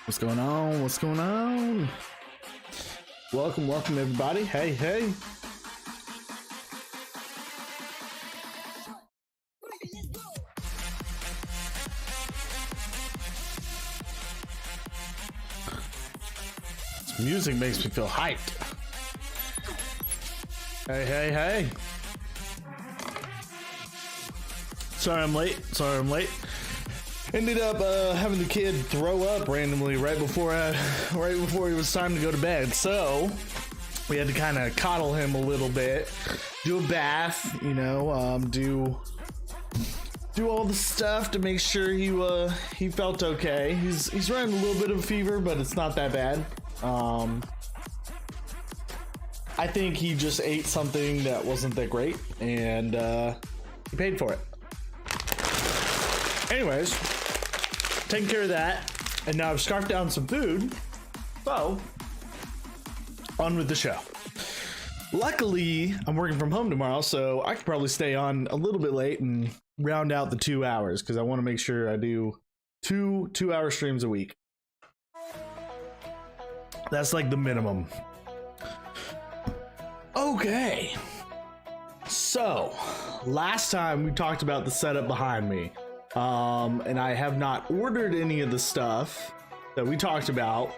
What's going on? What's going on? Welcome everybody. Hey. This music makes me feel hyped. Hey. Sorry I'm late. Ended up having the kid throw up randomly right before it was time to go to bed. So we had to kind of coddle him a little bit, do a bath, do all the stuff to make sure he felt okay. He's running a little bit of a fever, but it's not that bad. I think he just ate something that wasn't that great, and he paid for it. Anyways, taking care of that, and now I've scarfed down some food, so on with the show. Luckily, I'm working from home tomorrow, so I could probably stay on a little bit late and round out the 2 hours, because I want to make sure I do two-hour streams a week. That's like the minimum. Okay, so last time we talked about the setup behind me. And I have not ordered any of the stuff that we talked about,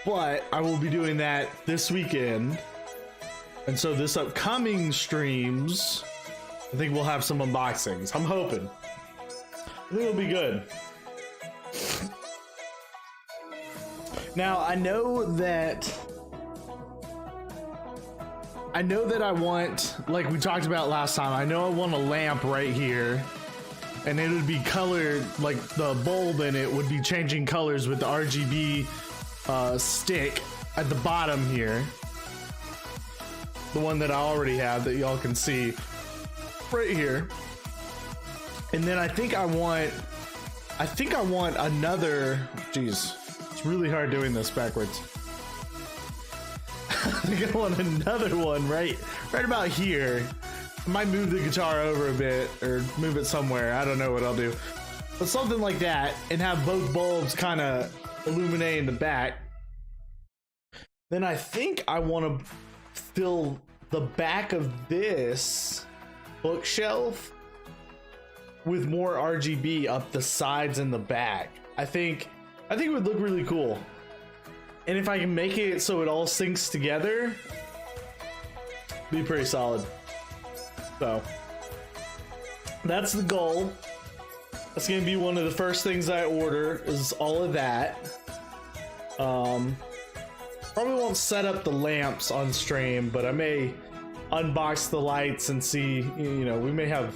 but I will be doing that this weekend And so this upcoming streams, I think we'll have some unboxings. I'm hoping. I think it'll be good. Now, I know that I want, like we talked about last time, I know I want a lamp right here, and it would be colored, like the bulb in it would be changing colors with the RGB stick at the bottom here. The one that I already have that y'all can see right here. And then I think I want another, geez, it's really hard doing this backwards. I think I want another one right about here. I might move the guitar over a bit or move it somewhere. I don't know what I'll do. But something like that, and have both bulbs kind of illuminate in the back. Then I think I want to fill the back of this bookshelf with more RGB up the sides and the back. I think it would look really cool. And if I can make it so it all syncs together, be pretty solid. So that's the goal. That's gonna be one of the first things I order, is all of that. Probably won't set up the lamps on stream, but I may unbox the lights and see, you know, we may have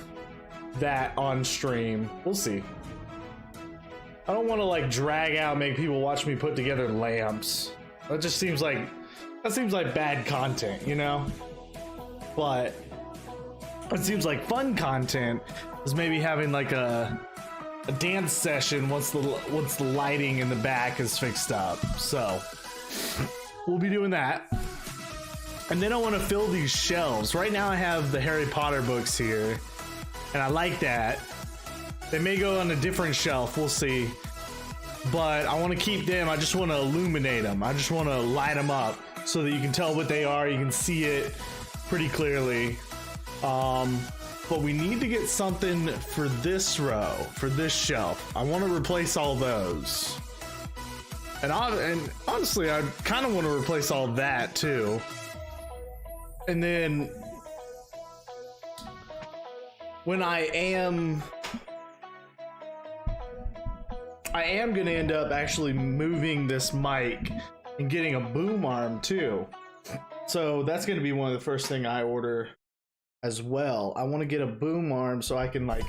that on stream. We'll see. I don't want to like drag out, make people watch me put together lamps. That just seems like bad content, you know? But it seems like fun content is maybe having like a dance session once the lighting in the back is fixed up. So we'll be doing that. And then I want to fill these shelves. Right now I have the Harry Potter books here, and I like that. They may go on a different shelf, we'll see. But I want to keep them. I just want to illuminate them. I just want to light them up so that you can tell what they are. You can see it pretty clearly. But we need to get something for this row, for this shelf. I want to replace all those. And honestly, I kind of want to replace all that too. And then when I am going to end up actually moving this mic and getting a boom arm too. So that's going to be one of the first thing I order as well. I want to get a boom arm so I can like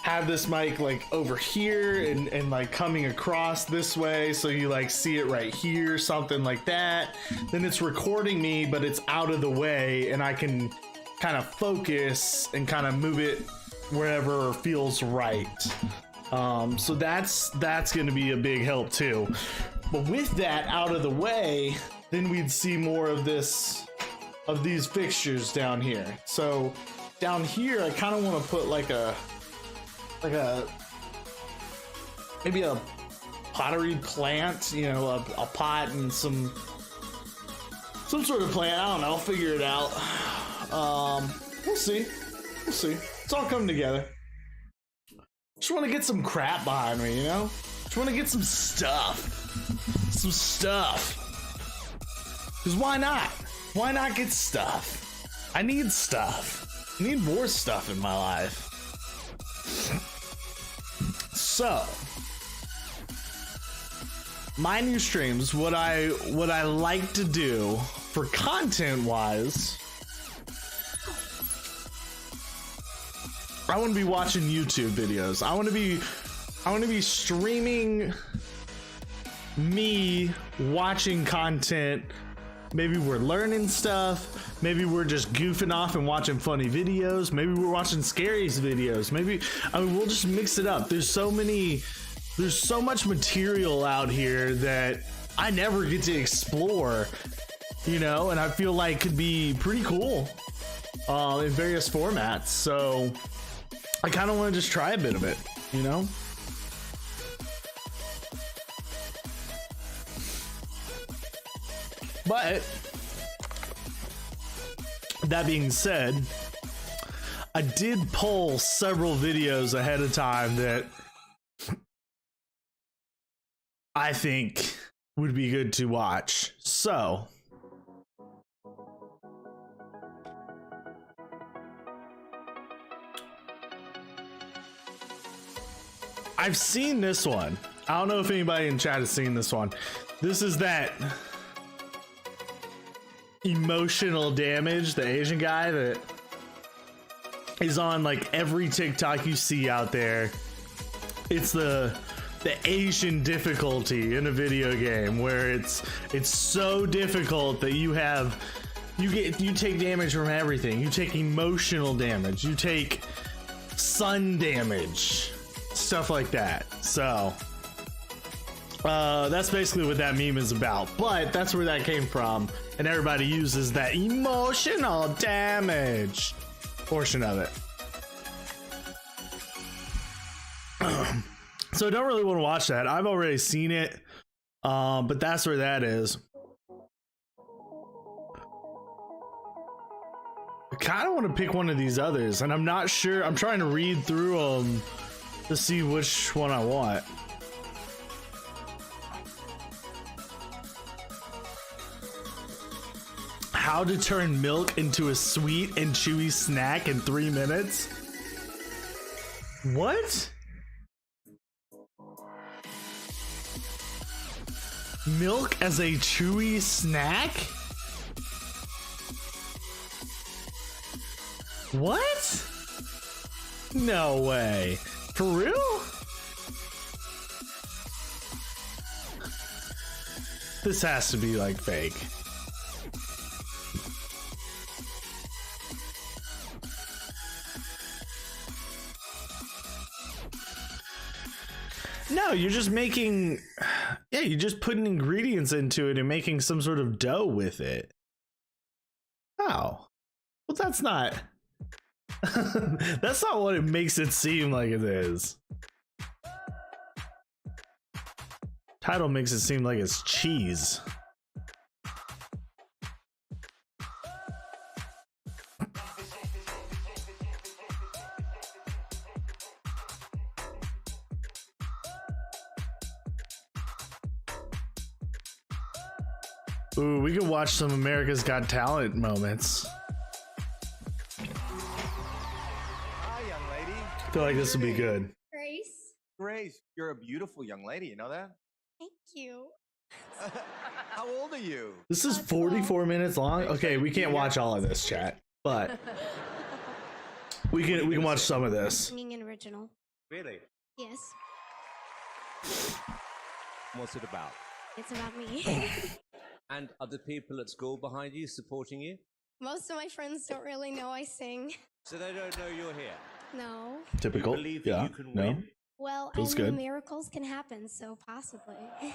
have this mic like over here and like coming across this way, so you like see it right here, something like that. Then it's recording me, but it's out of the way, and I can kind of focus and kind of move it wherever feels right. So that's going to be a big help too. But with that out of the way, then we'd see more of these fixtures down here. So down here, I kind of want to put maybe a pottery plant, you know, a pot and some sort of plant. I don't know, I'll figure it out. We'll see. It's all coming together. Just want to get some crap behind me, you know? Just want to get some stuff. Because why not? Why not get stuff? I need stuff. I need more stuff in my life. So, my new streams, what I like to do for content wise, I want to be watching YouTube videos. I want to be streaming me watching content. Maybe we're learning stuff. Maybe we're just goofing off and watching funny videos. Maybe we're watching Scary's videos. I mean, we'll just mix it up. There's so much material out here that I never get to explore, you know, and I feel like could be pretty cool in various formats. So I kind of want to just try a bit of it, you know? But that being said, I did poll several videos ahead of time that I think would be good to watch. So I've seen this one. I don't know if anybody in chat has seen this one. This is that Emotional Damage, the Asian guy that is on like every TikTok you see out there. It's the Asian difficulty in a video game where it's so difficult that you take damage from everything. You take emotional damage, you take sun damage, stuff like that. So that's basically what that meme is about, but that's where that came from, and everybody uses that emotional damage portion of it. So I don't really want to watch that. I've already seen it, but that's where that is. I kind of want to pick one of these others, and I'm not sure. I'm trying to read through them to see which one I want. How to turn milk into a sweet and chewy snack in 3 minutes? What? Milk as a chewy snack? What? No way. For real? This has to be like fake. No, you're just making, yeah, you're just putting ingredients into it and making some sort of dough with it. Oh, well, that's not, that's not what it makes it seem like it is. Title makes it seem like it's cheese. Ooh, we could watch some America's Got Talent moments. Hi, young lady. I feel like this would be good. Grace. Grace, you're a beautiful young lady. You know that? Thank you. How old are you? This is 44 minutes long. Okay, we can't watch all of this, chat, but we can watch some of this. Singing an original. Really? Yes. What's it about? It's about me. And are the people at school behind you supporting you? Most of my friends don't really know I sing. So they don't know you're here? No. Typical. You believe that Yeah. you can No. win? Well, Feels I know good. miracles can happen, so possibly. The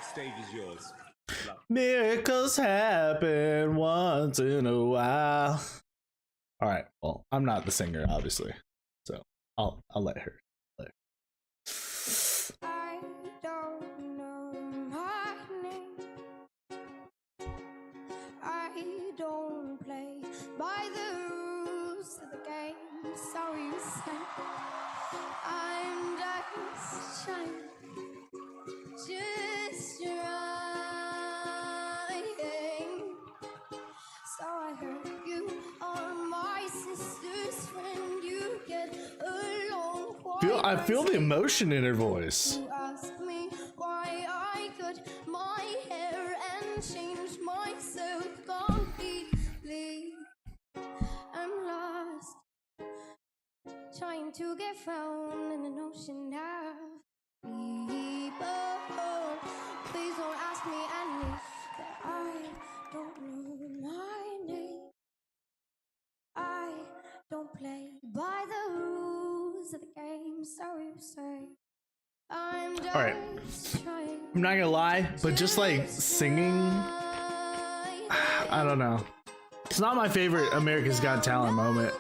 stage is yours. Good luck. Miracles happen once in a while. All right. Well, I'm not the singer, obviously, so I'll let her. I don't know my name. I don't play by the rules of the game. So you say I'm just trying, just trying. So I heard you are my sister's friend. You get along quite I feel the emotion in her voice. You ask me why I cut my hair and changed myself completely. I'm lost, trying to get found in an ocean of people. Please don't ask me any that I don't know my name. I don't play by the rules of the game. Sorry to say, I'm just right. trying. I'm not gonna lie, but just like singing, I don't know. It's not my favorite America's Got Talent moment.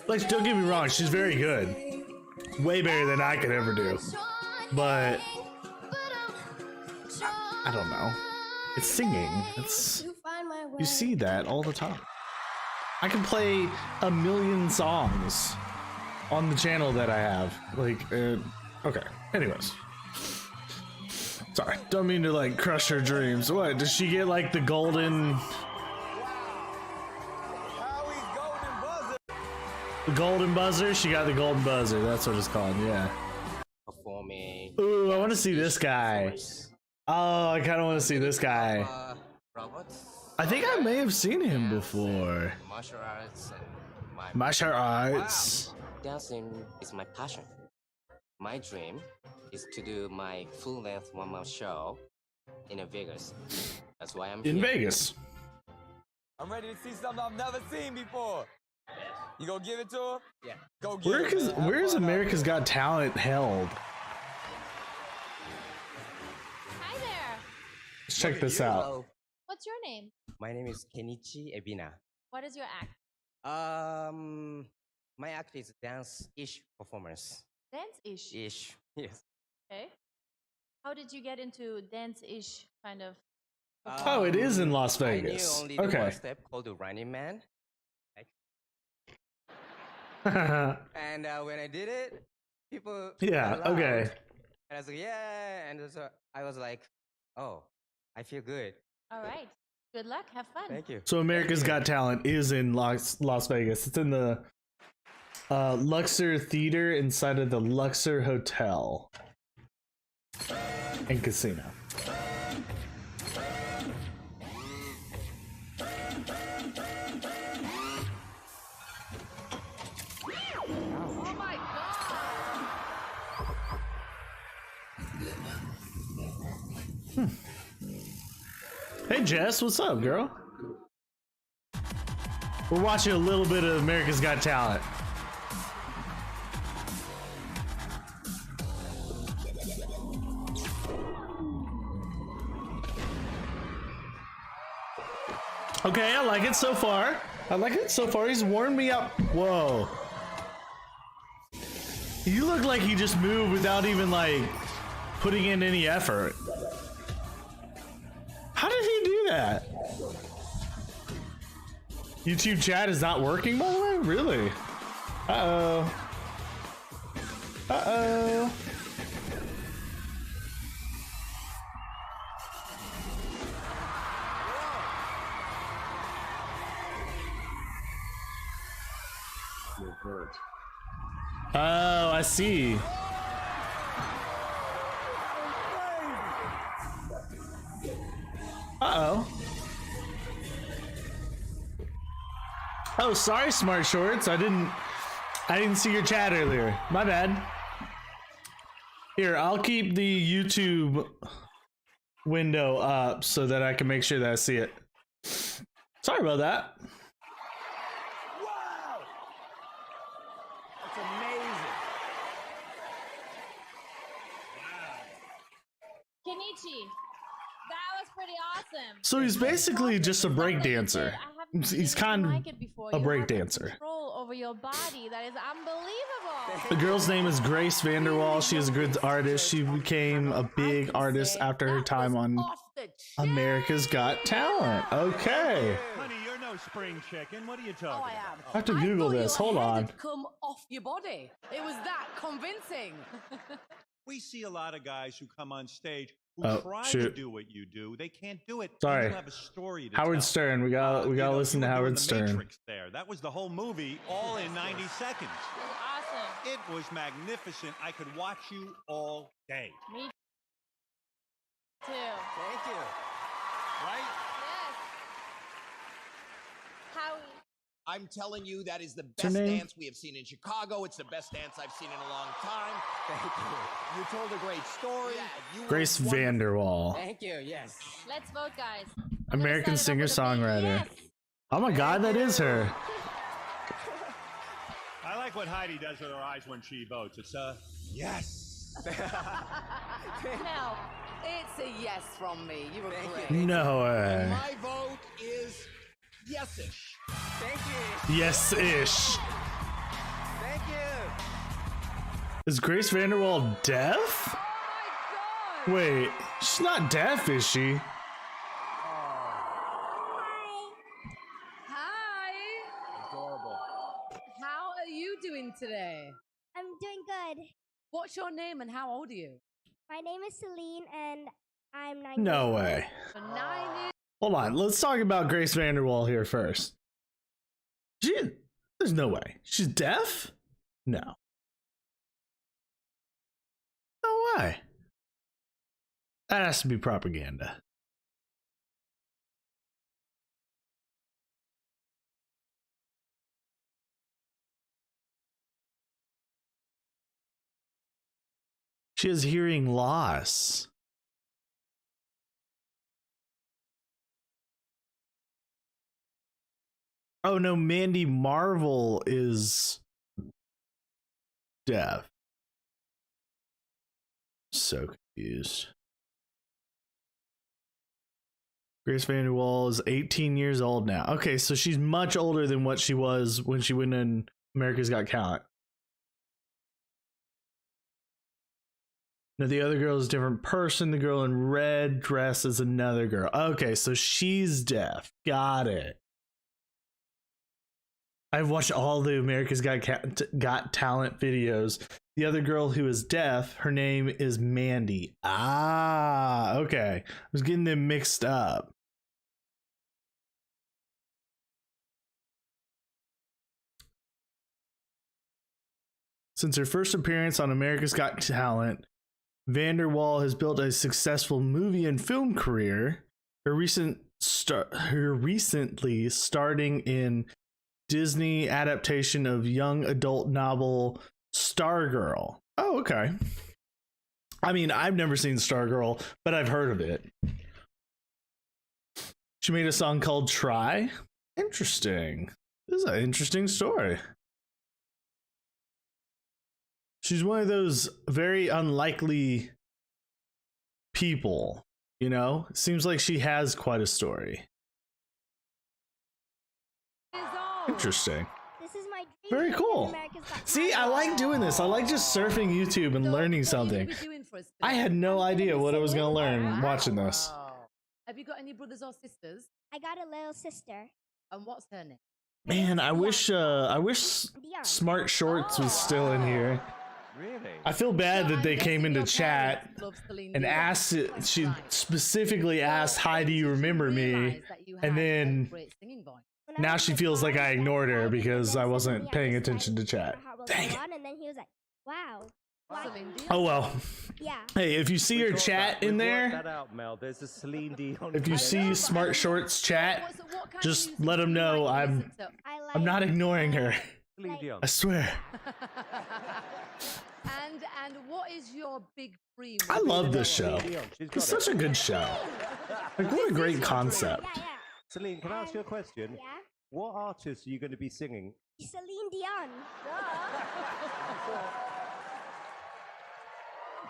Like, don't get me wrong, she's very good. Way better than I could ever do. But I don't know. It's singing. It's, you see that all the time. I can play a million songs on the channel that I have. Like, okay. Anyways. Sorry, don't mean to like crush her dreams. What, does she get like the golden buzzer? She got the golden buzzer. That's what it's called. Yeah. Performing. Ooh, I want to see this guy. Oh, I kind of want to see this guy. Robots. I think I may have seen him before. Martial arts and my Martial arts. dancing is my passion. My dream is to do my full-length one-man show in Vegas. That's why I'm In here. Vegas. I'm ready to see something I've never seen before. You gonna give it to him? Yeah. Go get it. man. Have Where's fun out America's Got Talent held? Hi there. Let's check this out. Hello. What's your name? My name is Kenichi Ebina. What is your act? My act is dance-ish performance. Dance-ish. Ish. Yes. Okay. How did you get into dance-ish kind of? Oh, it is in Las I Vegas. knew only the Okay. one step called the Running Man. And when I did it, people Yeah, got loud. okay. And I was like, yeah, and so I was like, oh, I feel good. All right. Good luck. Have fun. Thank you. So America's Got Talent is in Las Vegas. It's in the Luxor Theater inside of the Luxor Hotel and Casino. Oh my god. Hey Jess, what's up, girl? We're watching a little bit of America's Got Talent. Okay, I like it so far. He's warmed me up. Whoa. You look like you just moved without even like putting in any effort. How did he do that? YouTube chat is not working, by the way? Really? Uh-oh. Uh-oh. Oh, I see. Uh-oh. Oh, sorry, Smart Shorts. I didn't see your chat earlier. My bad. Here, I'll keep the YouTube window up so that I can make sure that I see it. Sorry about that. Wow! That's amazing. Kenichi, that was pretty awesome. So he's basically just a break dancer. He's kind of a break dancer. Control over your body. That is unbelievable. The girl's name is Grace Vanderwall. She is a good artist. She became a big artist after her time on America's Got Talent. Okay. Honey, you're no spring chicken. What are you talking Oh, I about? am. I have to Google this. Hold on. Come off your body. It was that convincing. We see a lot of guys who come on stage who Oh, try to shoot. do what you do. They can't do it. Sorry. They don't have a story to Howard tell. Stern. We You gotta know, listen to you were doing Howard the Stern. Matrix there. That was the whole movie, all in 90 seconds. Awesome. It was magnificent. I could watch you all day. Me too. Thank you. Right? Yes. Howie. I'm telling you, that is the What's her best name? dance we have seen in Chicago. It's the best dance I've seen in a long time. Thank you. You told a great story. You were Grace wonderful. Vanderwall. Thank you. Yes. Let's vote, guys. American Set it up with a bang. singer-songwriter. Yes. Oh my god, that is her. I like what Heidi does with her eyes when she votes. It's yes. Now, It's a yes from me. You were great. No way. My vote is yes-ish. Thank you. Yes-ish. Thank you. Is Grace Vanderwall deaf? Oh my god. Wait, she's not deaf, is she? Hi. Adorable. How are you doing today? I'm doing good. What's your name and how old are you? My name is Celine, and I'm 9 No years way. For 9 years. Hold on. Let's talk about Grace Vanderwall here first. There's no way. She's deaf? No. No way. That has to be propaganda. She has hearing loss. Oh no, Mandy Marvel is deaf. So confused. Grace Vanderwall is 18 years old now. Okay, so she's much older than what she was when she went in America's Got Talent. Now the other girl is a different person. The girl in red dress is another girl. Okay, so she's deaf. Got it. I've watched all the America's Got Talent videos. The other girl who is deaf, her name is Mandy. Ah, okay. I was getting them mixed up. Since her first appearance on America's Got Talent, Vanderwall has built a successful movie and film career. Her recently starting in Disney adaptation of young adult novel Stargirl. Oh, okay. I mean, I've never seen Stargirl, but I've heard of it. She made a song called Try. Interesting. This is an interesting story. She's one of those very unlikely people, you know? Seems like she has quite a story. Interesting. This is my dream. Very cool. See, I like doing this. I like just surfing YouTube and learning something. I had no idea what I was going to learn watching this. Have you got any brothers or sisters? I got a little sister. And what's her name? Man, I wish Smart Shorts was still in here. Really? I feel bad that they came into chat and asked it. She specifically asked, "Hi, do you remember me?" And then now she feels like I ignored her because I wasn't paying attention to chat. Dang it. And then he was like, wow. Oh well. Yeah. Hey, if you see her chat in there, That out, Mel. There's a Celine Dion. if you see Smart Shorts chat, just let them know I'm not ignoring her. Celine Dion. I swear. And what is your big dream? I love this show. She's got It's such a good show. Like, what a great concept. Yeah. Celine, can I ask you a question? Yeah. What artist are you going to be singing? Celine Dion.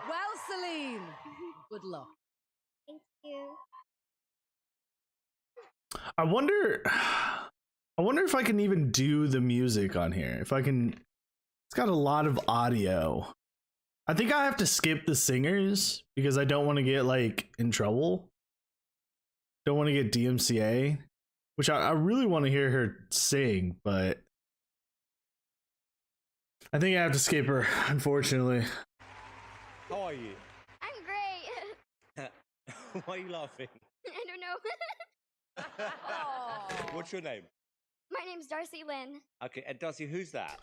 Well, Celine, good luck. Thank you. I wonder if I can even do the music on here. If I can. It's got a lot of audio. I think I have to skip the singers because I don't want to get like in trouble. Don't want to get DMCA, which I really want to hear her sing, but I think I have to skip her, unfortunately. How are you? I'm great. Why are you laughing? I don't know. What's your name? My name's Darcy Lynn. Okay, and Darcy, who's that?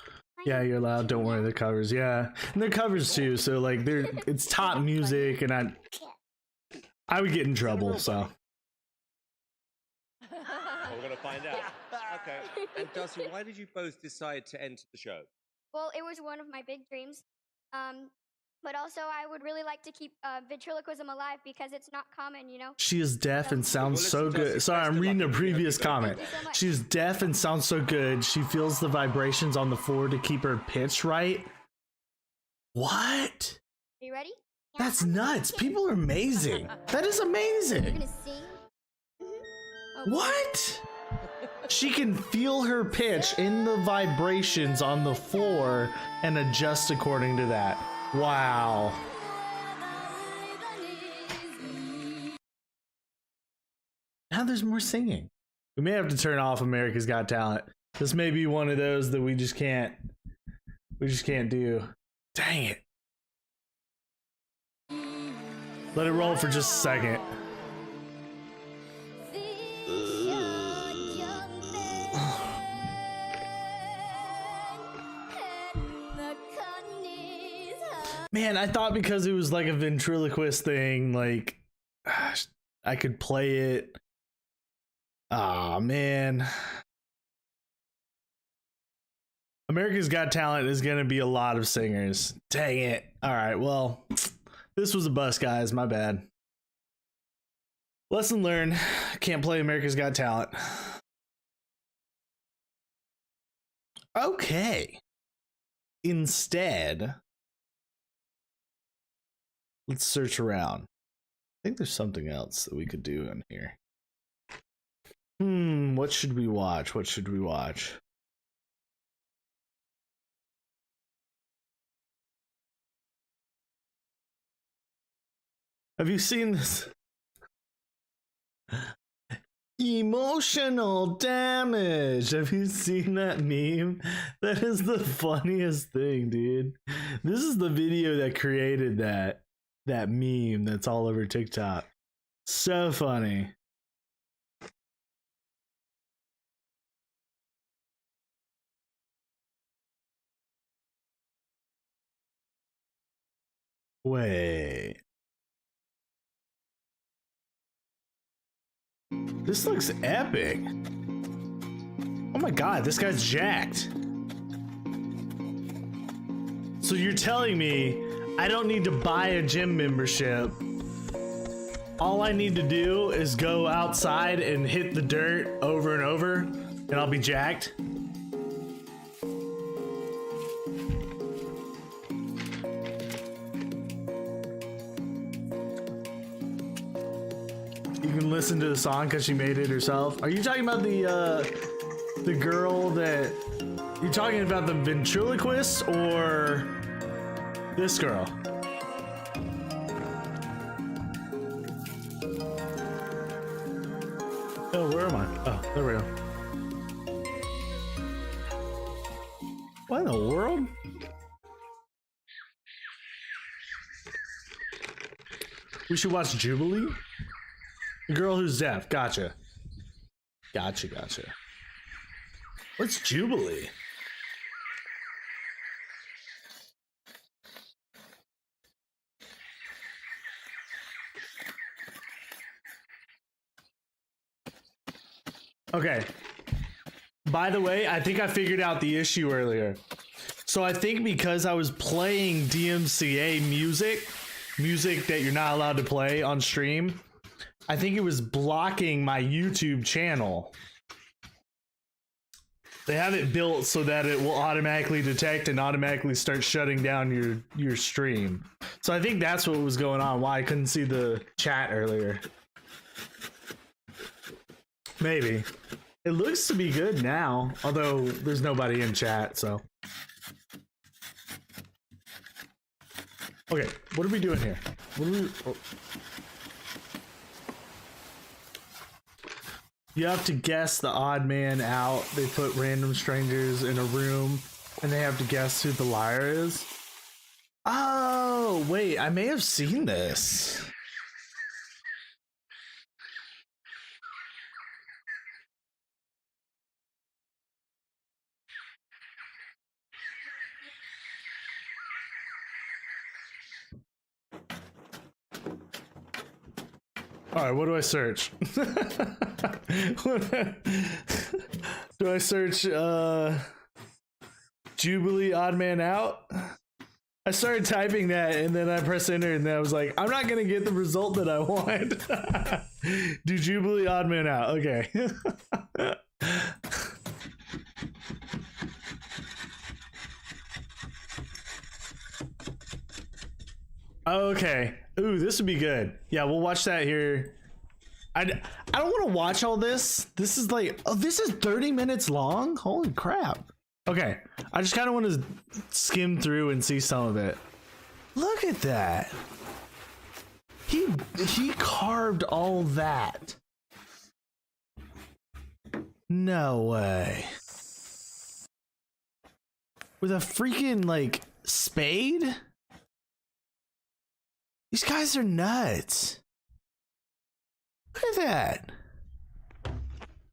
Yeah, you're loud. Don't worry, the covers. Yeah, and they're covers too. So like, it's top music, and I would get in trouble. So We're gonna find out. Okay. And Darcy, why did you both decide to enter the show? Well, it was one of my big dreams. But also, I would really like to keep ventriloquism alive because it's not common, you know? she is deaf and sounds so good. Sorry, I'm reading a previous comment. She's deaf and sounds so good. She feels the vibrations on the floor to keep her pitch right. What? Are you ready? That's nuts. People are amazing. That is You're amazing. gonna sing? Mm-hmm. What? She can feel her pitch in the vibrations on the floor and adjust according to that. Wow. Now there's more singing. We may have to turn off America's Got Talent. This may be one of those that we just can't do. Dang it. Let it roll for just a second. Man, I thought because it was like a ventriloquist thing, like I could play it. Ah, man. America's Got Talent is going to be a lot of singers. Dang it. All right, well, this was a bust, guys. My bad. Lesson learned. Can't play America's Got Talent. Okay. Instead, let's search around. I think there's something else that we could do in here. What should we watch? What should we watch? Have you seen this? Emotional damage. Have you seen that meme? That is the funniest thing, dude. This is the video that created that meme that's all over TikTok. So funny. Wait. This looks epic. Oh my god, this guy's jacked. So you're telling me I don't need to buy a gym membership. All I need to do is go outside and hit the dirt over and over, and I'll be jacked? You can listen to the song because she made it herself. Are you talking about the girl that... You talking about the ventriloquist or this girl? Oh, where am I? Oh, there we go. What in the world? We should watch Jubilee? The girl who's deaf. Gotcha. Gotcha. What's Jubilee? Okay. By the way, I think I figured out the issue earlier. So I think because I was playing DMCA music that you're not allowed to play on stream, I think it was blocking my YouTube channel. They have it built so that it will automatically detect and automatically start shutting down your stream. So I think that's what was going on, why I couldn't see the chat earlier. Maybe. It looks to be good now, although there's nobody in chat, so. Okay, what are we doing here? What are we... Oh. You have to guess the odd man out. They put random strangers in a room and they have to guess who the liar is. Oh, wait, I may have seen this. All right, what do I search? Do I search Jubilee Odd Man Out? I started typing that and then I pressed enter and then I was like, I'm not gonna get the result that I want. Do Jubilee Odd Man Out. Okay. Okay. Ooh, this would be good. Yeah, we'll watch that here. I don't want to watch all this. This is like, oh, this is 30 minutes long? Holy crap. Okay, I just kind of want to skim through and see some of it. Look at that. He carved all that. No way. With a freaking, like, spade? These guys are nuts. Look at that.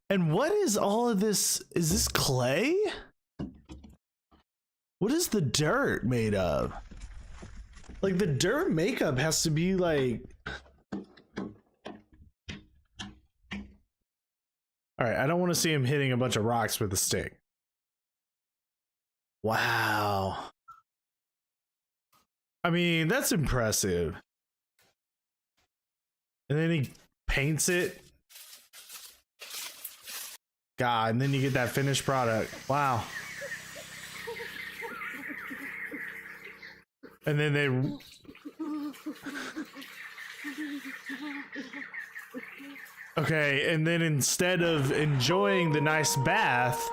And what is all of this? Is this clay? What is the dirt made of? Like, the dirt makeup has to be like... Alright, I don't want to see him hitting a bunch of rocks with a stick. Wow. I mean, that's impressive. And then he paints it. God, and then you get that finished product. Wow. And then they... Okay, and then instead of enjoying the nice bath,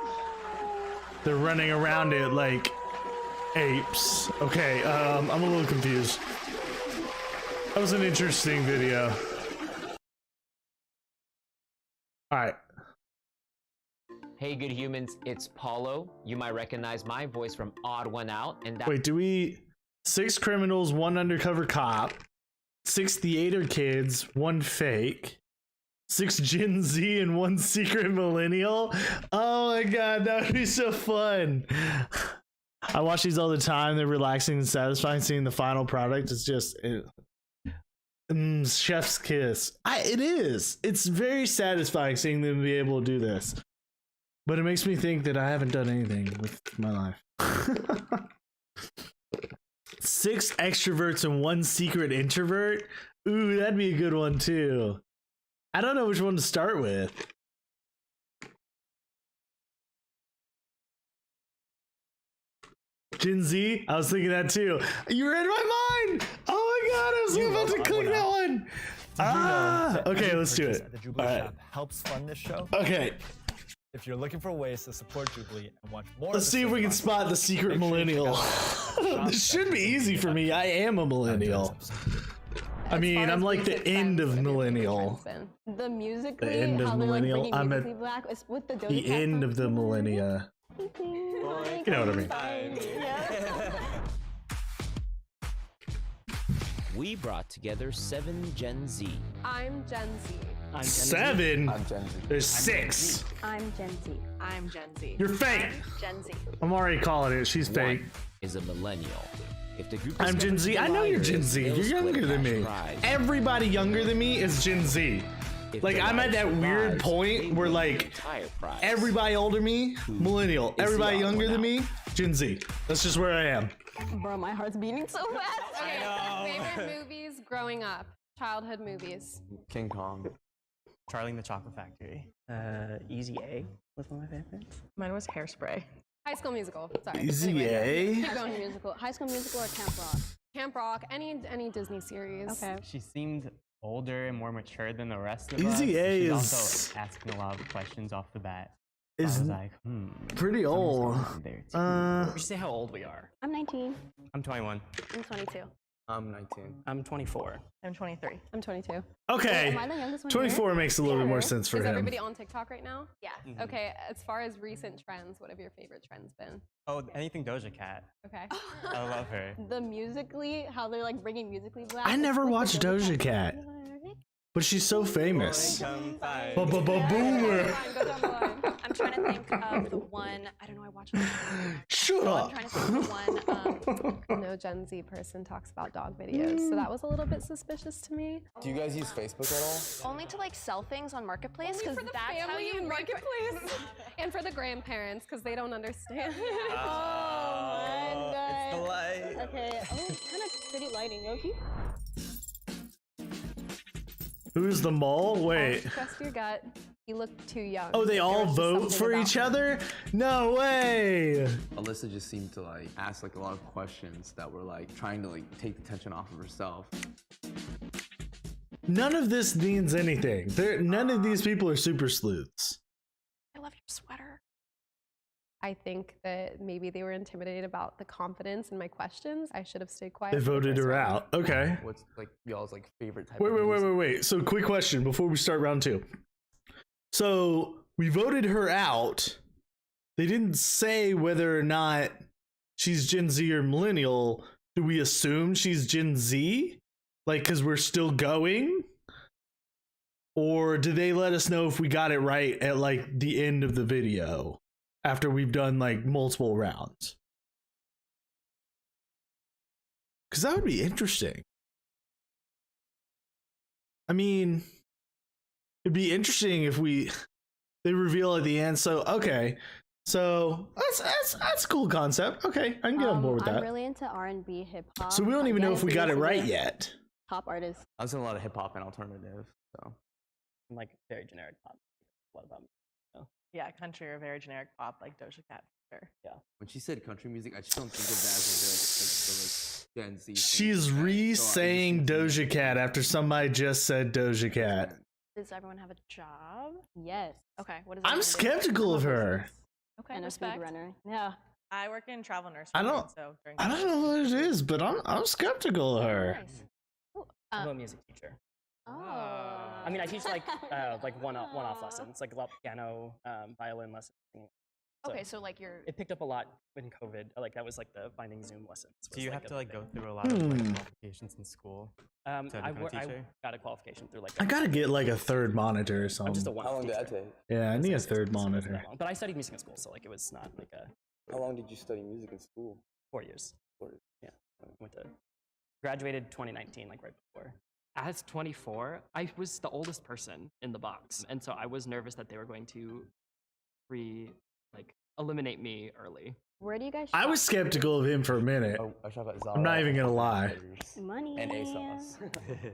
they're running around it like apes. Okay, I'm a little confused. That was an interesting video. Alright. Hey, good humans, it's Paulo. You might recognize my voice from Odd One Out, and that— Wait, do we... 6 criminals, 1 undercover cop, 6 theater kids, 1 fake, 6 Gen Z, and 1 secret millennial? Oh my god, that would be so fun. I watch these all the time. They're relaxing and satisfying. Seeing the final product is just... chef's kiss. It is. It's very satisfying seeing them be able to do this. But it makes me think that I haven't done anything with my life. 6 extroverts and 1 secret introvert? Ooh, that'd be a good one too. I don't know which one to start with. Gen Z? I was thinking that too. You read my mind! Oh my god, I was about to click that one! Okay, let's do it. The Jubilee Shop helps fund this show. Okay. If you're looking for ways to support Jubilee and watch more, Let's see if we can spot the secret millennial. This should be easy for me. I am a millennial. I mean, I'm like the end of millennial. The music. The end of millennial. I'm at the end of the millennia. You know what I mean. we brought together 7 Gen Z. I'm Gen Z. I'm Gen 7? I'm Gen Z. There's 6. I'm Gen Z. I'm Gen Z. You're fake. Gen Z. I'm already calling it. She's fake. Is a millennial. If the group I'm Gen Z. I know you're Gen Z. You're younger than me. Everybody younger than me is Gen Z. Like, I'm at that weird point where, like, everybody older than me, millennial. Everybody younger than me, Gen Z. That's just where I am. Bro, my heart's beating so fast. Okay, favorite movies growing up. Childhood movies. King Kong. Charlie and the Chocolate Factory. Easy A was one of my favorites. Mine was Hairspray. High School Musical. Sorry. Easy A? Keep going. Musical. High School Musical or Camp Rock? Camp Rock. Any Disney series. Okay. She seemed older and more mature than the rest of us. Easy A She's is also asking a lot of questions off the bat. I is was like, pretty old. There too. We should say how old we are. I'm 19. I'm 21. I'm 22. I'm 19. I'm 24. I'm 23. I'm 22. Okay. Am I the youngest one 24 here? makes a little bit more sense for Is him. everybody on TikTok right now? Yeah. Okay, as far as recent trends, what have your favorite trends been? Oh, anything Doja Cat. Okay. I love her. The Musically, how they're like bringing Musically back. I never It's watched the Doja Cat, but she's so famous. Boomer. Go down the line. I'm trying to think of the one. I don't know. I watched. Shut I'm up. trying to think of the one. No Gen Z person talks about dog videos, so that was a little bit suspicious to me. Do you guys use Facebook at all? Only to like sell things on Marketplace Only because for the that's how family you and Marketplace, and for the grandparents because they don't understand. Oh my god. It's the light. Okay. Oh, it's kind of pretty lighting, Yoki. Who's the mole? Wait. Trust your gut. You look too young. Oh, they There all was just vote something for about each him. other? No way. Alyssa just seemed to like ask like a lot of questions that were like trying to like take the tension off of herself. None of this means anything. None of these people are super sleuths. I love your sweater. I think that maybe they were intimidated about the confidence in my questions. I should have stayed quiet. They for the voted first her round. out. Okay. What's like y'all's like favorite type Wait, of music? wait. So quick question before we start round 2. So we voted her out. They didn't say whether or not she's Gen Z or millennial. Do we assume she's Gen Z? Like, because we're still going? Or do they let us know if we got it right at like the end of the video after we've done like multiple rounds? Because that would be interesting. I mean, it'd be interesting if they reveal at the end. So okay, so that's a cool concept. Okay, I can get on board with that. I'm really into R&B, hip hop. So we don't even know if we got it right yet. Top artists. I was in a lot of hip hop and alternative, so I'm like very generic pop. What about me? No? Yeah, country or very generic pop, like Doja Cat, for sure. Yeah. when she said country music, I just don't think of that as a Gen Z thing. She's re-saying Doja Cat after somebody just said Doja Cat. Does everyone have a job? Yes. Okay, what is I'm skeptical of her. Okay, And respect. a food runner. Yeah. I work in travel nurse. I don't know what it is, but I'm skeptical of her. Nice. I'm a music teacher. Oh. I mean, I teach like one-off lessons, like piano, violin lessons. Okay, so like you're. It picked up a lot in COVID. Like that was like the finding Zoom lessons. Do you was, have to a like thing. go through a lot of like, qualifications in school? I become a teacher? got a qualification through like. I gotta get like a third monitor or something. I'm just a one. How long did that take? Yeah, I need a third monitor. But I studied music in school, so like it was not like a. How long did you study music in school? 4 years. 4 years. Yeah, went to graduated 2019, like right before. As 24, I was the oldest person in the box, and so I was nervous that they were going to eliminate me early. Where do you guys I was skeptical of him for a minute. Oh, I shop at Zara. I'm not even gonna lie. Money. And ASOS.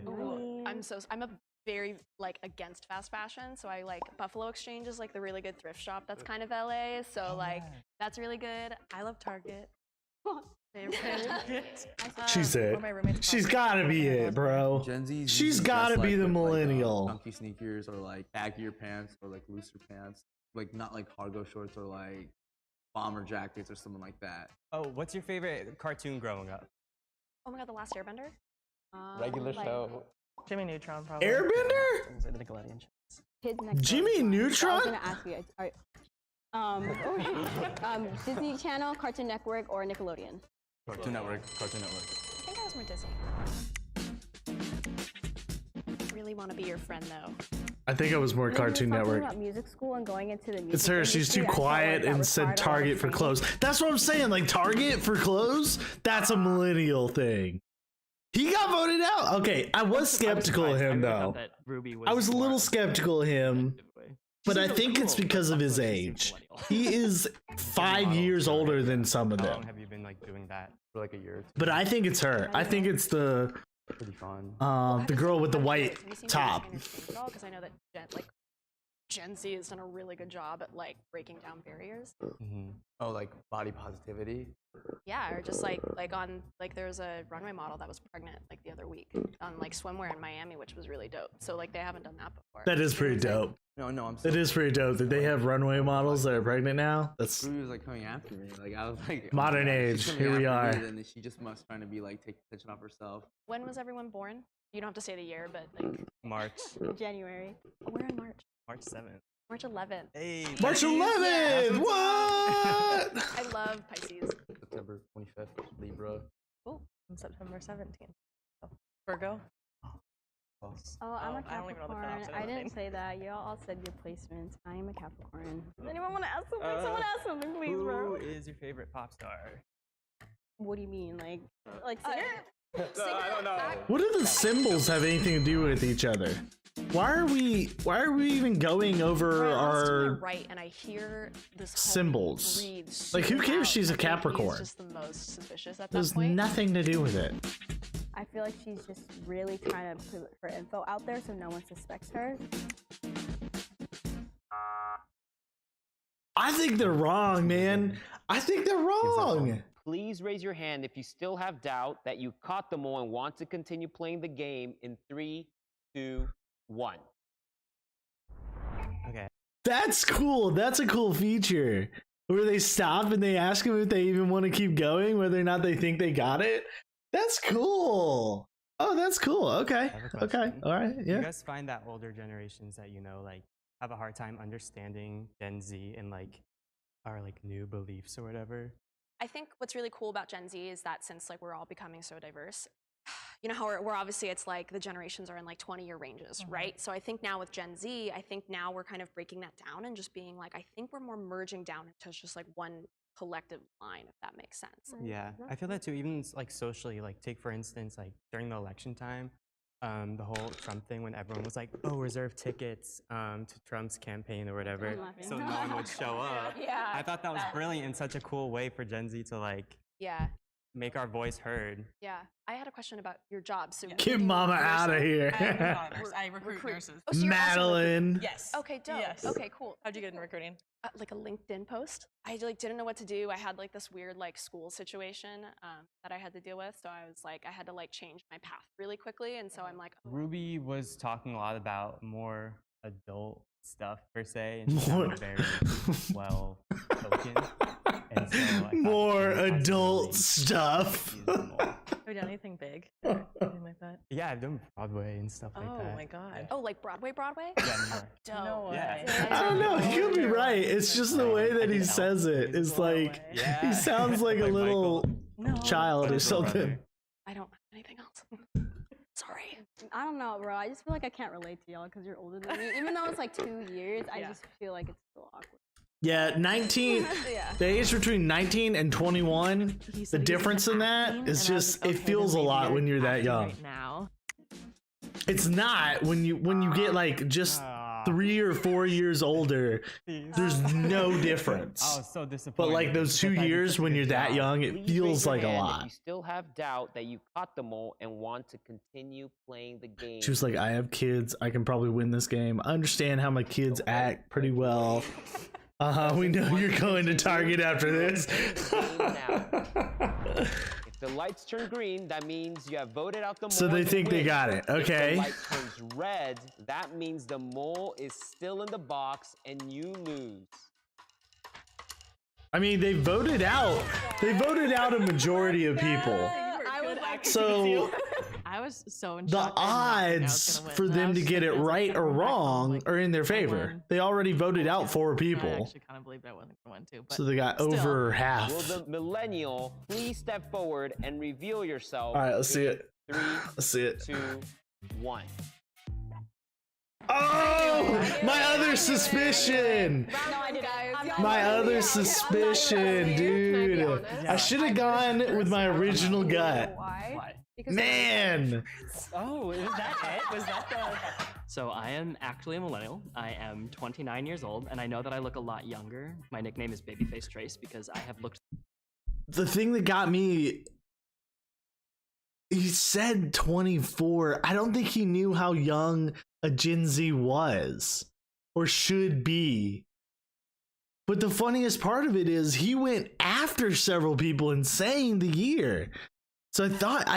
Ooh, I'm a very like against fast fashion, so I like Buffalo Exchange is like the really good thrift shop that's kind of LA, so like that's really good. I love Target. She said, she's gotta be it, bro. Gen Z's She's usually gotta dress be the with, millennial. Like, chunky sneakers or like baggier pants or like looser pants, like not like cargo shorts or like bomber jackets or something like that. Oh, what's your favorite cartoon growing up? Oh my god, The Last Airbender. Regular show. Jimmy Neutron, probably. Airbender? The Nickelodeon. Kids Next Jimmy Door. Neutron? I was gonna ask you. Disney Channel, Cartoon Network, or Nickelodeon? Cartoon Network. Cartoon Network. I think I was more Disney. Really want to be your friend though. I think I was more When you were Cartoon talking Network. about music school and going into the music It's her. She's too industry, I felt quiet that and was said part of Target for training. clothes. That's what I'm saying. Like Target for clothes. That's a millennial thing. He got voted out. Okay, I was skeptical of him though. That Ruby was I was a little skeptical of him, but I seems think it's cool, because of his age. He is 5 years older than some of How long them. have you been like doing that? For like a year or two. But I think it's her. I think it's the Pretty fun. the girl with the white top. Because I know that Gen Z has done a really good job at like breaking down barriers. Oh, like body positivity. Yeah, or just like on like there was a runway model that was pregnant like the other week on like swimwear in Miami, which was really dope. So like they haven't done that before. That is pretty dope. No, I'm. That is pretty dope. That they have runway models that are pregnant now. That's Ruby was like coming after me. Like I was like, oh Modern my God, age. she's coming Here we after me, are. And she just must trying to be like take attention off herself. When was everyone born? You don't have to say the year, but like March. January. we're in March. March 7th. March 11th. Hey. March 11th. What? I love Pisces. September 25th, Libra. Oh, I'm September 17th. Oh, Virgo. Oh, I'm Oh, a I don't even know the Capricorn. cutoffs, I I don't didn't think. say that. You all said your placements. I am a Capricorn. Anyone want to ask something? Someone ask something, please, Who bro. is your favorite pop star? What do you mean, like singer? I don't know. What do the symbols have anything to do with each other? Why are we even going over Right, I was to our my right, and I hear this homie symbols? breathe Like, who super cares loud. she's a I think he's Capricorn? just the most suspicious at that There's point. nothing to do with it. I feel like she's just really trying to put her info out there so no one suspects her. I think they're wrong, man. I think they're wrong. Please raise your hand if you still have doubt that you caught them all and want to continue playing the game in 3, 2, 1. Okay. That's cool. That's a cool feature. Where they stop and they ask them if they even want to keep going, whether or not they think they got it. That's cool. Oh, that's cool. Okay. I have a Okay. question. All right. Do you Yeah. guys find that older generations that like have a hard time understanding Gen Z and like our like new beliefs or whatever? I think what's really cool about Gen Z is that since like we're all becoming so diverse, you know how we're obviously it's like the generations are in like 20-year ranges, right? So I think now with Gen Z, I think now we're kind of breaking that down and just being like, I think we're more merging down into just like one collective line, if that makes sense. Yeah, I feel that too. Even like socially, like take for instance, like during the election time, the whole Trump thing when everyone was like, "Oh, reserve tickets to Trump's campaign or whatever," so no one would show up. Yeah. I thought that was brilliant and such a cool way for Gen Z to like Yeah. make our voice heard. Yeah. I had a question about your job. So you Get do mama out of here. I recruit nurses. Oh, so you're also Madeline. Yes. Okay, dope. Yes. Okay, cool. How'd you get in recruiting? Like a LinkedIn post. I like didn't know what to do. I had like this weird like school situation that I had to deal with. So I was like, I had to like change my path really quickly. And so I'm like, oh. Ruby was talking a lot about more adult stuff per se, and she sounded very well spoken. And so I thought More she would adult possibly stuff. use them more. Have you done anything big? Anything like that? Yeah, I've done Broadway and stuff like that. Oh my god. Oh, like Broadway? Yeah, more. Dope. No way. Yeah. I don't know. He could be right. It's just the way that he says it. It's like he sounds like a Like little child or something. I don't have anything else. Sorry. I don't know, bro. I just feel like I can't relate to y'all because you're older than me. Even though it's like 2 years, I just feel like it's still awkward. Yeah, 19. Yeah. The age between 19 and 21, the difference in that is just it feels a lot when you're that young. Now. It's not when you get like just 3 or 4 years older. There's no difference. I was so disappointed. But like those 2 years when you're that young, it Please feels raise your like a hand lot. If you still have doubt that you caught the mole and want to continue playing the game. She was like, I have kids. I can probably win this game. I understand how my kids act pretty well. We know you're going to Target after this. If the lights turn green, that means you have voted out the mole. So they to think they win. got it. If Okay. the light turns red, that means the mole is still in the box and you lose. I mean, they voted out a majority of people. So I was so in the shock. I did not think I was odds gonna win. for And I them was to just get like, it as I right kept or going back, I'm wrong like, are in their favor. won. They already voted out 4 I people. actually kind of believed I wasn't going to win too. But So they got still. over half. Will the millennial please step forward and reveal yourself? All right, let's see it. 3, Let's see it. 2, 1. Oh, my other suspicion. No, I didn't. My other suspicion, dude. I should have gone with my original gut. Why? Man. Oh, is that it? Was that the... So I am actually a millennial. I am 29 years old, and I know that I look a lot younger. My nickname is Babyface Trace because I have looked... The thing that got me, he said 24. I don't think he knew how young a Gen Z was or should be. But the funniest part of it is he went after several people and saying the year. So I thought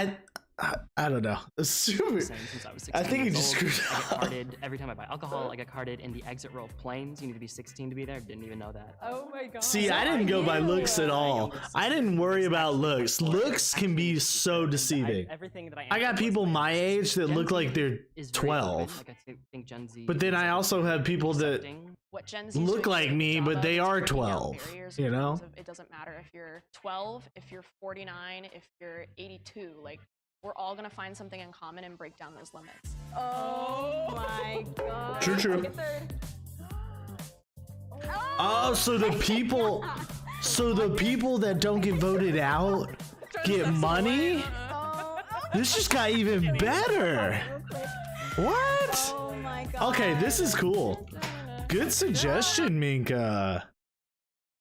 I don't know. It's super. Since I was 16 I think he years just old. screwed I get up. carded every time I buy alcohol. I get carded in the exit row of planes. You need to be 16 to be there. Didn't even know that. Oh my god. See, I didn't go by looks at all. I didn't worry about looks. Looks can be so deceiving. Everything that I got people my age that look like they're is very open. 12. Like I think Gen Z. But then I also have people that What Gen Z look like me, but they are 12. You know? It doesn't matter if you're 12, if you're 49, if you're 82. Like, we're all gonna find something in common and break down those limits. Oh my god. True. Oh, so the people that don't get voted out get money? This just got even better. What? Oh my god. Okay, this is cool. Good suggestion, Minka.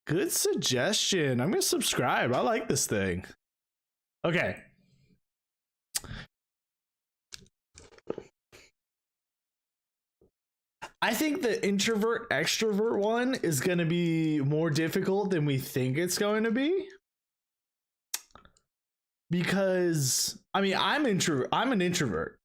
Good suggestion. I'm gonna subscribe. I like this thing. Okay. I think the introvert extrovert one is going to be more difficult than we think it's going to be. Because I mean, I'm an introvert.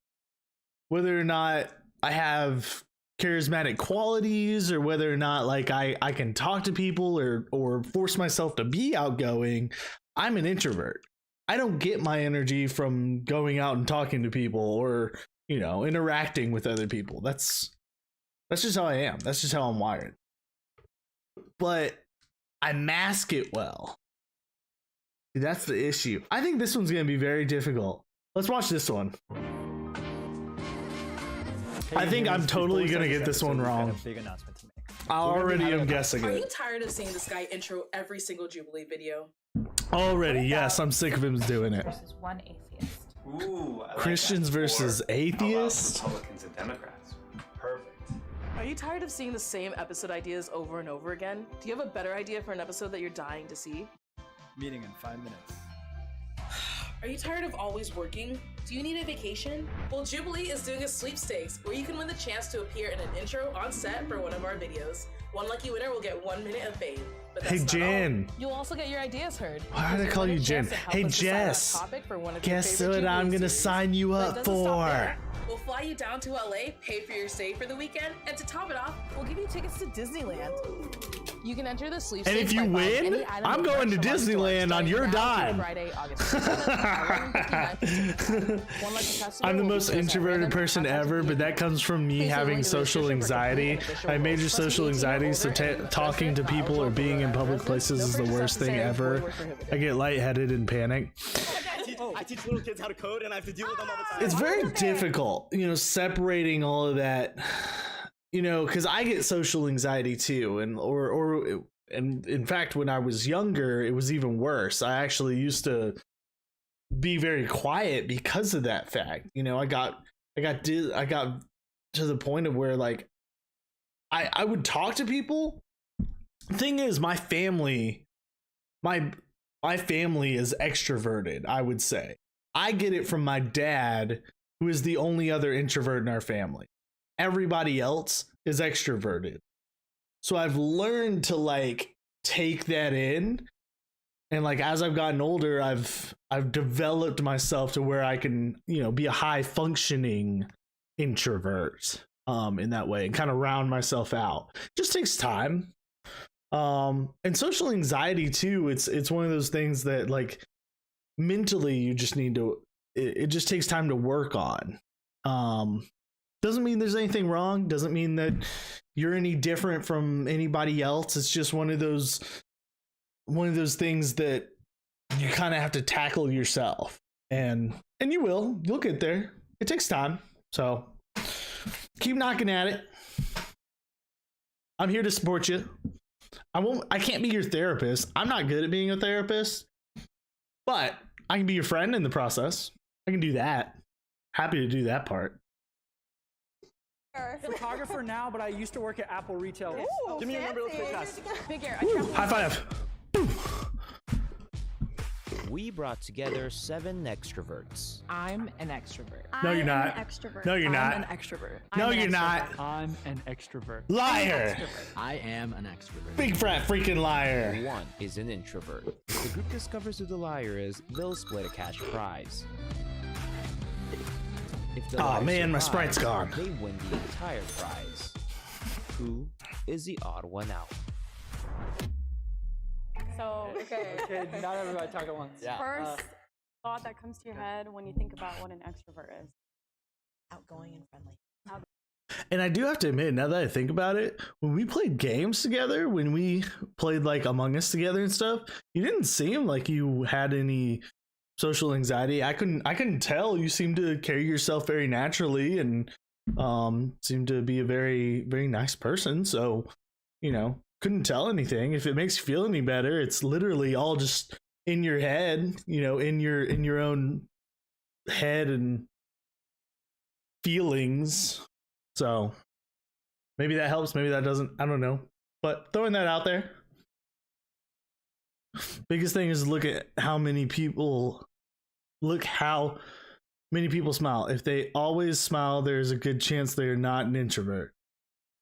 Whether or not I have charismatic qualities or whether or not like I can talk to people or force myself to be outgoing, I'm an introvert. I don't get my energy from going out and talking to people or, you know, interacting with other people. That's just how I am. That's just how I'm wired. But I mask it well. See, that's the issue. I think this one's going to be very difficult. Let's watch this one. I think I'm totally gonna get this one wrong. Big announcement to make. I already am guessing Are you it. tired of seeing this guy intro every single Jubilee video? Already, yes, I'm sick of him doing it. Versus one atheist. Ooh, I like Christians that. versus Or how about atheists? Republicans and Democrats. Perfect. Are you tired of seeing the same episode ideas over and over again? Do you have a better idea for an episode that you're dying to see? Meeting in 5 minutes. Are you tired of always working? Do you need a vacation? Well, Jubilee is doing a sweepstakes where you can win the chance to appear in an intro on set for one of our videos. One lucky winner will get 1 minute of fame. But that's Hey, not Jen. all. You'll also get your ideas heard. Why did I call you Jen? Hey, Jess. Guess what I'm gonna sign you But it up doesn't stop for? there. We'll fly you down to LA, pay for your stay for the weekend, and to top it off, we'll give you tickets to Disneyland. You can enter the sweepstakes. And if you by buying win, any item I'm of going to merch from our store Disneyland on starting your now through dime. Friday, August 15th. One lucky customer I'm the will be most chosen introverted randomly person contacted ever, but that comes from me Please having enroll in social the anxiety. official I have major rules. social Must be 18 or anxiety, so older and talking to people or being in public places is the worst thing ever. I get lightheaded and panic. I teach little kids how to code, and I have to deal with them all the time. It's very difficult, separating all of that, because I get social anxiety too, and in fact, when I was younger, it was even worse. I actually used to be very quiet because of that fact. I got to the point of where like I would talk to people. Thing is, my family is extroverted, I would say. I get it from my dad, who is the only other introvert in our family. Everybody else is extroverted. So I've learned to like take that in. And like as I've gotten older, I've developed myself to where I can, be a high functioning introvert in that way and kind of round myself out. Just takes time. And social anxiety too, it's one of those things that like mentally you just need to, it just takes time to work on. Doesn't mean there's anything wrong, doesn't mean that you're any different from anybody else. It's just one of those things that you kind of have to tackle yourself, and you'll get there. It takes time, so keep knocking at it. I'm here to support you. I can't be your therapist. I'm not good at being a therapist, but I can be your friend in the process. I can do that. Happy to do that part. Photographer now, but I used to work at Apple Retail. Ooh, give me your number, let's play fast. Figure. High five. We brought together 7 extroverts. I'm an extrovert. No, you're not. No, you're not. I'm an extrovert. No, I'm an you're extrovert. not. I'm an extrovert. Liar. I am an extrovert. Big fat freaking liar. One is an introvert. If the group discovers who the liar is, they'll split a cash prize. If the Aw, liar man, my survives, Sprite's gone. They win the entire prize. Who is the odd one out? So, Okay, not everybody talk at once. First thought that comes to your head when you think about what an extrovert is. Outgoing and friendly. And I do have to admit, now that I think about it, when we played games together, when we played like Among Us together and stuff, you didn't seem like you had any social anxiety. I couldn't tell. You seemed to carry yourself very naturally and seemed to be a very, very nice person. So, couldn't tell anything. If it makes you feel any better, it's literally all just in your head, in your own head and feelings. So maybe that helps, maybe that doesn't, I don't know. But throwing that out there. Biggest thing is look how many people smile. If they always smile, there's a good chance they're not an introvert.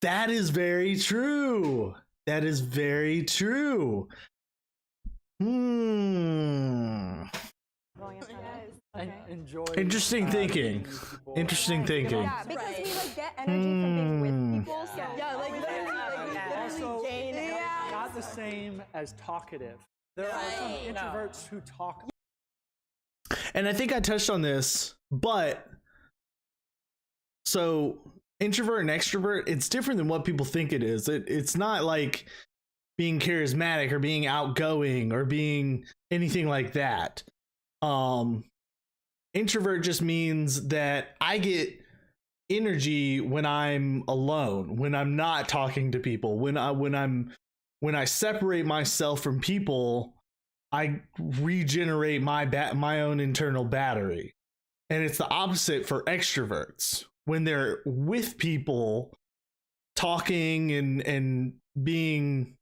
That is very true. That is very true. Enjoy. Interesting thinking. Interesting thinking. Yeah, because we like get energy from being with people. So Yeah, like literally also gain energy. not the same as talkative. There are some introverts who talk. And I think I touched on this, but so introvert and extrovert, it's different than what people think it is. It's not like being charismatic or being outgoing or being anything like that. Introvert just means that I get energy when I'm alone, when I'm not talking to people, when I separate myself from people, I regenerate my own internal battery. And it's the opposite for extroverts. When they're with people, talking and being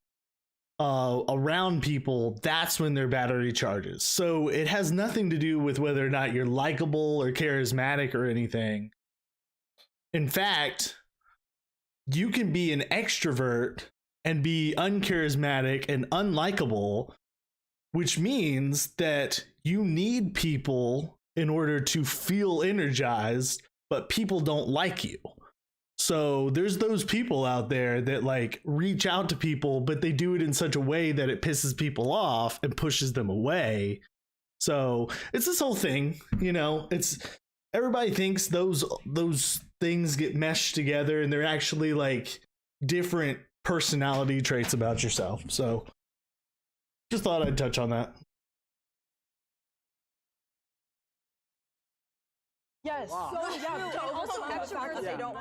around people, that's when their battery charges. So it has nothing to do with whether or not you're likable or charismatic or anything. In fact, you can be an extrovert and be uncharismatic and unlikable, which means that you need people in order to feel energized, but people don't like you. So there's those people out there that like reach out to people, but they do it in such a way that it pisses people off and pushes them away. So it's this whole thing, you know, it's everybody thinks those things get meshed together and they're actually like different personality traits about yourself. So just thought I'd touch on that. Yes. Wow. So yeah, but also extroverts, they don't.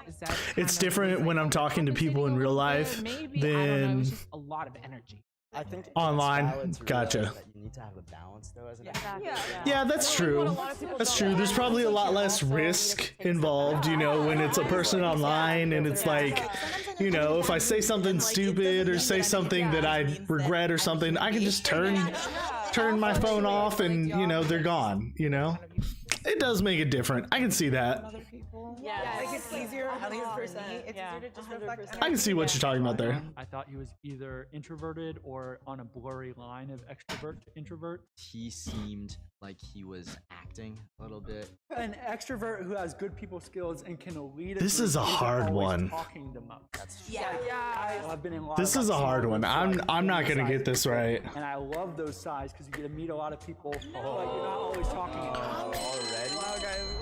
It's different when I'm talking to people in real life Maybe, I don't know, than it's just a lot of energy. I think online. it's valid to Gotcha. realize that you need to have a balance though as an Yeah, that's true. That's true. There's probably a lot less risk involved, you know, when it's a person online and it's like, you know, if I say something stupid or say something that I regret or something, I can just turn my phone off and, you know, they're gone, you know? It does make it different. I can see that. Yeah, like it's easier, at least for me. It's easier to just reflect. I can see what you're talking about there. I thought he was either introverted or on a blurry line of extrovert to introvert. He seemed like he was acting a little bit. An extrovert who has good people skills and can lead a This group is a isn't hard always one. Talking the most. Yeah. I've been in a lot This of is a small hard one. groups, I'm not medium gonna get sized this right. And I love those sides because you get to meet a lot of people, but you're not always talking. Already? Wow, guys.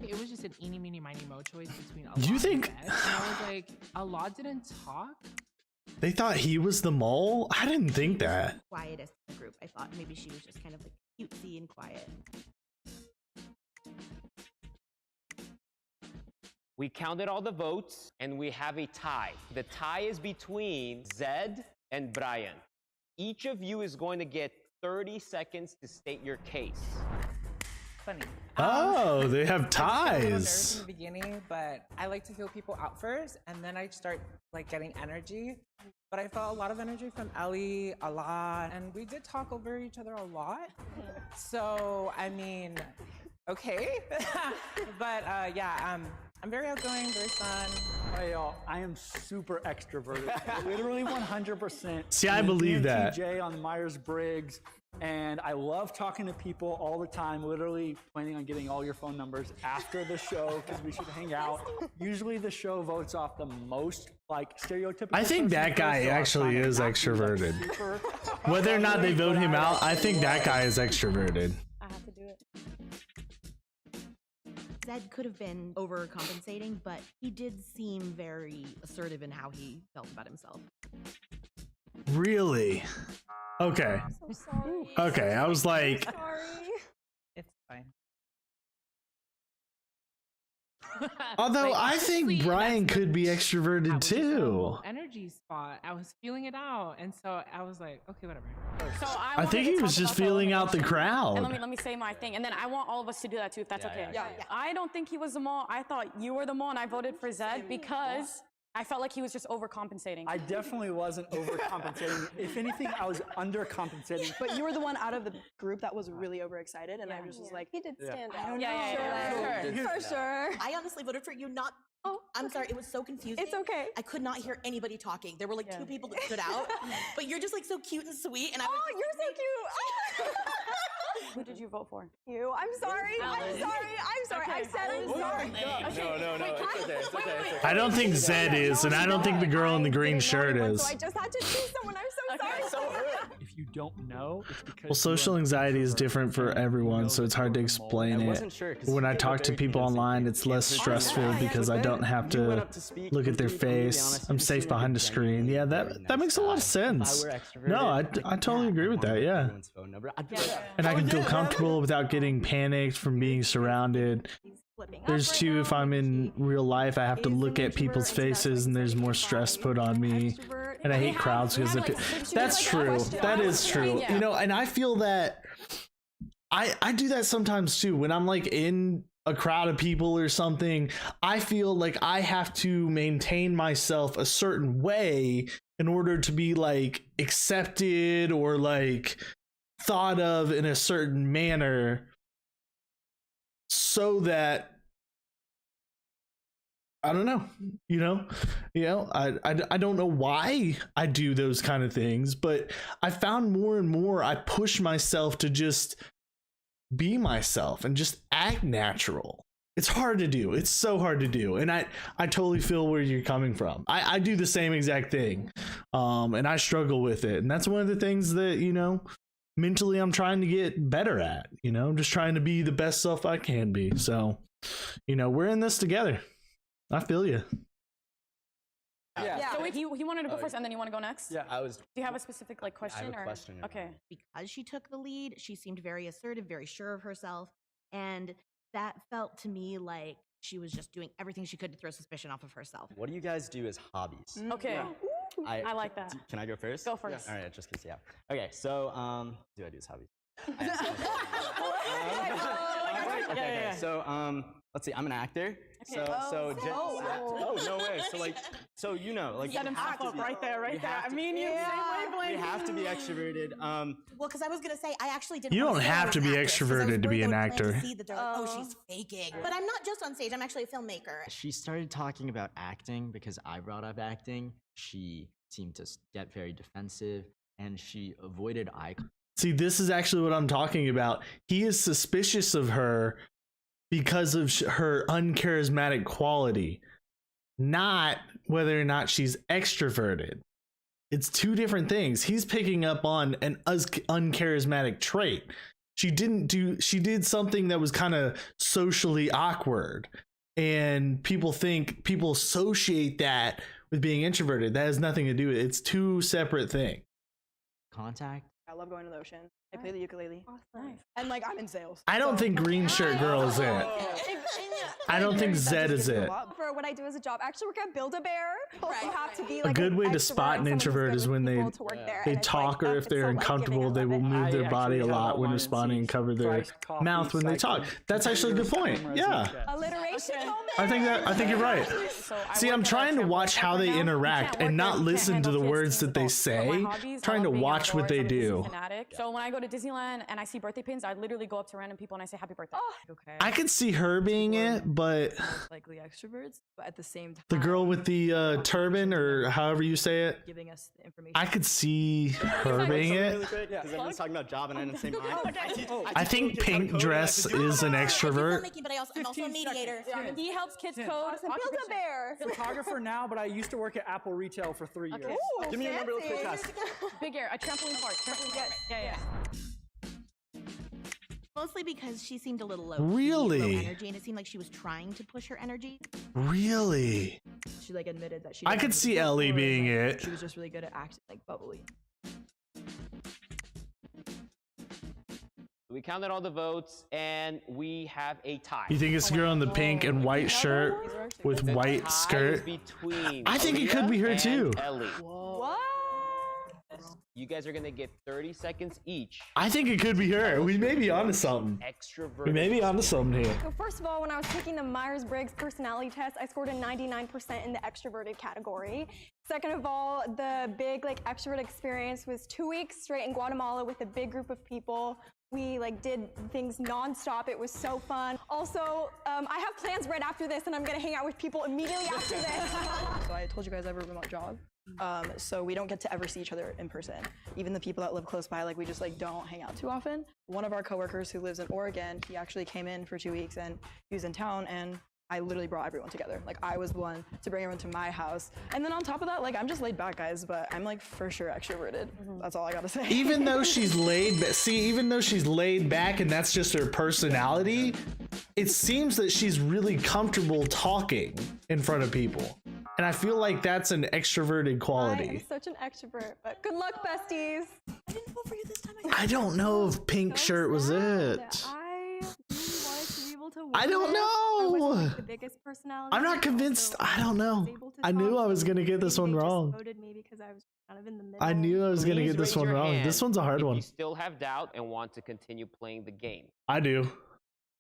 It was just an eeny, meeny, miny, mo choice between a Do you lot think- and Ed, and I was like, a lot didn't talk. They thought he was the mole? I didn't think that. Quietest in the group. I thought maybe she was just kind of like cutesy and quiet. We counted all the votes and we have a tie. The tie is between Zed and Brian. Each of you is going to get 30 seconds to state your case. Funny. Oh, they have I was a little nervous ties. in the beginning, but I like to feel people out first, and then I start like getting energy. But I felt a lot of energy from Ellie, a lot, and we did talk over each other a lot. So I mean, okay, but yeah, I'm very outgoing, very fun. Hey y'all, I am super extroverted. Literally 100%. See, I I'm an believe that. ENTJ on Myers-Briggs, and I love talking to people all the time, literally planning on getting all your phone numbers after the show because we should hang out. Usually the show votes off the most like stereotypical. I think person that guy first, so I was actually trying to is not be, like, extroverted. super- Whether or not they vote him out, I think that guy is extroverted. I have to do it. Zed could have been overcompensating, but he did seem very assertive in how he felt about himself. Really? Okay. Okay, I was like, It's fine. although Like, I think honestly, Brian that's could be extroverted that was just a too. whole energy spot. I was feeling it out, and so I was like, okay, whatever. So I wanted think to he talk was just about the feeling out the elimination. crowd. And let me say my thing, and then I want all of us to do that too, if that's okay. yeah. I don't think he was the mole. I thought you were the mole, and I voted for Zed because I felt like he was just overcompensating. I definitely wasn't overcompensating. If anything, I was undercompensating. But you were the one out of the group that was really overexcited, and I was just like, He did Yeah. stand I out. don't For sure. I honestly voted for you, not. Oh, I'm sorry. It was so confusing. It's okay. I could not hear anybody talking. There were like two people that stood out, but you're just like so cute and sweet. And I was Oh, you're so cute. Who did you vote for? You. I'm sorry. I'm sorry. I'm sorry. I said I'm sorry. No, it's okay. It's okay. I don't think Zed is, and I don't think the girl in the green shirt So is. I just had to choose someone. I'm so If you don't know, it's because Well, social anxiety is different for everyone, so it's hard to explain it. When I talk to people online, it's less stressful because I don't have to look at their face. I'm safe behind the screen. Yeah, that makes a lot of sense. No, I totally agree with that. Yeah. And I can feel comfortable without getting panicked from being surrounded. There's too, if I'm in real life, I have to look at people's faces and there's more stress put on me. And I hate crowds because that's true. That is true. You know, and I feel that I do that sometimes too. When I'm like in a crowd of people or something, I feel like I have to maintain myself a certain way in order to be like accepted or like thought of in a certain manner, so that I don't know, I don't know why I do those kind of things, but I found more and more I push myself to just be myself and just act natural. It's hard to do. It's so hard to do. And I totally feel where you're coming from. I do the same exact thing. And I struggle with it. And that's one of the things that, mentally I'm trying to get better at. I'm just trying to be the best self I can be. So, we're in this together. I feel you. Yeah. So he wanted to go first, and then you want to go next? Yeah. Do you have a specific question? I have a question. Okay. Because she took the lead, she seemed very assertive, very sure of herself, and that felt to me like she was just doing everything she could to throw suspicion off of herself. What do you guys do as hobbies? Okay. I like that. Can I go first? Go first. All right, just kiss you out. Okay, so do I do as hobbies? Okay, so let's see. I'm an actor. Okay. Oh no way. So set himself up right there. I mean, you we have to be extroverted. Well, because I was gonna say I actually didn't. You want don't to say I have was to be an actress, 'cause I was extroverted to be worried an they would actor. see that they're like, oh, she's faking. But I'm not just on stage. I'm actually a filmmaker. She started talking about acting because I brought up acting. She seemed to get very defensive and she avoided eye contact. See, this is actually what I'm talking about. He is suspicious of her because of her uncharismatic quality, not whether or not she's extroverted. It's two different things. He's picking up on an uncharismatic trait. She did something that was kind of socially awkward, and people associate that with being introverted. That has nothing to do with it. It's two separate things. Contact. I love going to the ocean. I play the ukulele. Awesome. And I'm in sales. I don't think Green Shirt Girl is it. I don't think Zed is it. For what I do as a job, I actually work at Build-A-Bear. You have to be A good way to spot an introvert is when they talk, or if they're uncomfortable, they will move their body a lot when responding and cover their mouth when they talk. That's actually a good point. Yeah. Alliteration. I think you're right. See, I'm trying to watch how they interact and not listen to the words that they say. Trying to watch what they do. So when I go to Disneyland and I see birthday pins, I literally go up to random people and I say happy birthday. Okay. I could see her being it, but Most likely extroverts, but at the same time, the girl with the turban, or however you say it, giving us the information. I could see her being it. Because everyone's talking about job and I didn't say mine. I think pink dress is an extrovert. But I'm also a mediator. He helps kids code. Build-A-Bear. Photographer now, but I used to work at Apple Retail for 3 years. Ooh, Give me your number real quick, fast. Big air, a trampoline park. Yeah. Mostly because she seemed a little low. Really? Low energy, and it seemed like she was trying to push her energy. Really? She admitted that she. I could see Ellie being it. She was just really good at acting bubbly. We counted all the votes, and we have a tie. You think it's the girl in the pink and white shirt with white skirt? I think it could be her too. Ellie. What? You guys are gonna get 30 seconds each. I think it could be her. We may be onto something. Extrovert. We may be onto something here. So first of all, when I was taking the Myers-Briggs personality test, I scored a 99% in the extroverted category. Second of all, the big extrovert experience was 2 weeks straight in Guatemala with a big group of people. We did things nonstop. It was so fun. Also, I have plans right after this, and I'm gonna hang out with people immediately after this. So I told you guys I have a remote job. So we don't get to ever see each other in person. Even the people that live close by, we just don't hang out too often. One of our coworkers who lives in Oregon, he actually came in for 2 weeks and he was in town, and I literally brought everyone together. Like I was the one to bring everyone to my house. And then on top of that, like I'm just laid back, guys, but I'm like for sure extroverted. That's all I gotta say. Even though she's even though she's laid back and that's just her personality, it seems that she's really comfortable talking in front of people. And I feel like that's an extroverted I quality. am such an extrovert, but good luck, besties. I didn't vote for you this time. I don't know if pink shirt was it. I really wanted to be able to I win don't it. I wasn't, know. like, the biggest personality. I'm not convinced. I don't know. I knew I was gonna get this one They just wrong. voted me because I was kind of in the middle. I knew I was gonna Please get this raise one your wrong. hand This one's a hard if one. you still have doubt and want to continue playing the game. I do.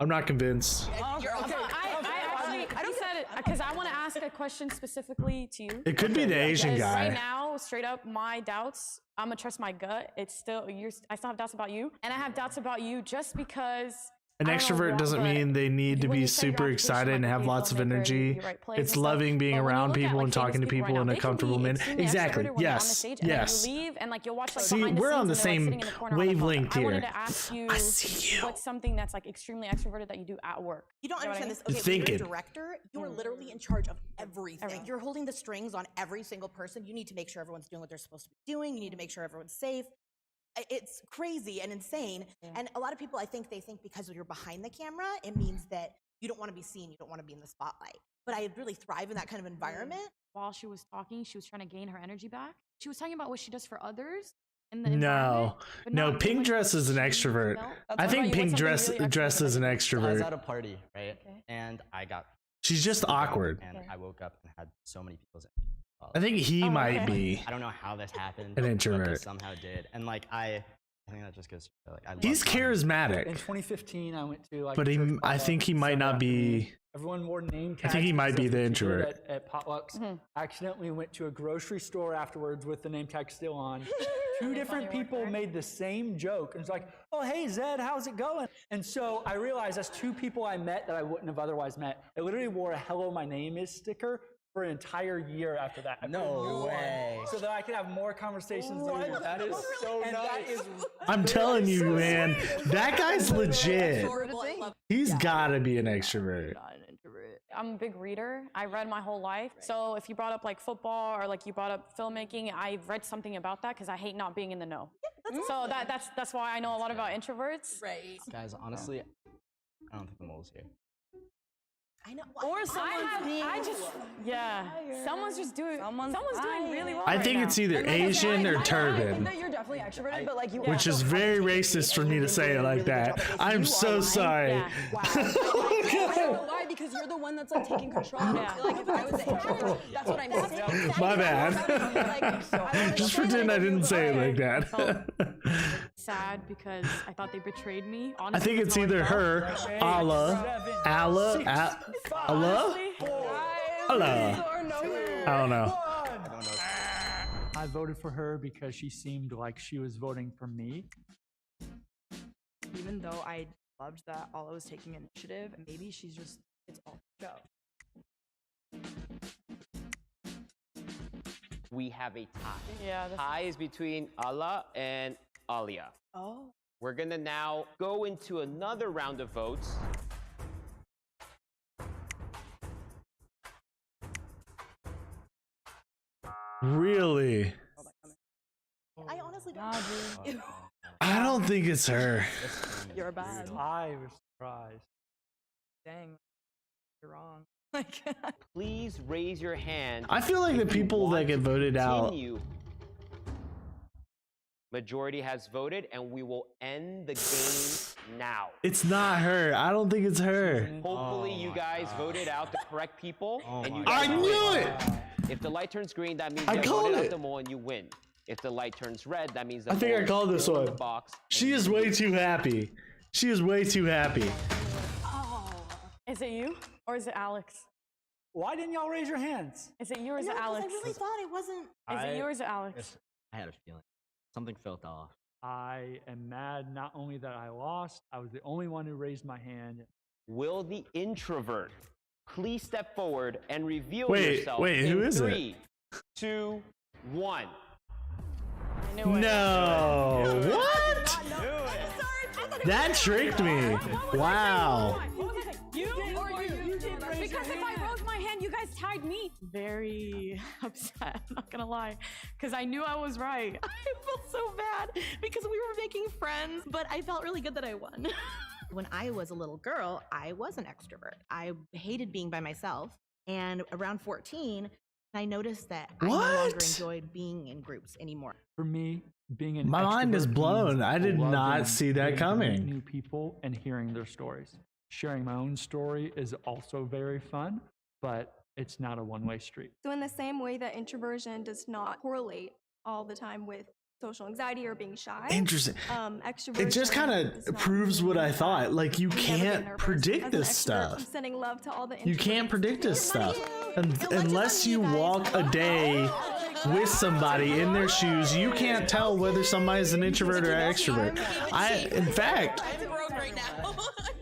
I'm not convinced. I don't said it because I want to ask a question specifically to you. It could be the Asian Because guy. Right now, straight up, my doubts. I'm gonna trust my gut. It's still I still have doubts about you, and I have doubts about you just because. An I don't know extrovert why, doesn't but mean they need to when be you set your super application, excited like, and you have be a lots of filmmaker, energy. you write plays It's and stuff. loving being But when you around look at, people like, and talking to famous people people right in now, a they can comfortable be manner. extremely Exactly. extroverted when they're on the Yes. stage, and then Yes. you leave and like you'll watch like See, behind the we're on the scenes and they're, like, same sitting in the corner on the phone. wavelength I wanted here. to ask you, I see you. what's something that's like extremely extroverted that you do at work? You don't know what I understand mean? this. Okay, when you're a Thinking. director, you're literally in charge of everything. You're holding the strings on every single person. You need to make sure everyone's doing what they're supposed to be doing. You need to make sure everyone's safe. It's crazy and insane. And a lot of people, I think, they think because you're behind the camera, it means that you don't want to be seen, you don't want to be in the spotlight. But I really thrive in that kind of environment. While she was talking, she was trying to gain her energy back. She was talking about what she does for others in the No, environment, but no. not Pink like dress is an extrovert. I think Pink dress is an I was extrovert. at a party, right? And I got. She's just super drunk, awkward. And I woke up and had so many people's. I think he might be I don't know how this happened. an but it introvert. somehow did, and like I think that just goes. Like I He's love talking. charismatic. In 2015, I went to like. But church I think he potlucks might Sunday not afternoon. be. Everyone wore name tags. I think he might be because the that's what you did introvert. At potlucks, accidentally went to a grocery store afterwards with the name tag still on. Two different people made the same joke. And it's like, oh, hey, Zed, how's it going? And so I realized that's two people I met that I wouldn't have otherwise met. I literally wore a hello, my name is sticker for an entire year after that. I put a new one way. So that I could have more conversations. That is so and nice. that is I'm telling you, man, that guy's legit. He's gotta be an extrovert. I'm a big reader. I read my whole life. So if you brought up like football or like you brought up filmmaking, I've read something about that because I hate not being in the know. So that's why I know a lot about introverts. Right. Guys, honestly, I don't think the mole's here. I know. Or someone's just doing really well. I right think now. it's either Asian or I think turban, that you're definitely extroverted, but like you. which is very racist for me to say it like that. I'm so sorry. I don't know why, because you're the one that's like taking control. I feel like if I was the introvert, that's what I'm saying. My bad. Just pretend I didn't say it like that. Sad because I thought they betrayed me. I Honestly, think it's either her, Allah. I don't know. I voted for her because she seemed like she was voting for me. Even though I loved that Allah was taking initiative, maybe she's just it's all show. We have a tie. Yeah. Tie is between Allah and Alia. Oh. We're gonna now go into another round of votes. Really? I honestly don't. I don't think it's her. You're bad. I was surprised. Dang, you're wrong. Please raise your hand. I feel like the if you people want that get to voted out. continue. Majority has voted, and we will end the game now. It's not her. I don't think it's her. Hopefully, you guys voted out the correct people, and you I guys knew win. it! If the light turns green, that means I you called voted out it. the mole and you win. If the light turns red, that means the I think mole I is called this still in one. the box. She is way too happy. She is way too happy. Is it you or is it Alex? Why didn't y'all raise your hands? Is it you or is No, it 'cause Alex? I really thought it wasn't. Is it you or is it Alex? I had a feeling something felt off. I am mad not only that I lost, I was the only one who raised my hand. Will the introvert please step forward and reveal Wait, yourself wait, in who is it? 3, 2, 1. No. What? That tricked me. Wow. You or you? Because if I rose my hand, you guys tied me. Very upset, I'm not gonna lie. Because I knew I was right. I felt so bad because we were making friends, but I felt really good that I won. When I was a little girl, I was an extrovert. I hated being by myself. And around 14, I noticed that I no longer enjoyed being in groups anymore. For me, being an My mind is extrovert blown. means I did loving not see that getting to meet coming. New people and hearing their stories. Sharing my own story is also very fun, but it's not a one-way street. So in the same way that introversion does not correlate all the time with social anxiety or being shy. Interesting. Extroversion. It just kind of proves what I thought. Like, you can't predict this I'm stuff. sending love to all the You can't predict this stuff. Unless you walk a day with somebody in their shoes, you can't tell whether somebody's an introvert or extrovert. In fact,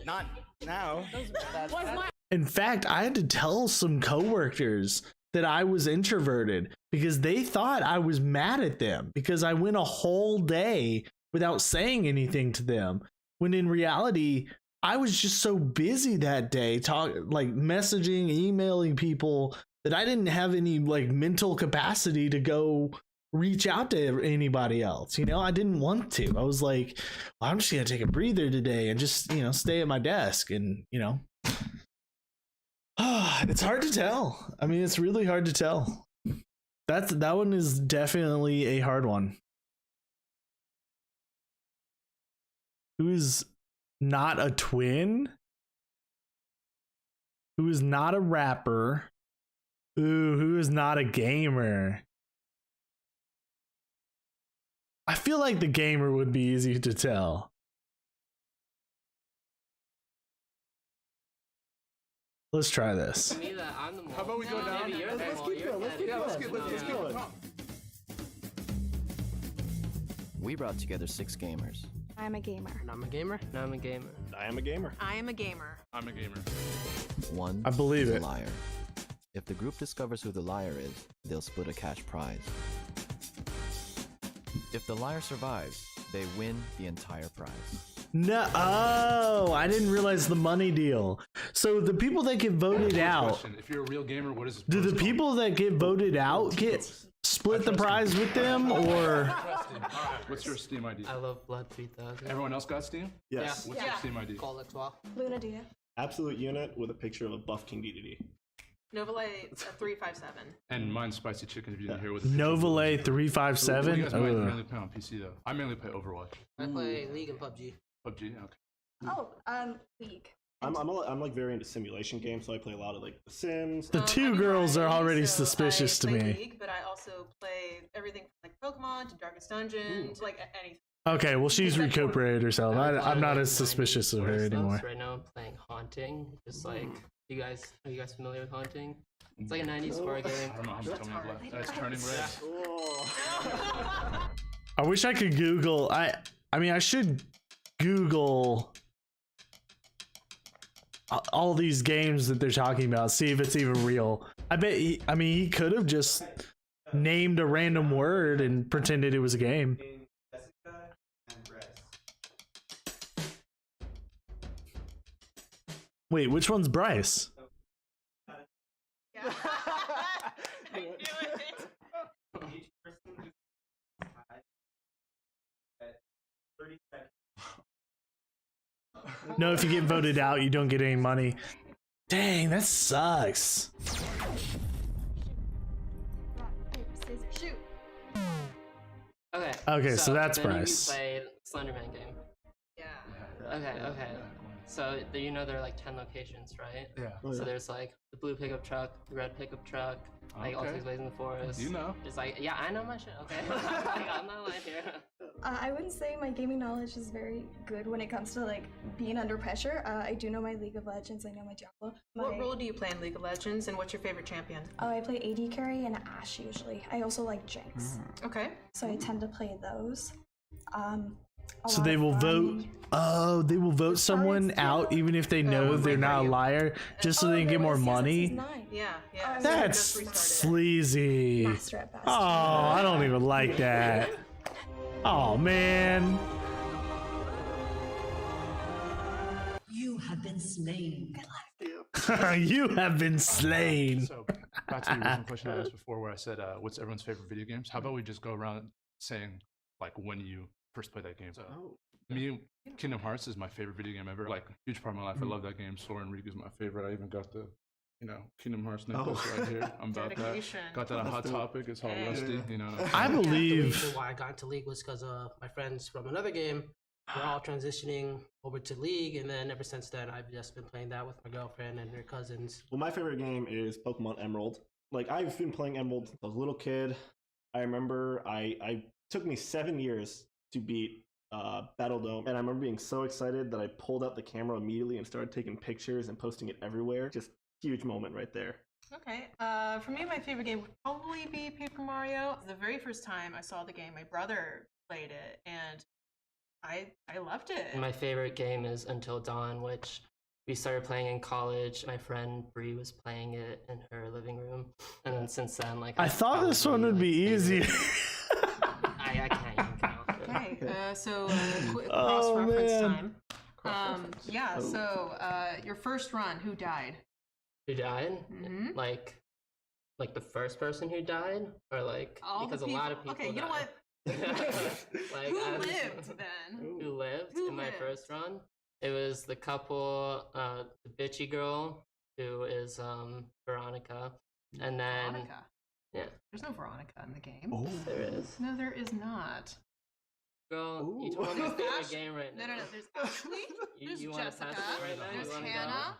Not now. In fact, I had to tell some coworkers that I was introverted because they thought I was mad at them because I went a whole day without saying anything to them. When in reality, I was just so busy that day, messaging, emailing people, that I didn't have any mental capacity to go reach out to anybody else. I didn't want to. I was like, well, I'm just gonna take a breather today and just stay at my desk. And it's hard to tell. I mean, it's really hard to tell. That one is definitely a hard one. Who is not a twin? Who is not a rapper? Ooh, who is not a gamer? I feel like the gamer would be easy to tell. Let's try this. How about we go down? Let's keep going. We brought together 6 gamers. I'm a gamer. And I'm a gamer. And I'm a gamer. I am a gamer. I am a gamer. I'm a gamer. One I believe is it. a liar. If the group discovers who the liar is, they'll split a cash prize. If the liar survives, they win the entire prize. No, I didn't realize the money deal. So the people that get voted out, If you're a real gamer, what is do the people that get voted out get split the prize with them, or? What's your Steam ID? I love Blood 3000. Everyone else got Steam? Yes. What's your Steam ID? Call Xbox. Luna Dia. Absolute unit with a picture of a buff King DDD. Novalay 357. And mine's Spicy Chicken if you didn't hear what Novalay What do 357. you guys mainly play on PC though? I mainly play Overwatch. I play League and PUBG. PUBG, okay. Oh, League. I'm like very into simulation games, so I play a lot of The Sims. The two girls are already suspicious to me. League, but I also play everything from Pokemon to Darkest Dungeon to anything. Okay, well, she's recuperated herself. I'm not as suspicious of her anymore. Right now I'm playing Haunting. Just are you guys familiar with Haunting? It's like a 90s horror game. I don't know how much time we have left. It's turning red. I wish I could Google. I mean, I should Google all these games that they're talking about, see if it's even real. I bet he could have just named a random word and pretended it was a game. Wait, which one's Bryce? No, if you get voted out, you don't get any money. Dang, that sucks. Shoot. Okay, so that's then Bryce. You played Slenderman game. Yeah. Okay. So there are like 10 locations, right? Yeah. So there's like the blue pickup truck, the red pickup truck, like all Okay. takes place in the forest. You know. It's like, yeah, I know my shit. Okay. I'm not lying here. I wouldn't say my gaming knowledge is very good when it comes to being under pressure. I do know my League of Legends. I know my Diablo. What role do you play in League of Legends, and what's your favorite champion? I play AD carry and Ashe usually. I also like Jinx. Okay. So I tend to play those. So they will vote. Oh, they will vote someone out even if they know they're not a liar, just so they can get more money. Yeah. So That's sleazy. Oh, I don't even like that. Oh man. You have been slain. You have been slain. So back to the original question I asked before, where I said, "What's everyone's favorite video games?" How about we just go around saying like when you first played that game? So me, Kingdom Hearts is my favorite video game ever. Like huge part of my life. I love that game. Soren Riga is my favorite. I even got the Kingdom Hearts necklace right here. I'm about Dedication. that. Got that on Hot Topic. It's all rusty. I The believe. reason why I got into League was because my friends from another game were all transitioning over to League, and then ever since then, I've just been playing that with my girlfriend and her cousins. Well, my favorite game is Pokemon Emerald. Like, I've been playing Emerald since I was a little kid. I remember I took me 7 years to beat Battle Dome, and I remember being so excited that I pulled out the camera immediately and started taking pictures and posting it everywhere. Just huge moment right there. Okay, for me, my favorite game would probably be Paper Mario. The very first time I saw the game, my brother played it, and I loved it. My favorite game is Until Dawn, which we started playing in college. My friend Bree was playing it in her living room, and then since then, like I thought this one would be easy. I can't even count. Okay, so quick Oh, cross-reference man. time. Yeah, so your first run, who died? Who died? Mhm. Like the first person who died, or like All because the a lot of people- people. Okay, you know died. Like, Who I was- lived then? Who lived Who in my lived? first run? It was the couple, the bitchy girl who is Veronica, and then Veronica. yeah, There's no Veronica in the game. there is. No, there is not. Girl, you told me to stay in Ash- the game right now. No, there's Ashley. There's You want to Jessica. test it right now? There's You wanna Hannah.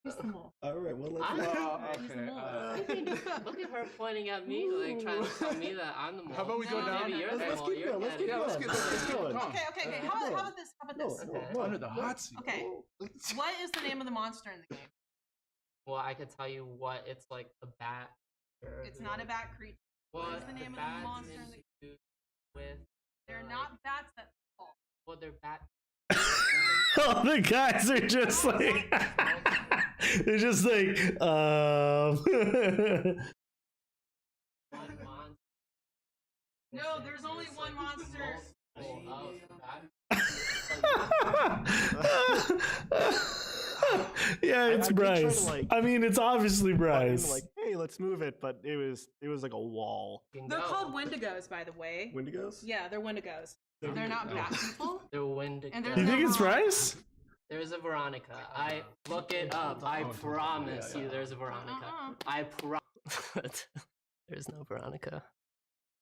Who's the mole? All right, well, let's I'm okay. Look at her pointing at me, like trying to tell me that I'm the mole. How about we go down? Maybe you're the Let's mole. keep You're going, let's getting keep it. going. Let's keep going. Okay. How about this? How about this? Under the hot seat. Okay. What is the name of the monster in the game? Well, I could tell you what it's like a bat. It's not a bat creature. What is the name of the monster in the game? With They're not bats that fall. well, they're bat. Oh, the guys are just like they're just like No, there's only one monster. Yeah, it's I've been trying to, Bryce. like, I mean, it's obviously Bryce. Like, hey, let's move it, but it was like a wall. They're called Wendigos, by the way. Wendigos? Yeah, they're Wendigos. They're not bat people. They're Wendigo. And there's You think no it's Veronica. Bryce? There's a Veronica. I look it up. I promise you, there's a Veronica. I promise. There's no Veronica.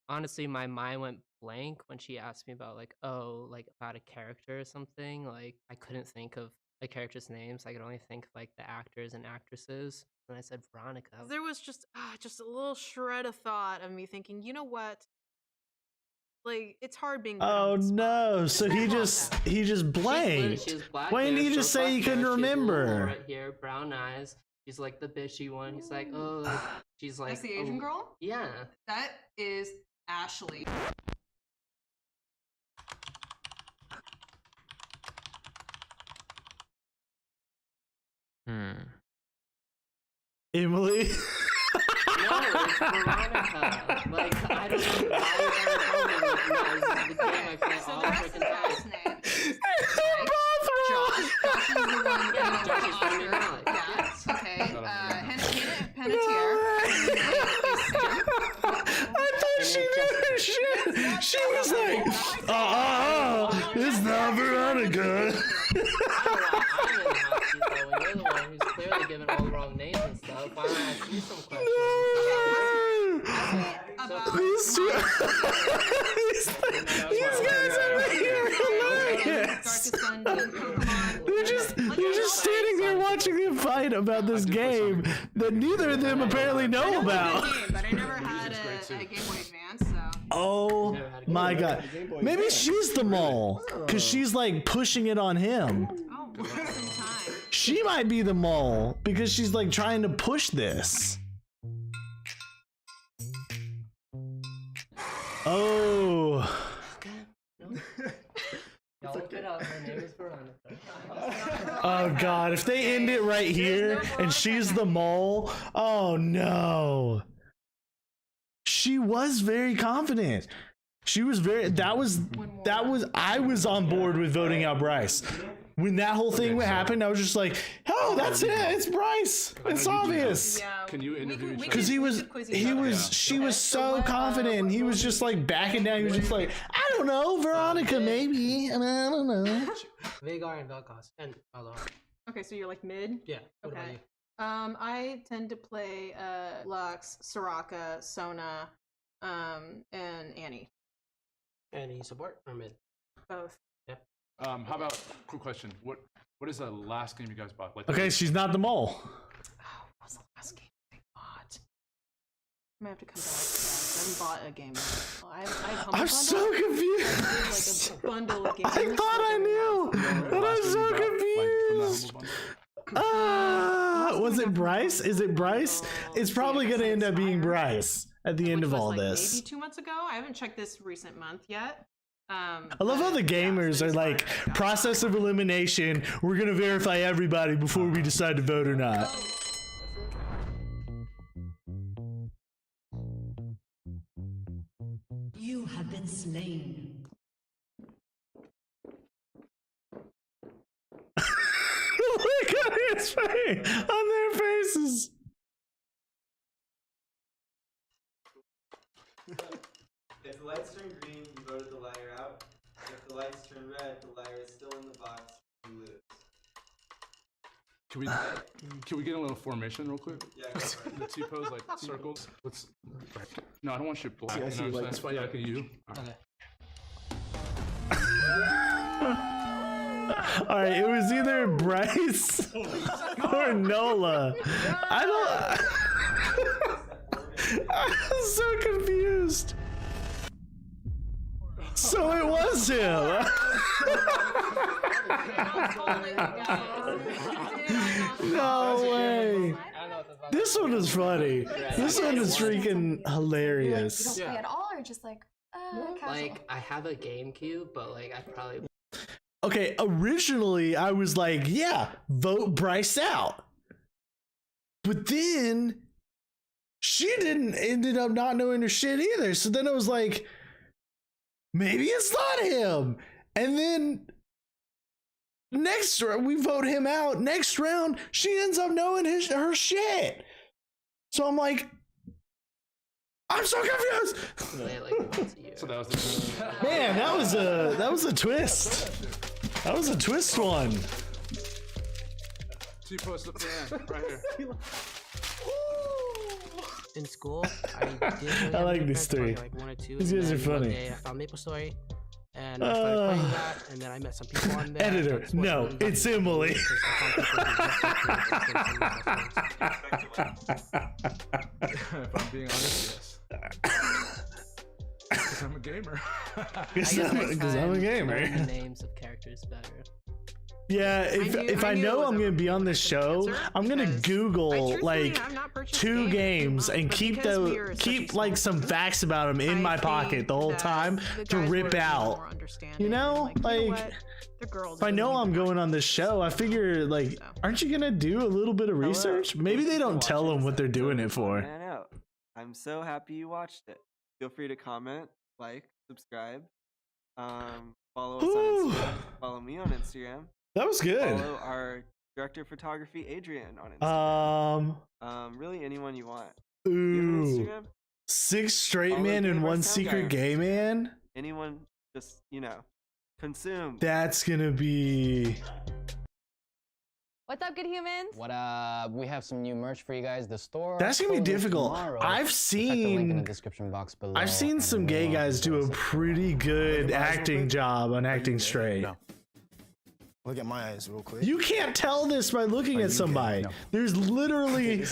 Honestly, my mind went blank when she asked me about like about a character or something. Like I couldn't think of the characters' names. I could only think of like the actors and actresses. And I said Veronica. There was just a little shred of thought of me thinking, you know what? Like it's hard being. put on Oh the spot. no! So he just blanked. She was black Why didn't hair, he just short say he black couldn't hair, she has a little mole remember? right here, brown eyes. She's like the bitchy one. He's like, oh, she's like. That's the Asian girl? Yeah. That is Ashley. Emily. No, it's Veronica. Like, I don't know why you told me this is the game I play all freaking time. Josh is the one Yeah, Josh is Brandon Malik. Yes. Okay. Hannah Panettiere. I thought she knew shit. She was like, it's not Veronica. I'm in the hot seat though, when you're the one who's clearly given all the wrong names and stuff. Why don't I ask you some questions? These two, these guys over here are hilarious. You're just standing there watching them fight about this game that neither of them apparently know about. But I never had a Game Boy Advance, so. Oh my god. Maybe she's the mole because she's like pushing it on him. Oh, just in time. She might be the mole because she's like trying to push this. Oh. Y'all look it up. Her name is Veronica. Oh god, if they end it right here and she's the mole, oh no. She was very confident. She was very I was on board with voting out Bryce. when that whole thing happened, I was just like, oh, that's it. It's Bryce. It's obvious. Can you interview each other? Because she was so confident. He was just like backing down. He was just like, I don't know, Veronica maybe. I don't know. Vhagar and Vel'Koz and Aloha. Okay, so you're like mid? Yeah. What about you? I tend to play Lux, Soraka, Sona, and Annie. Annie support or mid? Both. Yeah. How about quick question? What is the last game you guys bought? Like Okay, she's not the mole. What was the last game I bought? I might have to come back. I haven't bought a game. I'm so confused. Like a bundle of games. I thought I knew, but I'm so confused. Was it Bryce? Is it Bryce? It's probably gonna end up being Bryce at the end of all this. Maybe 2 months ago. I haven't checked this recent month yet. I love how the gamers are like, process of elimination. We're gonna verify everybody before we decide to vote or not. You have been slain. Look at his face on their faces. If the lights turn green, you voted the liar out. If the lights turn red, the liar is still in the box. You lose. Can we get a little formation real quick? Yeah, go for it. The T-pose, like circles. Let's. No, I don't want you to black. I see, You know like, what I'm saying? Yeah, okay, you. All right, it was either Bryce or Nola. I don't. I'm so confused. So it was him. No way. This one is funny. This one is freaking hilarious. You don't play at all, or just like casual? Like I have a GameCube, but like I probably. Okay, originally I was like, yeah, vote Bryce out. But then she ended up not knowing her shit either. So then I was like, maybe it's not him. And then next round, we vote him out. Next round, she ends up knowing her shit. So I'm like, I'm so confused. So that was the Man, that was a twist. That was a twist one. T-pose, look at right here. In school, I did. I like these three. Like 1 or 2. These guys are funny. One day I found MapleStory, and I started playing that, and then I met some people on there. Editor, no, it's Emily. If I'm being honest, yes. Because I'm a gamer. Because I'm a gamer. Knowing the names of characters better. Yeah, if I know I'm gonna be on this show, I'm gonna Google like 2 games and keep like some facts about them in my pocket the whole time to rip out. You know, like if I know I'm going on this show, I figure like, aren't you gonna do a little bit of research? Maybe they don't tell them what they're doing it for. Man out. I'm so happy you watched it. Feel free to comment, like, subscribe, follow us on Instagram, follow me on Instagram. That was good. Follow our director of photography, Adrian, on Instagram. Really anyone you want. Ooh. Do you have an Instagram? 6 straight Follow men and Gamer 1 Sound secret Guy. gay man. Anyone, just consume. That's gonna be. What's up, good humans? What up? We have some new merch for you guys. The store. That's gonna be closes difficult. tomorrow. I've Check the link in the seen. description box below. I've seen some gay guys do a pretty good acting job on acting straight. Look at my eyes real quick. You can't tell this by looking at somebody. There's literally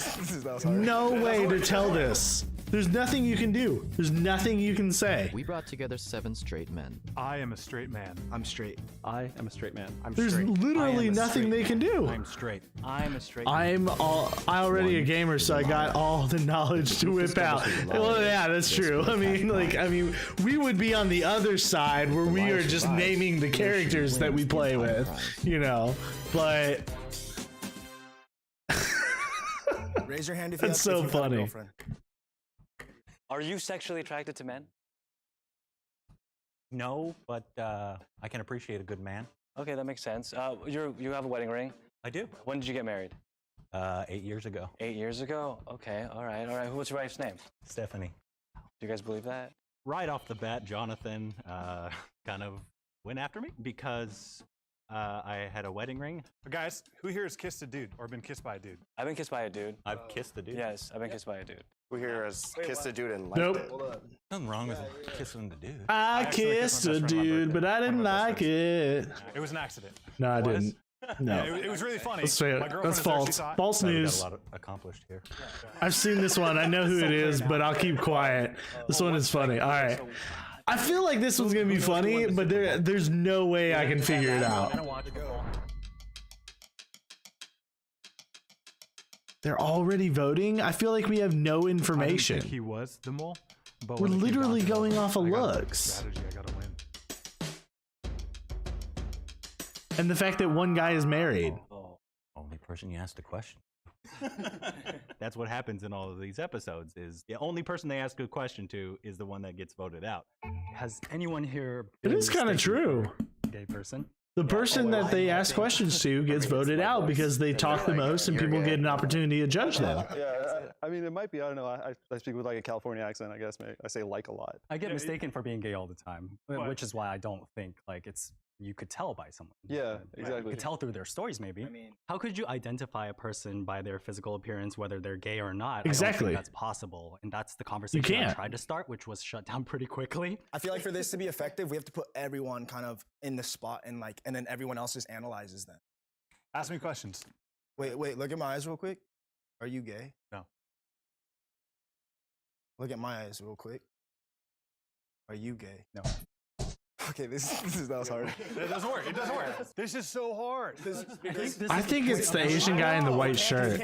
no way to tell this. There's nothing you can do. There's nothing you can say. We brought together 7 straight men. I am a straight man. I'm straight. I am a straight man. I'm There's straight. literally nothing they can do. I'm straight. I'm a straight I'm already a gamer, so I got all the knowledge to whip out. Well, yeah, that's true. I mean, we would be on the other side where we are just naming the characters that we play with, you know. But Raise your hand if you that's have, so if you have a funny. girlfriend. Are you sexually attracted to men? No, but I can appreciate a good man. Okay, that makes sense. You have a wedding ring? I do. When did you get married? 8 years ago. 8 years ago? Okay, all right. What's your wife's name? Stephanie. Do you guys believe that? Right off the bat, Jonathan kind of went after me because I had a wedding ring. Guys, who here has kissed a dude or been kissed by a dude? I've been kissed by a dude. I've kissed a dude. Yes, I've been kissed by a dude. Who here has kissed a dude and liked Nope. it? Nothing wrong with kissing the dude. I kissed a dude, but I didn't like it. It was an accident. No, I didn't. No. Yeah, it was really funny. That's fair. My girlfriend That's is there, she false. saw it. False We got news. a lot accomplished here. I've seen this one. I know who it is, but I'll keep quiet. This one is funny. All right. I feel like this one's gonna be funny, but there's no way I can figure it out. They're already voting? I feel like we have no I didn't information. think he was the mole. But We're when it came literally down to it, going off of I got a looks. Strategy, I gotta win. And the fact that one guy is married. Only person you asked a question. That's what happens in all of these episodes is the only person they ask a question to is the one that gets voted out. Has anyone here It is kind of true. gay person? The person that they ask questions to gets voted out because they talk the most and people get an opportunity to judge them. Yeah, I mean, it might be. I don't know. I speak with like a California accent. I guess I say like a lot. I get mistaken for being gay all the time, which is why I don't think like it's. You could tell by someone. Yeah, You exactly. could tell through their stories, maybe. How could you identify a person by their physical appearance, whether they're gay or not? I don't Exactly. think that's possible, and that's the conversation I can't. tried to start, which was shut down pretty quickly. I feel like for this to be effective, we have to put everyone kind of in the spot and then everyone else just analyzes them. Ask me questions. Wait, look at my eyes real quick. Are you gay? No. Look at my eyes real quick. Are you gay? No. Okay, that was hard. It doesn't work. It doesn't work. This is so hard. I think it's the Asian guy in the white shirt.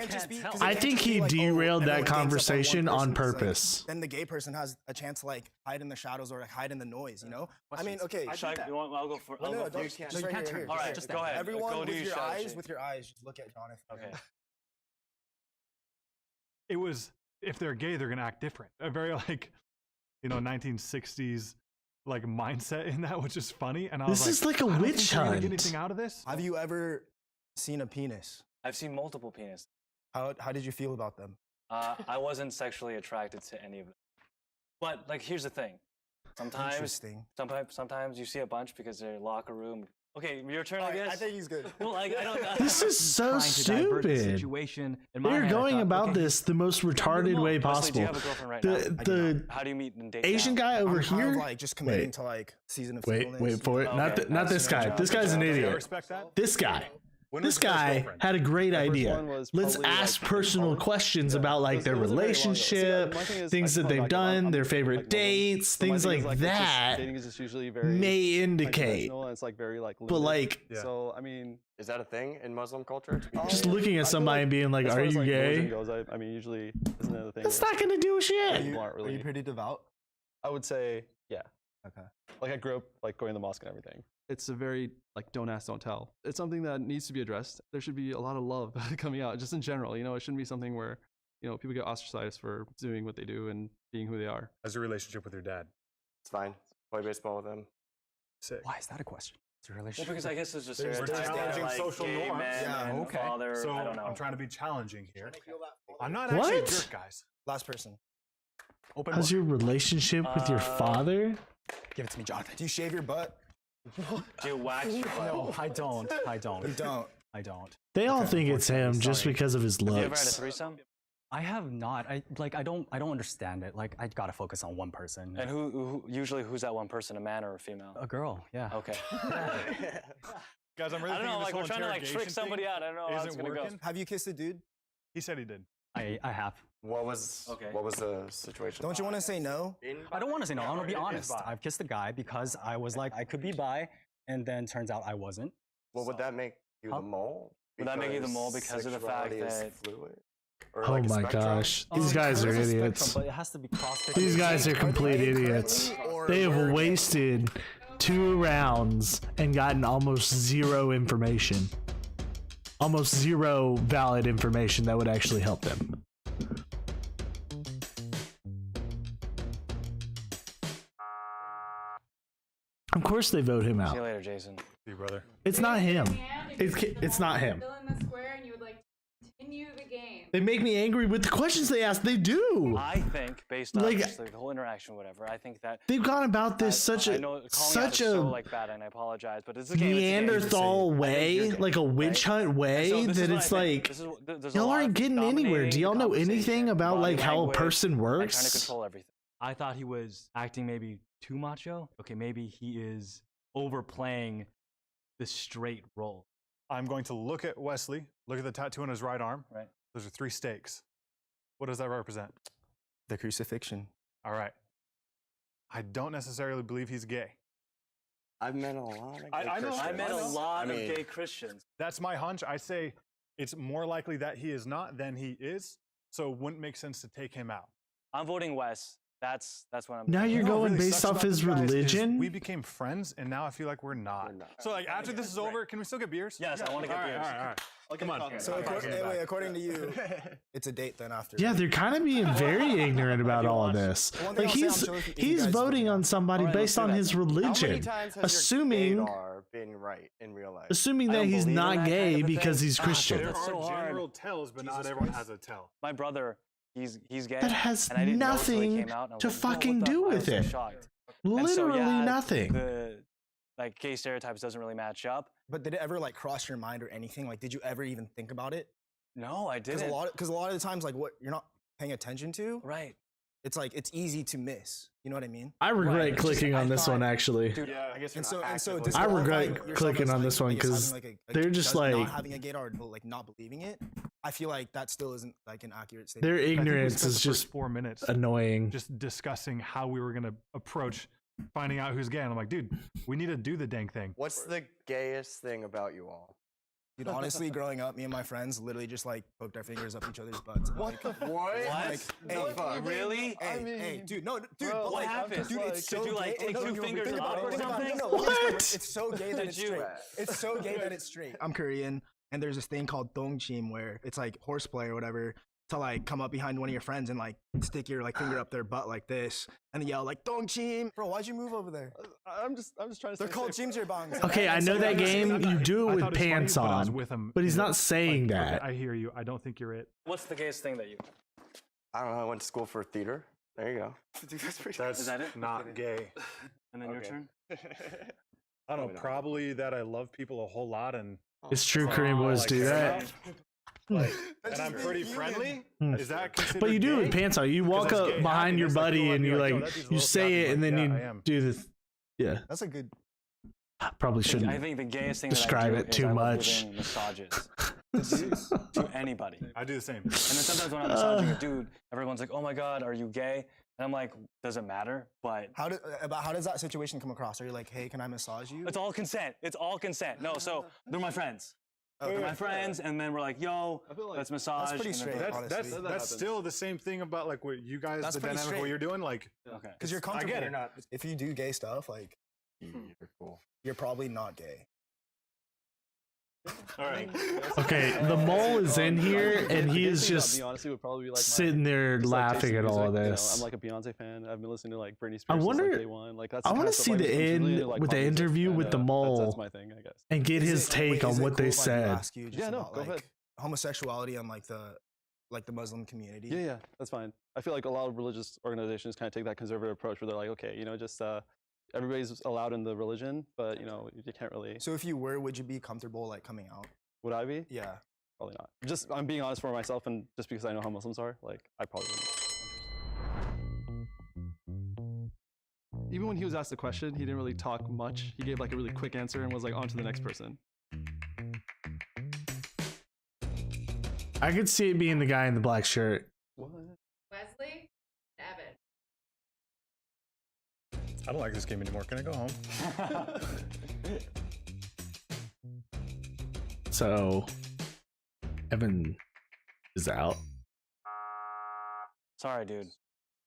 I think he derailed that conversation on purpose. Then the gay person has a chance to hide in the shadows or hide in the noise, you know? I mean, okay. I'll go for it. No, don't. Just right here. All right, just go ahead. Everyone Go do with your your eyes, strategy. with your eyes, just look at Jonathan. Okay. It was if they're gay, they're gonna act different. A very 1960s mindset in that, which is funny. And I was This is like a I don't witch think you're gonna hunt. Get anything out of this? Have you ever seen a penis? I've seen multiple penises. How did you feel about them? I wasn't sexually attracted to any of them. But here's the thing. Sometimes, Interesting. sometimes you see a bunch because they're locker room. Okay, your turn, I guess. I think he's good. Well, I don't. This is so Trying to divert the stupid. situation. In my They're head, I going thought, about okay, this the most retarded way Wesley, do you possible. have a girlfriend right now? The How do you meet and date? Asian now? guy over I'm kind here. of just committing to season of Wait singleness. for it. Not Okay, not this guy. This guy's an I idiot. respect that. This guy. When This was your first guy girlfriend? had a great first idea. one was Let's probably, ask in personal college. questions about It was- their it wasn't very long ago. relationship, my thing is, things I that feel they've like done, their I'm favorite like women. dates, So my things thing like is, it's just- that dating is just usually very may indicate. unconventional, and it's very But limited. Yeah. So I mean, Is that a thing in Muslim culture? Just looking at somebody and being like, as "Are far as, you religion gay?" goes, I mean, usually isn't that a thing? That's where not gonna do shit. people aren't really. Are you pretty devout? I would say, yeah. Okay. I grew up going to the mosque and everything. It's a very don't ask, don't tell. It's something that needs to be addressed. There should be a lot of love coming out, just in general. It shouldn't be something where people get ostracized for doing what they do and being who they are. How's your relationship with your dad? It's fine. Play baseball with him. Sick. Why is that a question? It's a Well, relationship. because I guess there's just We're stereotypes that, challenging social gay norms. men Yeah, and okay. father. So I don't know. I'm trying to be challenging here. I'm not What? actually a jerk, guys. Last person. Open How's book. your relationship with your father? Give it to me, Jonathan. Do you shave your butt? Do you wax your butt? No, I don't. I don't. You don't. I don't. They all Okay, think it's him unfortunately, just sorry. because of his Have you ever had a looks. threesome? I have not. I don't understand it. I gotta focus on one person. And who usually who's that one person? A man or a female? A girl. Yeah. Okay. Guys, I'm really I don't know. thinking this We're whole trying to trick interrogation somebody thing out. I don't know how it's isn't gonna go. working. Have you kissed a dude? He said he did. I have. What was the situation? Don't you want to say no? I don't want to say no. I want to be honest. I've kissed a guy because I was like I could be bi, and then turns out I wasn't. Well, would that make you the mole? Would that make you the mole because of the fact sexuality is that fluid? Or Oh like a my spectrum? gosh, these guys are There's a idiots. spectrum, but it has to be crossed. These guys are complete idiots. They have wasted 2 rounds and gotten almost zero information. Almost zero valid information that would actually help them. Of course they vote him See out. you later, Jason. See you, brother. It's not him. It's not him. Fill in the square and you would like continue the game. They make me angry with the questions they ask. They do. I think, based on Like- just the whole interaction, whatever, I think that They've gone about this I such know a calling out such is so a like bad, and I apologize, but it's a game. Neanderthal it's a game. I think way, you're gay, like a witch right? hunt And way, so this is that what it's I think. like This is, there's a y'all lot aren't of getting anywhere. Do dominating y'all know anything conversation, about body like how a language, person like trying to works? control everything. I thought he was acting maybe too macho. Okay, maybe he is overplaying the straight role. I'm going to look at Wesley, look at the tattoo on his right arm. Right. Those are 3 stakes. What does that represent? The crucifixion. All right. I don't necessarily believe he's gay. I've met a lot of gay I know. Christians. I met a lot I of mean, gay Christians. That's my hunch. I say it's more likely that he is not than he is. So it wouldn't make sense to take him out. I'm voting Wes. That's what I'm. Now doing. you're You know what going really based sucks off about his this, guys, is religion? We became friends, and now I feel like we're not. So like after this is over, can we still get beers? Yes, I want to get All right, beers. all right. Come on. So according to you, it's a date then after. Yeah, they're kind of being very ignorant about all of this. One thing Like I'll say, I'm sure if you he's guys voting on somebody All right, let's based do on that his then. How many religion, times has assuming your gaydar been right in real life? assuming I that don't he's believe in not that gay kind of a because thing. he's Christian. There That's are so hard. general tells, but not Jesus everyone Christ. has a tell. My brother, he's gay. That has and I didn't know it till he nothing came out, and I was to like, "Whoa, what fucking the-" do I was with so it. shocked. And so, Literally yeah, nothing. The like gay stereotypes doesn't really match up. But did it ever like cross your mind or anything? Like, did you ever even think about it? No, I Because didn't. a lot of the times, like what you're not paying attention to, Right. it's like it's easy to miss. You know what I mean? I regret Right, it's just- clicking I on this thought- one actually. Dude, Yeah, I guess And so I disqualifying regret yourself clicking as, on like, this one I guess, having, because like, a they're just not like having a gaydar, but like not believing it. I feel like that still isn't like an accurate statement. their I think we ignorance spent is the first just 4 minutes annoying. just discussing how we were going to approach finding out who's gay. And I'm like, dude, we need to do the dang thing. What's the gayest thing about you all? Dude, honestly, growing up, me and my friends literally just like poked our fingers up each other's butts. and, like, What? Like, hey, fuck? Really? hey, dude, no, dude, bro, but what like, happened? dude, it's so Did you, like, gay. take no, two no, fingers think about up it, or think about it. something? No, let me explain. What? It's so gay that Did it's you? straight. It's so gay that it's straight. I'm Korean, and there's this thing called dongchim where it's like horseplay or whatever to like come up behind one of your friends and like stick your like finger up their butt like this and yell like dongchim. Bro, why'd you move over there? I'm just trying to. They're called jimjir bangs. Okay, I know that game. You do it with pants but I was on, with him, but he's you know, not saying like, okay, that. I hear you. I don't think you're it. What's the gayest thing that you? I don't know. I went to school for theater. There you go. That's Is that it? not gay. And then your Okay. turn. I don't know. Probably that I love people a whole lot and It's true, like, Korean boys like, do care that. about. Like, and I'm pretty friendly. Is that considered But you do it with gay? pants on. You walk Because up it's gay behind your happiness, like, buddy people and might you be like, like "Yo, that dude's a you little say cocky." it and Like, then yeah, you I am. do this. Yeah, That's a good. probably shouldn't I think the gayest thing describe that I do it too is I love much. giving massages to anybody. I do the same. And then sometimes when I'm massaging a dude, everyone's like, "Oh my god, are you gay?" And I'm like, "Doesn't matter." But How does that situation come across? Are you like, hey, can I massage you? it's all consent. It's all consent. No, so they're my friends. Okay. They're my friends, and then we're like, "Yo, let's massage." pretty and then straight. they're- That's still the same thing about like what you guys, That's the pretty dynamic of what straight. you're doing. Like, Okay. Because you're comfortable. I get You're it. not. If you do gay stuff, like You're cool. you're probably not gay. All right. Okay, the mole is in here and he is The gay thing about just me, honestly, would probably be like sitting there just, like, laughing Jason at all of music, you know, this. I'm like a Beyonce fan. I've been listening to like Britney Spears I since wonder. like day one. Like that's I want to see the end with the interview with the mole That's my thing, I guess. and get Is his it- take wait, on is it what they cool if I do said. ask you just Yeah, no, about, go like, ahead. homosexuality and like the Muslim community. Yeah, that's fine. I feel like a lot of religious organizations kind of take that conservative approach where they're like, okay, you know, just everybody's allowed in the religion, but you know, you can't really. So if you were, would you be comfortable like coming out? Would I be? Yeah. Probably not. Just I'm being honest for myself, and just because I know how Muslims are, like I probably wouldn't. Even when he was asked the question, he didn't really talk much. He gave like a really quick answer and was like on to the next person. I could see it being the guy in the black shirt. What? Wesley, Evan. I don't like this game anymore. Can I go home? So Evan is out. Sorry, dude.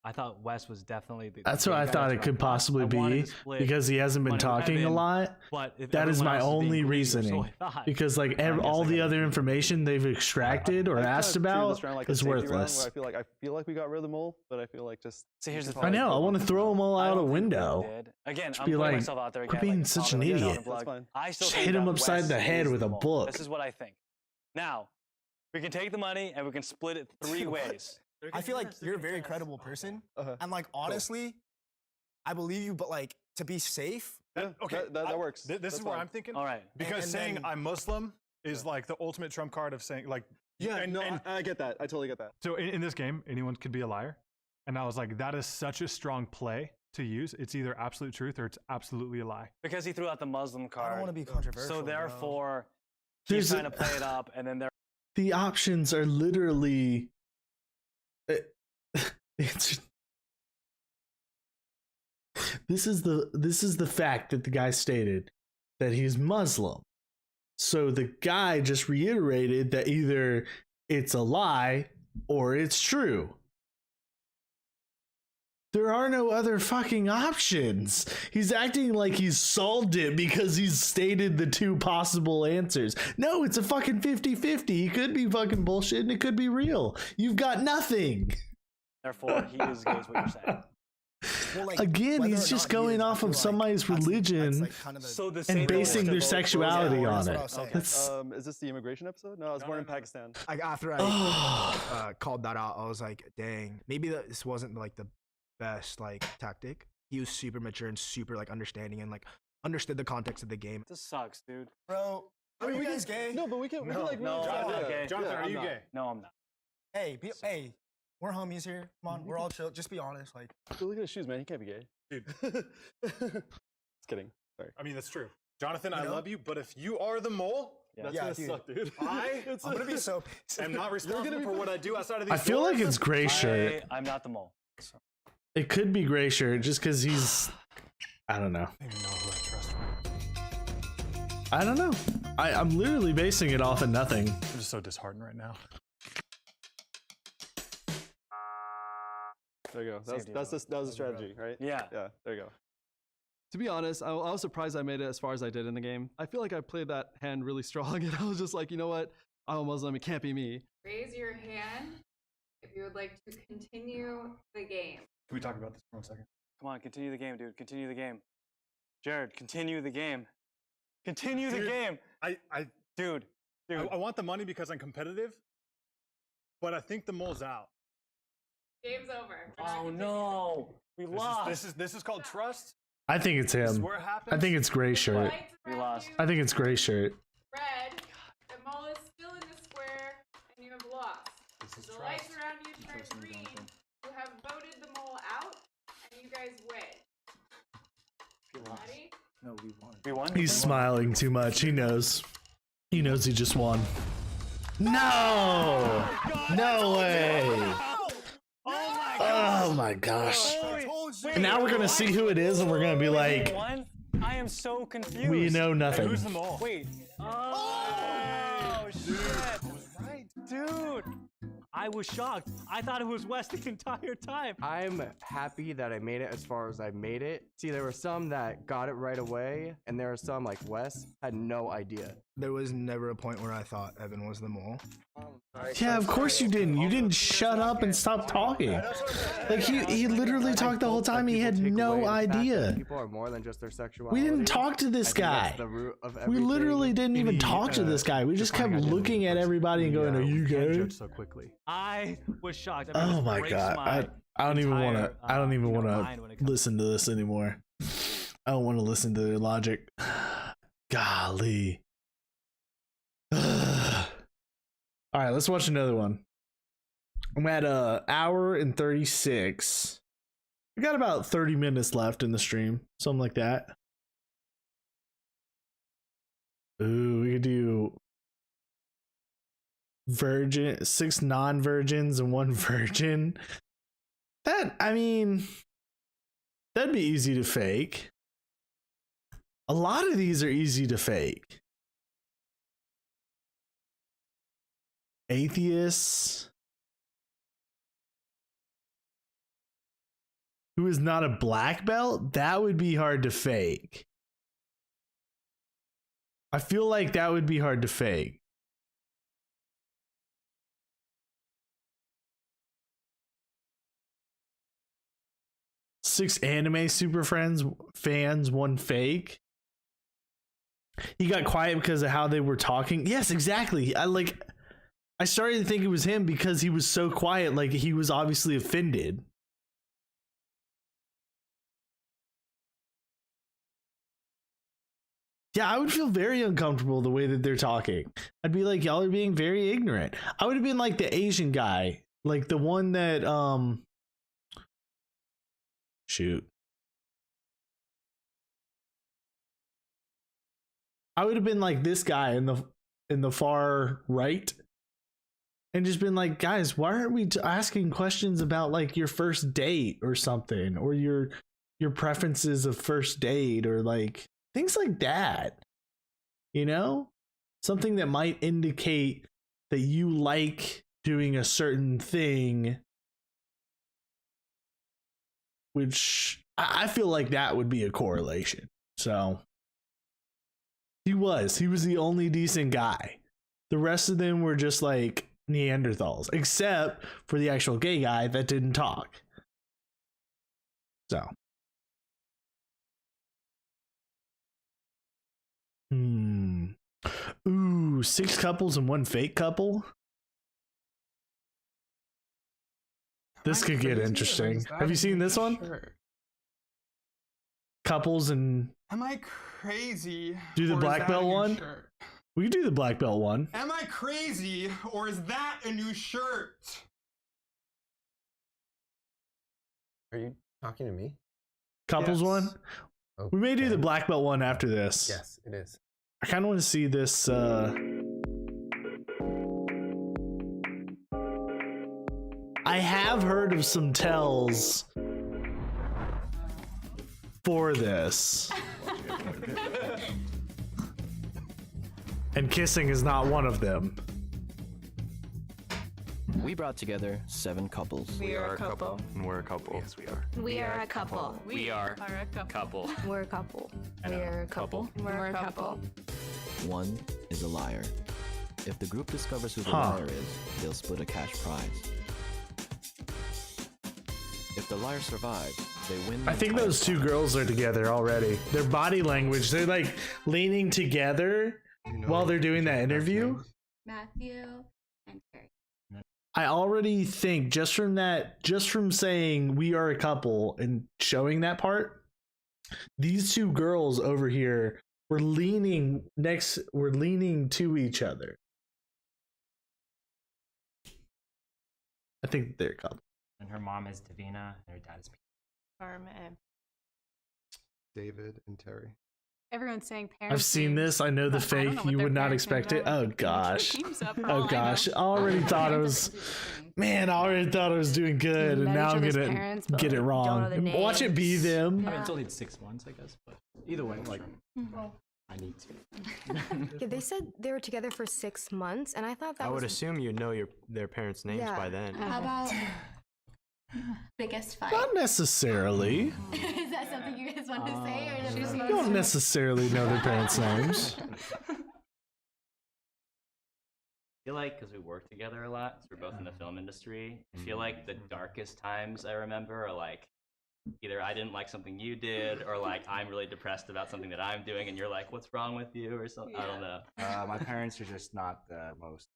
I thought Wes was definitely the. That's the what I guy thought that's it right. could possibly I wanted be to split because he hasn't been money with talking a Evan, lot. But if That is everyone my else is being only greedy, or so reasoning. I thought, Because like all the other information they've extracted or I kinda asked treated about this round like a is safety round worthless. where I feel like we got rid of the mole, but I feel like just. See, here's the I know. I want to throw them all out a window. Again, Just I'm be putting like, myself out there again. quit being like, such an Tommy, like, idiot. on the blog. That's fine. I still Just think hit him that upside Wes the head is with the a mole. book. This is what I think. Now, we can take the money and we can split it 3 ways. I feel like you're a very credible person, and like honestly, I believe you. But like to be safe, Okay, that works. This That's is where fine. I'm thinking. All right. Because And saying then- I'm Muslim is like the ultimate trump card of saying like. I get that. I totally get that. So in this game, anyone could be a liar, and I was like, that is such a strong play to use. It's either absolute truth or it's absolutely a lie. Because he threw out the Muslim card. I don't want to be controversial. So bro. therefore, he's There's trying to play it up, and then The options are literally. It's. This is the fact that the guy stated that he's Muslim. So the guy just reiterated that either it's a lie or it's true. There are no other fucking options. He's acting like he's solved it because he's stated the 2 possible answers. No, it's a fucking 50-50. It could be fucking bullshit and it could be real. You've got nothing. therefore he is gay. Is what you're saying. Well, like, Again, whether he's or just not he going is, I off feel of like somebody's that's religion like kind of the, So the and same basing their vote- sexuality Yeah, on that's it. what I was saying. That's- Is this the immigration episode? No, I was born in Pakistan. After I called that out, I was like, dang, maybe this wasn't like the best like tactic. He was super mature and super like understanding and like understood the context of the game. This sucks, dude. Bro, are you guys gay? No, but we can like No, I'm not gay. Jonathan, are I'm you not. gay? No, I'm not. Hey, hey, we're homies here. Come on, we're all chill. Just be honest. Like, Look at his shoes, man. He can't be gay. Dude. Just kidding. Sorry. I mean, that's true. Jonathan, I know? love you, but if you are the mole, That's Yeah, gonna dude. suck, dude. I'm gonna be so. am not responsible for what I do outside of these I feel like doors. it's gray shirt. I'm not the mole. So. It could be gray shirt just because he's. I don't know. I don't even know who I trust. I don't know. I'm literally basing it off of nothing. I'm just so disheartened right now. There you go. That was the strategy, right? Yeah. Yeah. There you go. To be honest, I was surprised I made it as far as I did in the game. I feel like I played that hand really strong, and I was just like, you know what? I'm a Muslim. It can't be me. Raise your hand if you would like to continue the game. Can we talk about this for 1 second? Come on, continue the game, dude. Continue the game. Jared, continue the game. Continue the Dude, game. Dude, Dude. I want the money because I'm competitive, but I think the mole's out. Game's over. We're not Oh continuing. no, we lost. This is called trust. I think it's This is him. where it happens. I think it's gray shirt. Lights We around lost. you, I think it's gray shirt. red. The mole is still in the square, and you have lost. This is The trust. lights around you turn Trust me, green. Jonathan. You have voted the mole out, and you guys win. Ready? No, we won. We won. He's smiling too much. He knows. He knows he just won. No! No way! Oh my gosh. And now we're gonna see who it is, and we're gonna be like, Won? I am so confused. we know nothing. Who's the mole? Wait. Oh, shit. Right. Dude. I was shocked. I thought it was Wes the entire time. I'm happy that I made it as far as I made it. See, there were some that got it right away, and there are some, like Wes, had no idea. There was never a point where I thought Evan was the mole. Yeah, of course you didn't. You didn't shut up and stop talking. Like he literally talked the whole time. He had no idea. People are more than just their sexuality. We didn't talk to this I think that's guy. the root of We everything. literally didn't even talk to this guy. We just kept looking at everybody and going, "Are you good?" So quickly. I was shocked. I mean, Oh this my breaks god. my I don't even want to. entire, I don't even you know, want mind when to it comes listen to this anymore. I don't want to listen to their logic. Golly. All right, let's watch another one. I'm at a hour and 36. We got about 30 minutes left in the stream, something like that. Ooh, we could do virgin, 6 non-virgins and 1 virgin. That, I mean, that'd be easy to fake. A lot of these are easy to fake. Atheists. who is not a black belt, that would be hard to fake. I feel like that would be hard to fake. Six anime super fans, one fake. He got quiet because of how they were talking. Yes, exactly. I started to think it was him because he was so quiet, like he was obviously offended. Yeah, I would feel very uncomfortable the way that they're talking. I'd be like, y'all are being very ignorant. I would have been like the Asian guy, like the one that shoot. I would have been like this guy in the far right and just been like, guys, why aren't we asking questions about like your first date or something, or your preferences of first date, or like things like that, you know, something that might indicate that you like doing a certain thing, which I feel like that would be a correlation. So he was the only decent guy. The rest of them were just like Neanderthals, except for the actual gay guy that didn't talk. So ooh, 6 couples and 1 fake couple. This could get interesting. Have you seen this one? Sure. Couples and Am I crazy? do the or is black that belt a new one. shirt? We could do the black belt one. Am I crazy or is that a new shirt? Are you talking to me? Couples one. We may do the black belt one after this. Yes, it is. I kind of want to see this. I have heard of some tells for this. And kissing is not one of them. We brought together 7 couples. We are a couple. And we're a couple. Yes, we are. We are a couple. We are a couple. We're a couple. We are a couple. We're a couple. One is a liar. If the group discovers who the Huh. liar is, they'll split a cash prize. If the liar survives, they win. I think those 2 girls are together already. Their body language, they're like leaning together while they're doing that interview. Matthew and Carrie. I already think just from saying we are a couple and showing that part, these 2 girls over here were leaning to each other. I think they're a couple. And her mom is Davina, and her dad is Carmen. David and Terry. Everyone's saying parents. I've seen this. I know the fake. You would not expect it. Oh gosh. Oh gosh. I already thought it was. Man, I already thought I was doing good, and now I'm gonna get it wrong. Watch it be them. I mean, it's only 6 months, I guess, but either way, like, I need to. Yeah, they said they were together for 6 months, and I thought that I would was assume you know their parents' names Yeah. by then. How about biggest fight? Not necessarily. Is that something you guys want to say, or is it just You don't necessarily know their parents' names. I feel like because we work together a lot, 'cause we're both in the film industry, I feel like the darkest times I remember are like either I didn't like something you did, or like I'm really depressed about something that I'm doing, and you're like, "What's wrong with you?" or something. I don't know. My parents are just not the most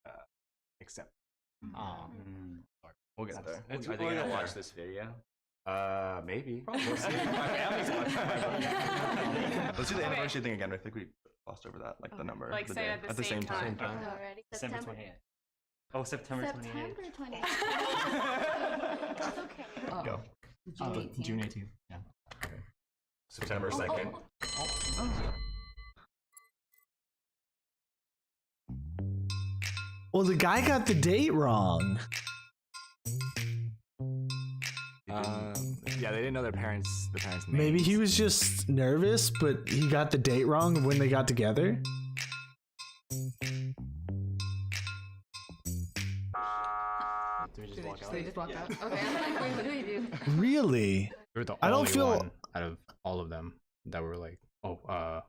accepting. We'll get there. Are they gonna watch this video? Maybe. We'll see. My family's Let's do the anniversary thing again. I think we glossed over that, like the number. Like the say day. it at the same time. Already. December 28th. Oh, September 28th. September 28th. That's okay. Go. June 18th. Yeah. September 2nd. Well, the guy got the date wrong. Yeah, they didn't know their parents' names. Maybe he was just nervous, but he got the date wrong when they got together. Do we just walk out? So they just walk out. Okay, I'm like, wait, what do we do? Really? You were the I don't only feel- one out of all of them that were like, oh,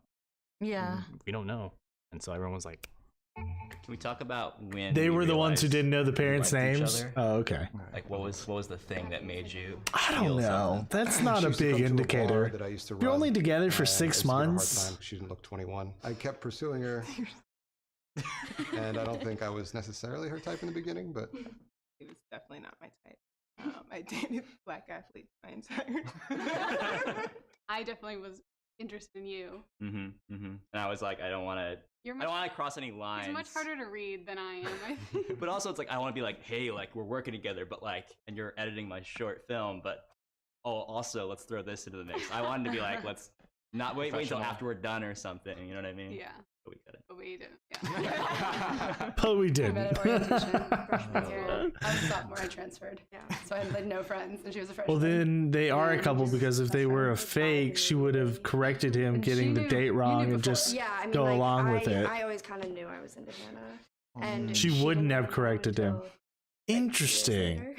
Yeah. we don't know. And so everyone was like, Can we talk about when They you were the ones who realized didn't know the you parents' liked each names? other? Oh, okay. Like what was the thing that made you? I feel don't know. something? That's not She a used to big come to a bar indicator. that I used to If you're run, only together for and I 6 used to give her a hard months. time 'cause she didn't look 21. I kept pursuing her, and I don't think I was necessarily her type in the beginning, but It was definitely not my type. I dated black athletes my entire. I definitely was interested in you. Mm-hmm. And I was like, I don't want to. You're I much, don't want to cross any lines. It's much harder to read than I am. I think. But also, it's like I want to be like, hey, like we're working together, but like, and you're editing my short film, but oh, also let's throw this into the mix. I wanted to be like, let's not wait until Professional. after we're done or something. You know what I mean? Yeah. But we couldn't. But we didn't. Yeah. But we I didn't. met at orientation freshman year. I was a sophomore. I transferred. Yeah. So I had like no friends, and she was a freshman. Well, then they are a And couple just because if they were a fake, she would have corrected him getting the date wrong and just Yeah, I mean, go like, along with it. I always kind of knew I was into Hannah, and She wouldn't have corrected him. Interesting.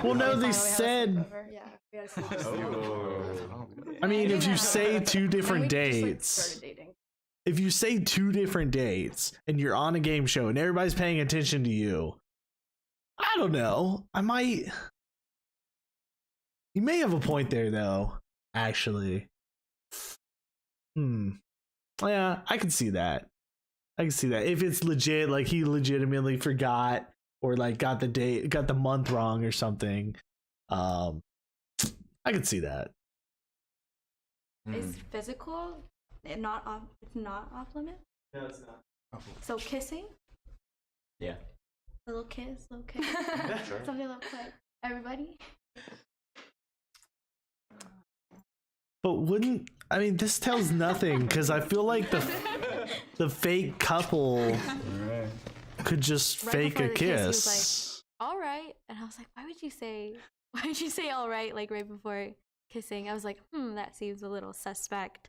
Well, no, they said. Yeah, we had a sleepover. I mean, if you say two And different we just, like, dates, started dating. if you say two different dates and you're on a game show and everybody's paying attention to you, I don't know. I might. You may have a point there, though. Actually. Yeah, I can see that. I can see that. If it's legit, like he legitimately forgot or like got the date, got the month wrong or something. I can see that. Is physical not off? It's not off limit. No, it's not. So kissing, Yeah. little kiss, Sure. something like that. Everybody. But wouldn't I mean this tells nothing because I feel like the fake couple could just Right fake before a the kiss, he was kiss. All right, and I was like, why would you say all right like right before kissing? I was like, that seems a little suspect.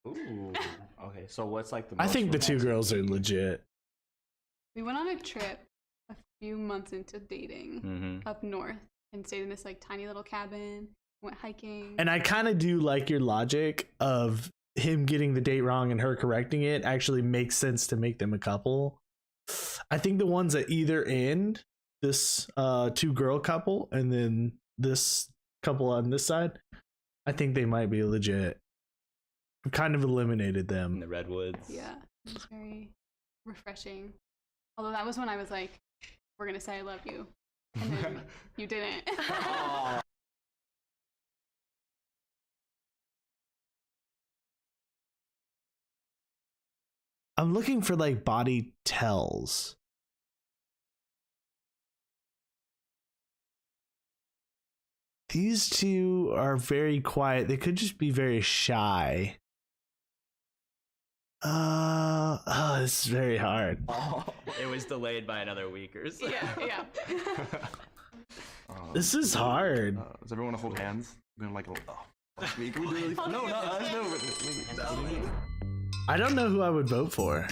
Ooh. Okay, so what's like the I most think the two romantic- girls are legit. We went on a trip a few months into dating up north and stayed in this like tiny little cabin. Went hiking. And I kind of do like your logic of him getting the date wrong and her correcting it actually makes sense to make them a couple. I think the ones at either end, this two girl couple and then this couple on this side, I think they might be legit. I've kind of eliminated In them. the redwoods. Yeah, it was very refreshing. Although that was when I was like, we're gonna say I love you, and then you didn't. I'm looking for like body tells. These two are very quiet. They could just be very shy. This is very hard. It was delayed by another week or so. Yeah. This is hard. Does everyone want to hold hands? We're gonna like, can we do really? No, not us. No, maybe. I don't know who I would vote for.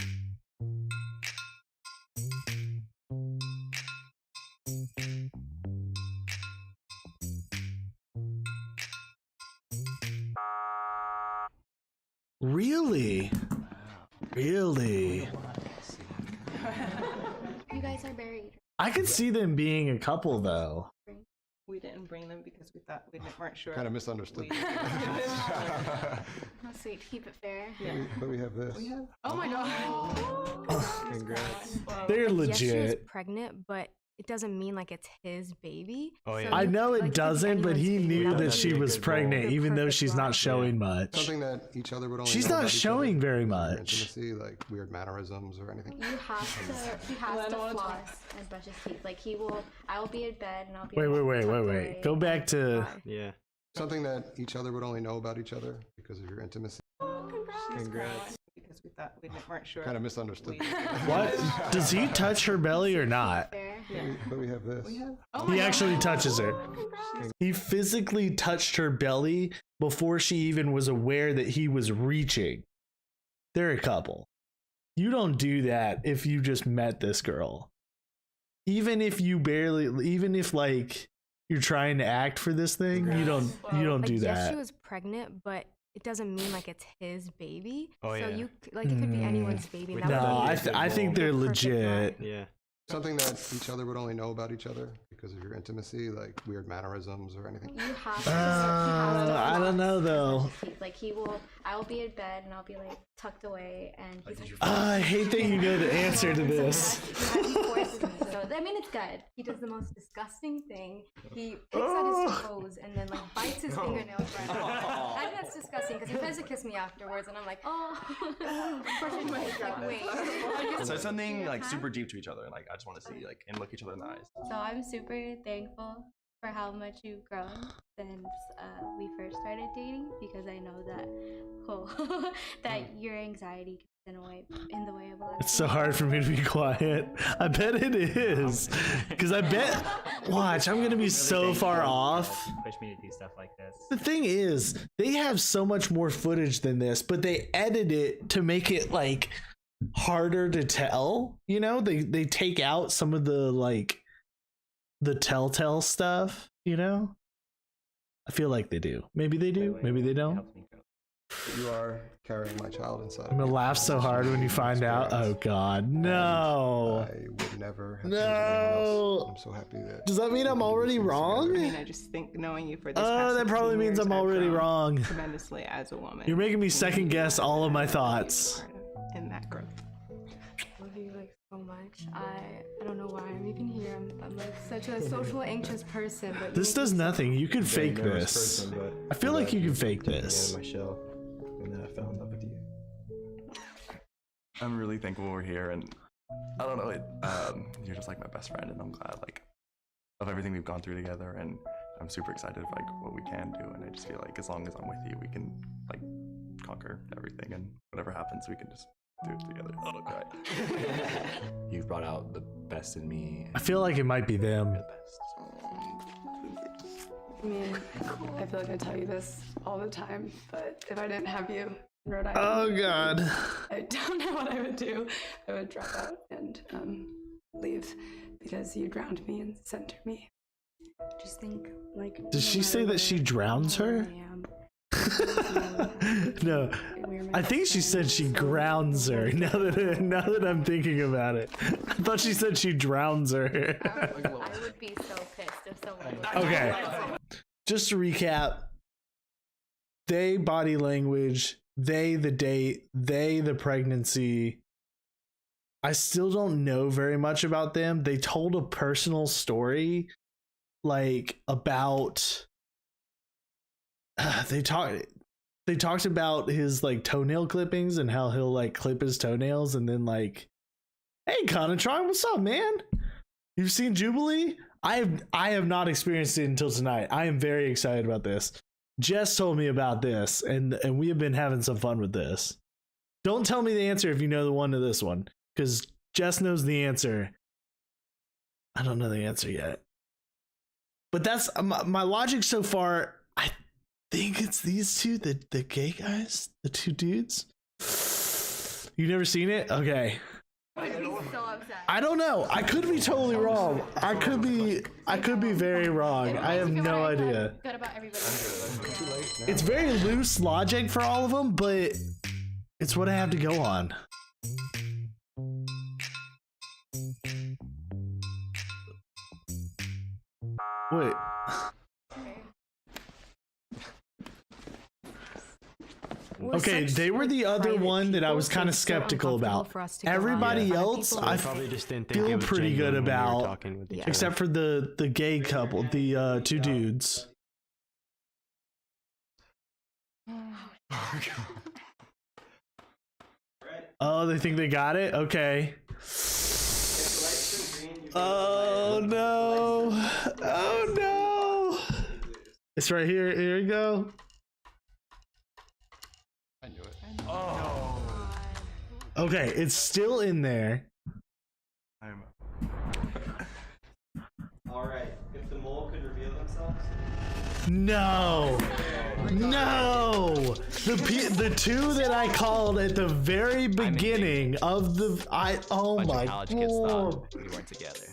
Really? Really? You guys are married. I could see them being a couple though. We didn't bring them because we thought we weren't sure. Kind of misunderstood. That's sweet. Keep it fair. But we have this. Oh my god. Congrats. They're Yes, she was legit. pregnant, but it doesn't mean like it's his baby. Oh, yeah. So I you- know like, it could be doesn't, but he anyone's baby. knew that would she be was the pregnant, even though perfect she's not line. showing much. Something that each other would only She's know not about each showing other. very Your much. Intimacy, like weird mannerisms or anything. You have to floss and brush his teeth. Like I will be in bed and I'll be. Wait. Go back to. Yeah. Something that each other would only know about each other because of your intimacy. Congrats. Because we thought we weren't sure. Kind of misunderstood. What? Does he touch her belly or not? But we have this. He actually touches her. He physically touched her belly before she even was aware that he was reaching. They're a couple. You don't do that if you just met this girl. even if like you're trying to act for this thing, you don't like, do yes, that. she was pregnant, but it doesn't mean like it's his baby. Oh, so yeah. you like it could be anyone's baby. and that No, would be I think they're legit. Yeah. Something that each other would only know about each other because of your intimacy, like weird mannerisms or anything. You have to. I don't know though. Like I will be in bed and I'll be like tucked away, and he's like. I hate that you know the answer to this. So I mean, it's good. He does the most disgusting thing. He picks at his toes and then like bites his fingernails right off. I think that's disgusting because he tries to kiss me afterwards, and I'm like, oh. Like, wait. So something like super deep to each other, and like I just want to see like and look each other in the eyes. So I'm super thankful for how much you've grown since we first started dating, because I know that that your anxiety gets in the way of a lot of It's so hard for me to be quiet. I bet it is. Because I bet, watch, I'm going to be so far off. Push me to do stuff like this. The thing is, they have so much more footage than this, but they edit it to make it like harder to tell. You know, they take out some of the like the telltale stuff, you know? I feel like they do. Maybe they do. Maybe they don't. You are carrying my child inside. I'm gonna laugh so hard when you find out. Oh God, no! I would never. Have No. I'm so happy that. Does that mean I'm already wrong? I mean, I just think knowing you for this. Oh, past that probably 16 means years, I'm I've already grown wrong. Tremendously as a woman. You're making me second guess all of my thoughts. In that growth. I love you like so much. I don't know why I'm even here. I'm like such a social anxious person. But This does nothing. You can Very fake nervous this. person, but I feel like you can fake took me out this. of my shell, and then I fell in love with you. I'm really thankful we're here, and I don't know, you're just like my best friend, and I'm glad like of everything we've gone through together, and I'm super excited for like what we can do, and I just feel like as long as I'm with you, we can like conquer everything, and whatever happens, we can just do it together. Oh, don't cry. You've brought out the best in me. I feel like it might be them. I mean, I feel like I tell you this all the time, but if I didn't have you in Rhode Island, Oh God. I don't know what I would do. I would drop out and leave because you drowned me and centered me. Just think, like. Does she say that she drowns her? No, I think she said she grounds her. Now that I'm thinking about it, I thought she said she drowns her. I would be so pissed if someone. Okay, just to recap: they body language, they the date, they the pregnancy. I still don't know very much about them. They told a personal story, like about. They talked about his like toenail clippings and how he'll like clip his toenails and then like, hey Conatron, what's up, man? You've seen Jubilee? I have not experienced it until tonight. I am very excited about this. Jess told me about this and we have been having some fun with this. Don't tell me the answer if you know the one to this one, because Jess knows the answer. I don't know the answer yet. But that's my logic so far. I think it's these two, the gay guys, the two dudes. You never seen it? Okay. I don't know. I could be totally wrong. I could be very wrong. I have no idea. Good about everybody. It's very loose logic for all of them, but it's what I have to go on. Wait. Okay, they were the other one that I was kind of skeptical about. Everybody else, I feel pretty good about, except for the gay couple, the two dudes. Oh, they think they got it? Okay. Oh no. Oh no. It's right here. Here we go. I knew it. Oh. Okay, it's still in there. Alright, if the mole could reveal themselves. No. No. The two that I called at the very beginning of the oh my god. We weren't together.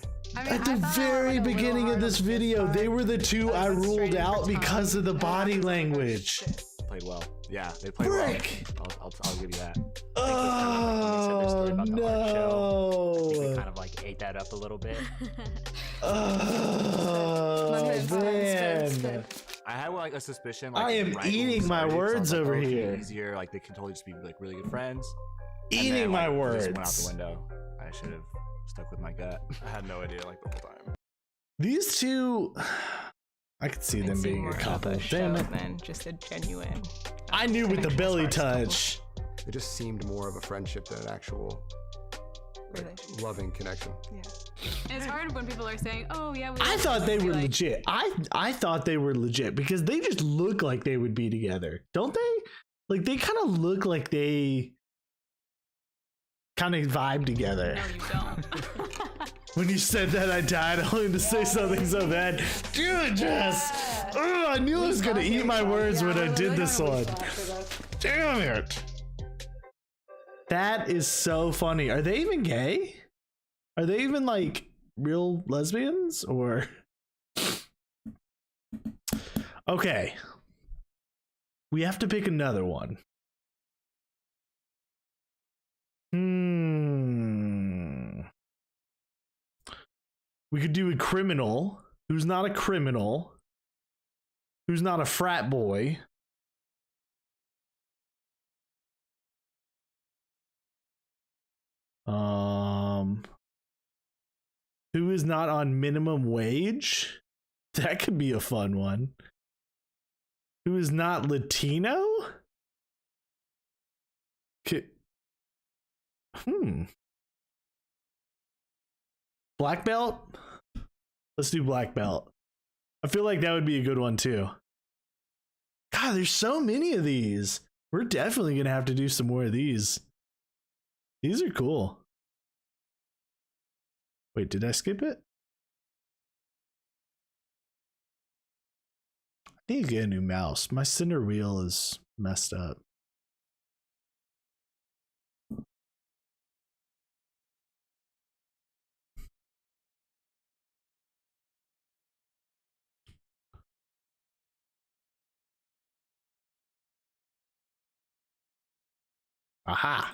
At the very beginning of this video, they were the two I ruled out because of the body language. Played well. Yeah, they played Frick. well. I'll give you that. Oh no! They kind of like ate that up a little bit. Oh man! I had like a suspicion. I am right when we eating my started, words so I was over like, oh, here. Easier, like they can totally just be like really good friends. Eating then, my like, Just went out words. the window. I should have stuck with my gut. I had no idea like the whole time. These two, I could see them being a couple. Damn it! Than just a genuine. I knew with the belly touch. It just seemed more of a friendship than an actual loving connection. And it's hard when people are saying, "Oh yeah." I thought they were legit. I thought they were legit because they just look like they would be together, don't they? Like they kind of look like they kind of vibe together. No, you don't. When you said that, I died. I wanted to say something so bad. Dude, Jess! Ugh, I knew I was gonna eat my words when I did this one. Damn it! That is so funny. Are they even gay? Are they even like real lesbians or? Okay. We have to pick another one. We could do a criminal who's not a criminal, who's not a frat boy. Who is not on minimum wage? That could be a fun one. Who is not Latino? Black belt? Let's do black belt. I feel like that would be a good one too. God, there's so many of these. We're definitely gonna have to do some more of these. These are cool. Wait, did I skip it? I need to get a new mouse. My center wheel is messed up. Aha.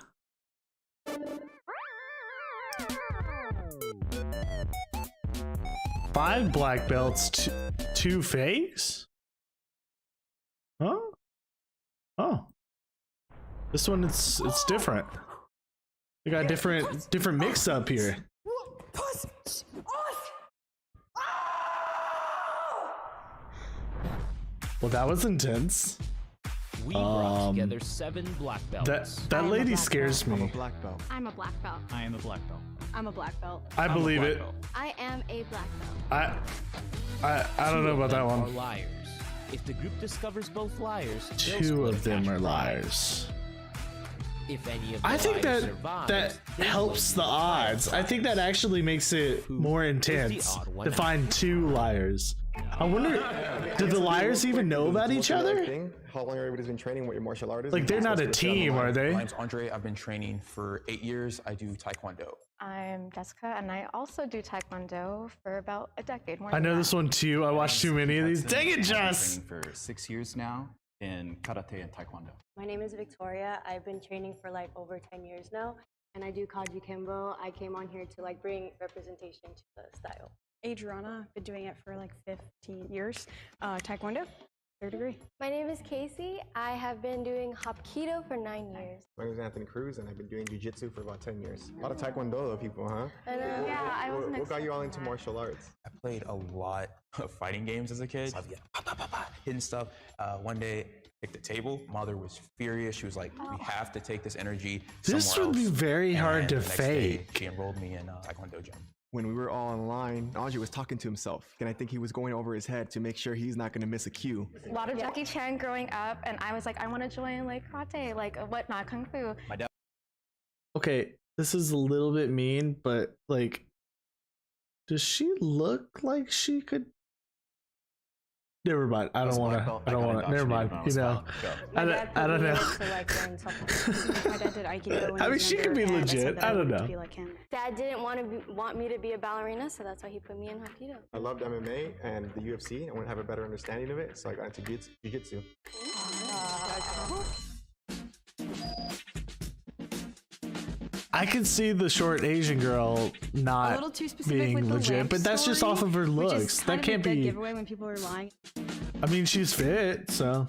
Five black belts, two fakes? Huh? Oh. This one it's different. We got different mix up here. Well, that was intense. We brought together 7 black belts. That lady scares me. I'm a black belt. I am a black belt. I'm a black belt. I believe it. I am a black belt. I don't know about that Are one. liars. If the group discovers both liars, they'll Two split of a them cash are prize. liars. If any of the I think liars that survive, that they helps will the lose odds. I think that actually makes it more intense odd one to out? find 2 liars. I wonder, do the liars even know about each other? How long everybody's been training? What your martial art is? Like they're not a team, are they? My name's Andre. I've been training for 8 years. I do Taekwondo. I'm Jessica, and I also do Taekwondo for about a decade. I know this one too. I watched too many of these. Dang it, I've been Jess! training for 6 years now in karate and Taekwondo. My name is Victoria. I've been training for like over 10 years now, and I do Kaji Kimbo. I came on here to like bring representation to the style. Adriana, been doing it for like 15 years. Taekwondo, 3rd degree. My name is Casey. I have been doing Hapkido for 9 years. My name is Anthony Cruz, and I've been doing jiu-jitsu for about 10 years. A lot of Taekwondo though, people, huh? I know. Yeah, I wasn't What got you all expecting into that. martial arts? I played a lot of fighting games as a kid. Hitting stuff. One day, picked the table. Mother was furious. She was like, "We have to take this energy This somewhere would be else." very And hard then to the next day, fake. She enrolled me in Taekwondo gym. When we were all online, Andre was talking to himself, and I think he was going over his head to make sure he's not going to miss a cue. A lot of Jackie Chan growing up, and I was like, I want to join like karate, like whatnot, kung fu. My dad. Okay, this is a little bit mean, but like, does she look like she could Never mind. I don't want to. I don't want to. Never mind. You know. I don't know. To, like, learn something. My dad did Aikido when I he mean, was she could be younger, and legit. said that I don't wanted to know. be like him. Dad didn't want me to be a ballerina, so that's why he put me in Hapkido. I loved MMA and the UFC. I want to have a better understanding of it, so I got into jiu-jitsu. I can see the short Asian girl A not little too specific being with the legit, lamp but that's just story, off of her which is looks. kind That of can't a dead be. giveaway when people are lying. I mean, she's fit, so.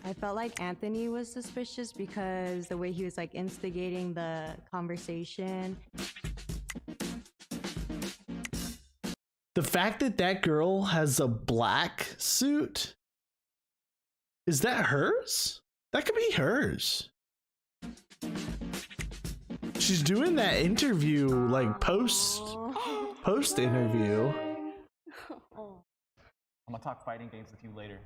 I felt like Anthony was suspicious because the way he was like instigating the conversation. The fact that that girl has a black suit, is that hers? That could be hers. She's doing that interview like post interview. I'm gonna talk fighting games with you later.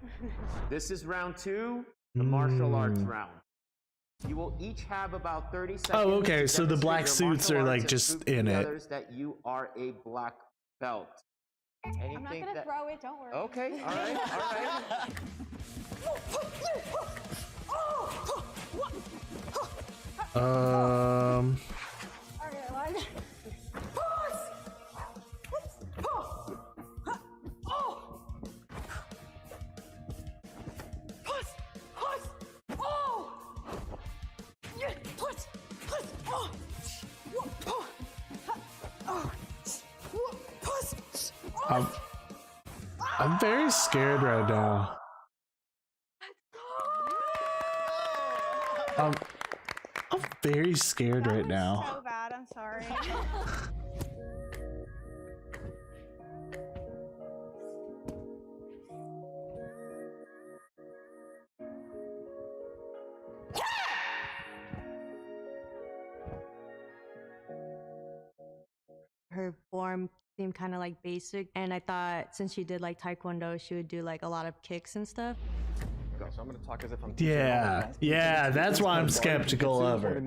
This is round 2, the martial arts round. You will each have about 30 seconds. Oh, okay. to So the black demonstrate suits your are martial like arts just and prove to in the it. others that you are a black belt. I'm not gonna throw it. Don't worry. Okay. All right. All right. I'm very scared right now. I'm very scared right now. So bad. I'm sorry. Her form seemed kind of like basic, and I thought since she did like Taekwondo, she would do like a lot of kicks and stuff. So I'm gonna talk as if I'm teaching Yeah, that's why I'm skeptical of her.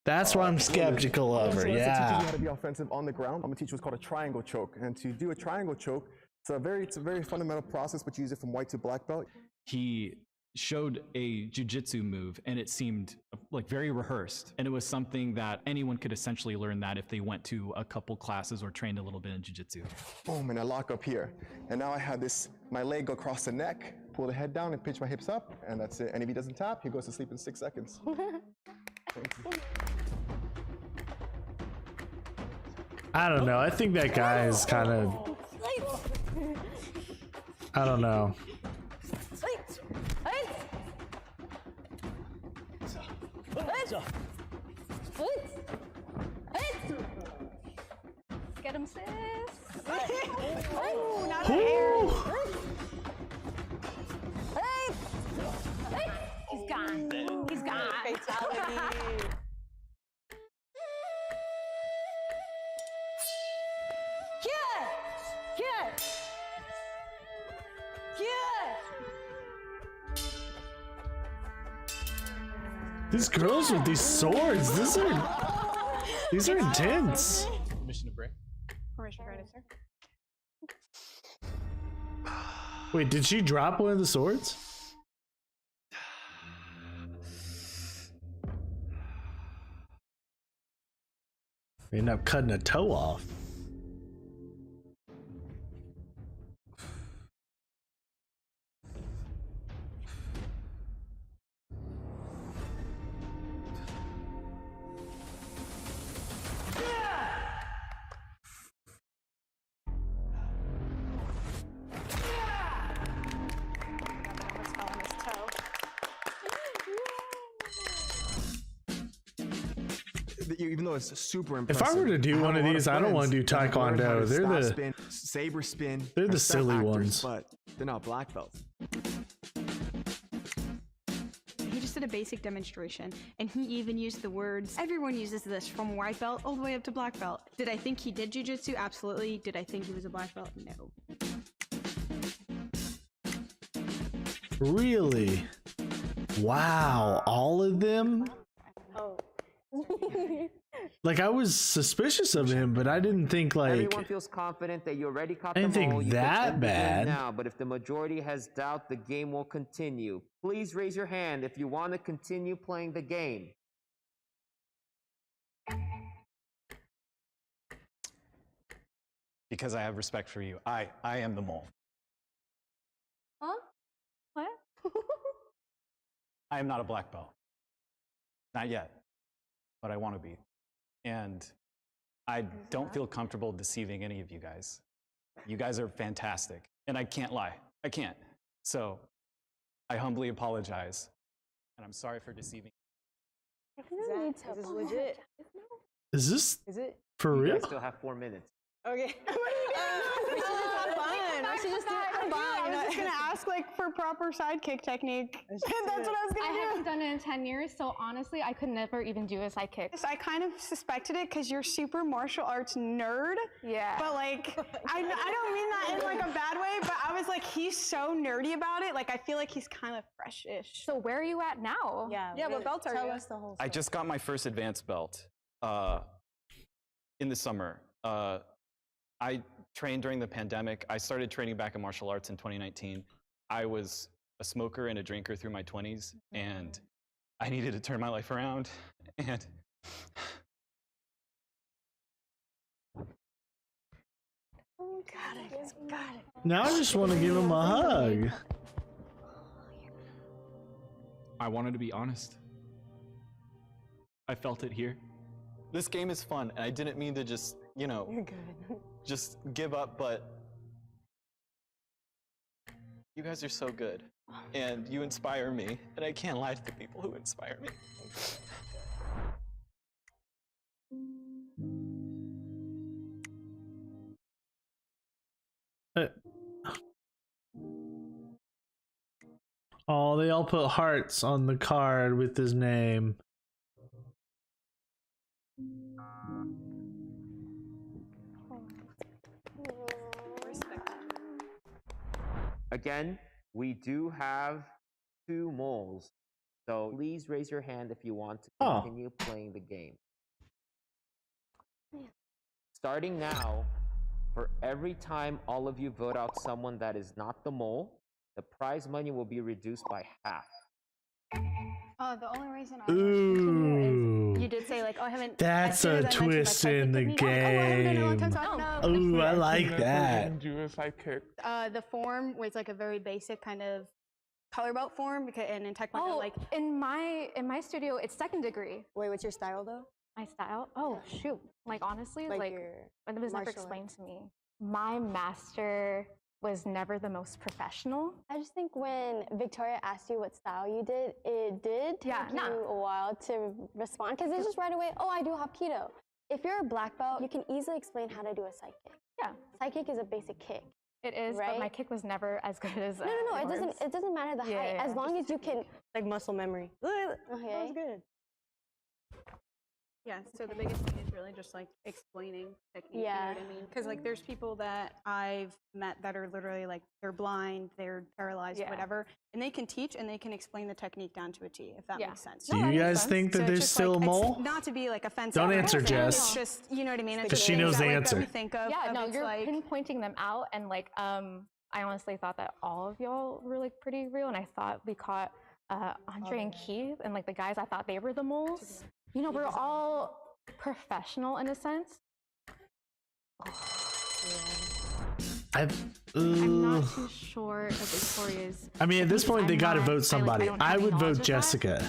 That's why I'm skeptical of her, Teaching you yeah. how to be offensive on the ground. I'm gonna teach you what's called a triangle choke. And to do a triangle choke, it's a very fundamental process, but you use it from white to black belt. He showed a jiu-jitsu move and it seemed like very rehearsed, and it was something that anyone could essentially learn that if they went to a couple classes or trained a little bit in jiu-jitsu. Boom, and I lock up here. And now I have my leg go across the neck, pull the head down and pitch my hips up, and that's it. And if he doesn't tap, he goes to sleep in 6 seconds. I don't know. I think that guy is kind of. I don't know. Get him, sis. Oh, not Ooh. He's gone. He's gone. Fatality. These girls with these swords, these are intense. Permission to break. Permission granted, sir. Wait, did she drop one of the swords? We end up cutting a toe off. Even though it's super If impressive. I were to do one of these, I don't want to do Taekwondo. They're Stop the spin, saber spin. they're the and step silly actors, ones. But they're not black belts. He just did a basic demonstration, and he even used the words, everyone uses this from white belt all the way up to black belt. Did I think he did jujitsu? Absolutely. Did I think he was a black belt? No. Really? Wow, all of them? Oh. Like, I was suspicious of him, but I didn't think like Everyone feels confident that you already caught I them didn't all. think You can that end the game bad. now, but if the majority has doubt, the game will continue. Please raise your hand if you want to continue playing the game. Because I have respect for you. I am the mole. Huh? What? I am not a black belt. Not yet, but I want to be. And I don't feel comfortable deceiving any of you guys. You guys are fantastic, and I can't lie. I can't. So I humbly apologize, and I'm sorry for deceiving. Is this legit? Is this Is it? for You real? guys still have 4 minutes. Okay. We should just have fun. We should just do it for fun. I was just gonna ask like for proper sidekick technique. That's what I was gonna do. I haven't done it in 10 years, so honestly, I could never even do a sidekick. I kind of suspected it because you're super martial arts nerd. Yeah. But like, I don't mean that in like a bad way, but I was like, he's so nerdy about it. Like, I feel like he's kind of fresh-ish. So where are you at now? Yeah, what belt are you? Tell us the whole I story. just got my first advanced belt in the summer. I trained during the pandemic. I started training back in martial arts in 2019. I was a smoker and a drinker through my 20s, and I needed to turn my life around. And Got it. Got it. Now I just want to give him a hug. I wanted to be honest. I felt it here. This game is fun, and I didn't mean to just, you know, You're good. just give up, but you guys are so good, and you inspire me, and I can't lie to the people who inspire me. Oh, they all put hearts on the card with his name. Again, we do have 2 moles. So please raise your hand if you want to continue playing the game. Starting now, for every time all of you vote out someone that is not the mole, the prize money will be reduced by half. Oh, the only reason I Ooh. you did say like, oh, I haven't. That's as soon a as I mentioned, twist like, in the psychic technique, I haven't done it in a long time, game. so I don't know. Ooh, I like that. Do a sidekick. The form was like a very basic kind of color belt form, because and in Taekwondo, like in my studio, it's second degree. Wait, what's your style though? My style? Oh shoot! Like honestly, Like like your it was never martial explained to me. My master was never the most professional. I just think when Victoria asked you what style you did, it did take you a while to respond, because it's just right away, oh, I do Hapkido. If you're a black belt, you can easily explain how to do a side kick. Yeah. Side kick is a basic kick. It is, right? but my kick was never as good as No, it doesn't matter the height, as long as you can, like muscle memory. Okay. That was good. Yeah, so the biggest thing is really just like explaining technique, Yeah. you know what I mean? Because like there's people that I've met that are literally like, they're blind, they're paralyzed, Yeah. whatever, and they can teach and they can explain the technique down to a T, if that Yeah. makes sense. Do you guys think that So it's there's just, still a like, mole? It's not to be like offensive. Don't or answer, anything, Jess. It's just, you know what I mean? It's 'Cause just she knows things the that, answer. Like, we think of. Yeah, no, it's you're like, pinpointing them out, and like I honestly thought that all of y'all were like pretty real, and I thought we caught Andre and Keith, and like the guys, I thought they were the moles. You know, we're all professional in a sense. I'm not too sure of Victoria's. I mean, at this point, they I'm gotta not- vote somebody. don't I have any would knowledge vote of that. Jessica.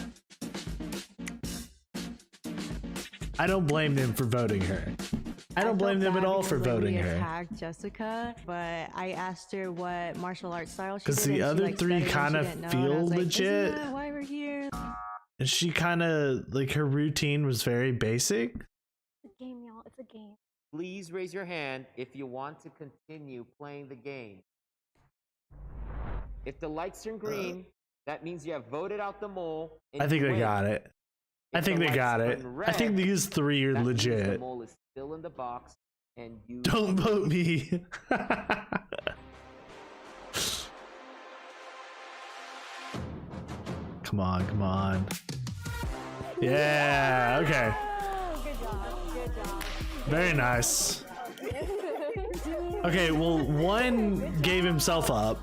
I don't blame them for voting her. I don't blame them at all for voting we her. attacked Jessica, but I asked her what martial arts style she did. Because the and she, other like, three studied and kind she of didn't know, and I feel was like, legit. Isn't that why we're here? And she kind of, like, her routine was very basic. It's a game, y'all. It's a game. Please raise your hand if you want to continue playing the game. If the lights turn green, that means you have voted out the mole. And I think you they win. got it. I If think the they got lights it. turn I think red, these three are that means the legit. mole is still in the box, and you Don't vote me. Come on, come on. Yeah, okay. Good job. Very nice. Okay, well, one gave himself up.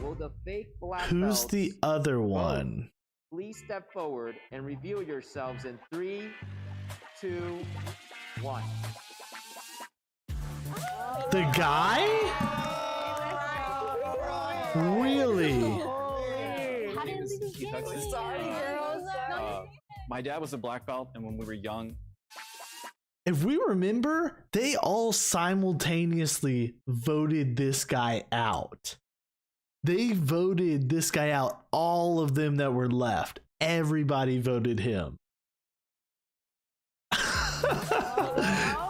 Will the fake black Who's belts the other one? please step forward and reveal yourselves in 3, 2, 1. The guy? Really? My dad was a black belt, and when we were young, If we remember, they all simultaneously voted this guy out. They voted this guy out, all of them that were left. Everybody voted him.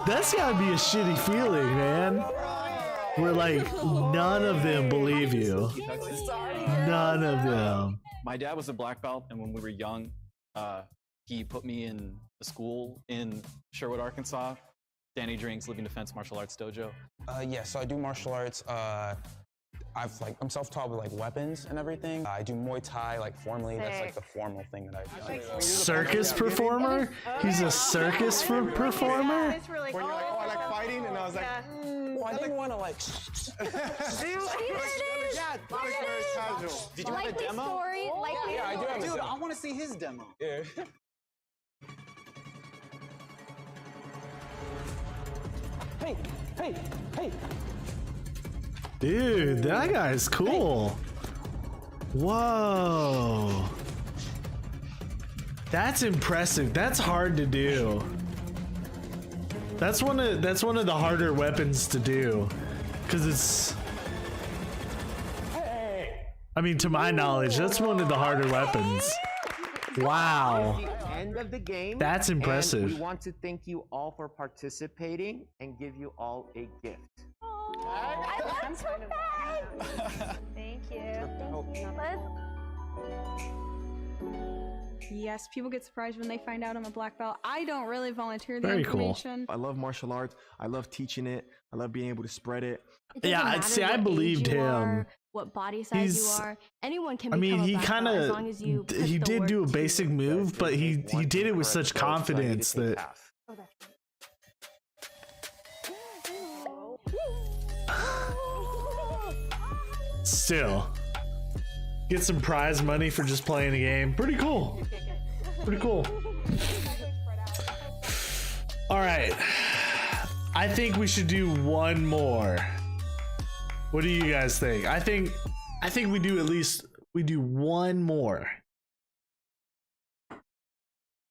That's gotta be a shitty feeling, man. Where like none of them believe you. None of them. my dad was a black belt, and when we were young, he put me in a school in Sherwood, Arkansas. Danny Drinks, Living Defense Martial Arts Dojo. Yeah, so I do martial arts. I'm self-taught with like weapons and everything. I do Muay Thai like formally. That's like the formal thing that I've done. Circus performer? He's a circus performer? When you're like, oh, I like fighting, and I was like, well, I didn't want to like. Did you have a demo? Story, Yeah, I do have a Dude, demo. I want to see his demo. Yeah. Hey, hey, hey. Dude, that guy's cool. Whoa. That's impressive. That's hard to do. That's one of the harder weapons to do. 'Cause it's, I mean, to my knowledge, that's one of the harder weapons. Wow. The end of the game. That's and impressive. we want to thank you all for participating and give you all a gift. Thank you. Yes, people get surprised when they find out I'm a black belt. I don't really volunteer the Very cool. information. I love martial arts. I love teaching it. I love being able to spread it. It doesn't Yeah, matter see, I what age believed you him. are, what body size He's- you are. Anyone can I become mean, a he black kind belt as of long as you put he the did work do a to basic it. move, but he did it with such confidence that still get some prize money for just playing the game. Pretty cool. Pretty cool. All right. I think we should do one more. What do you guys think? I think we do one more.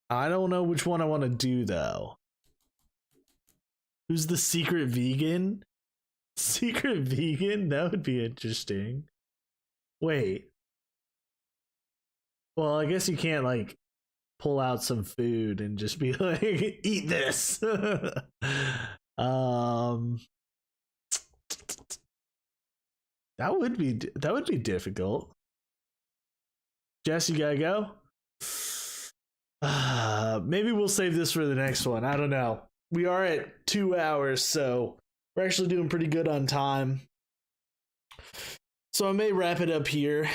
I don't know which one I want to do though. Who's the secret vegan? Secret vegan? That would be interesting. Wait. Well, I guess you can't like pull out some food and just be like, eat this. That would be difficult. Jess, you gotta go? Maybe we'll save this for the next one. I don't know. We are at 2 hours, so we're actually doing pretty good on time. So I may wrap it up here.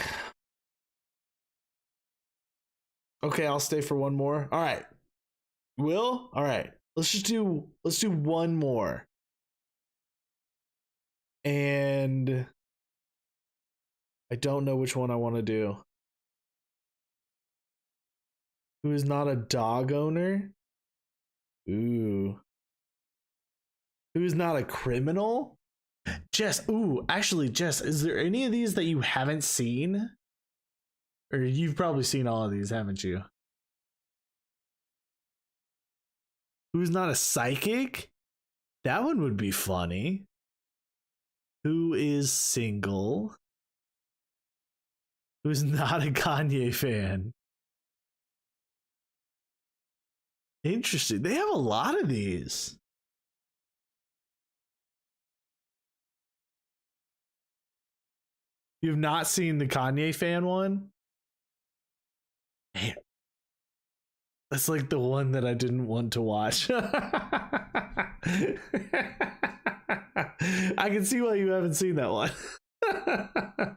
Okay, I'll stay for one more. All right. Will? All right. Let's do one more. And I don't know which one I want to do. Who is not a dog owner? Ooh. Who is not a criminal? Jess, actually, Jess, is there any of these that you haven't seen? Or you've probably seen all of these, haven't you? Who's not a psychic? That one would be funny. Who is single? Who's not a Kanye fan? Interesting. They have a lot of these. You've not seen the Kanye fan one? Man. That's like the one that I didn't want to watch. I can see why you haven't seen that one.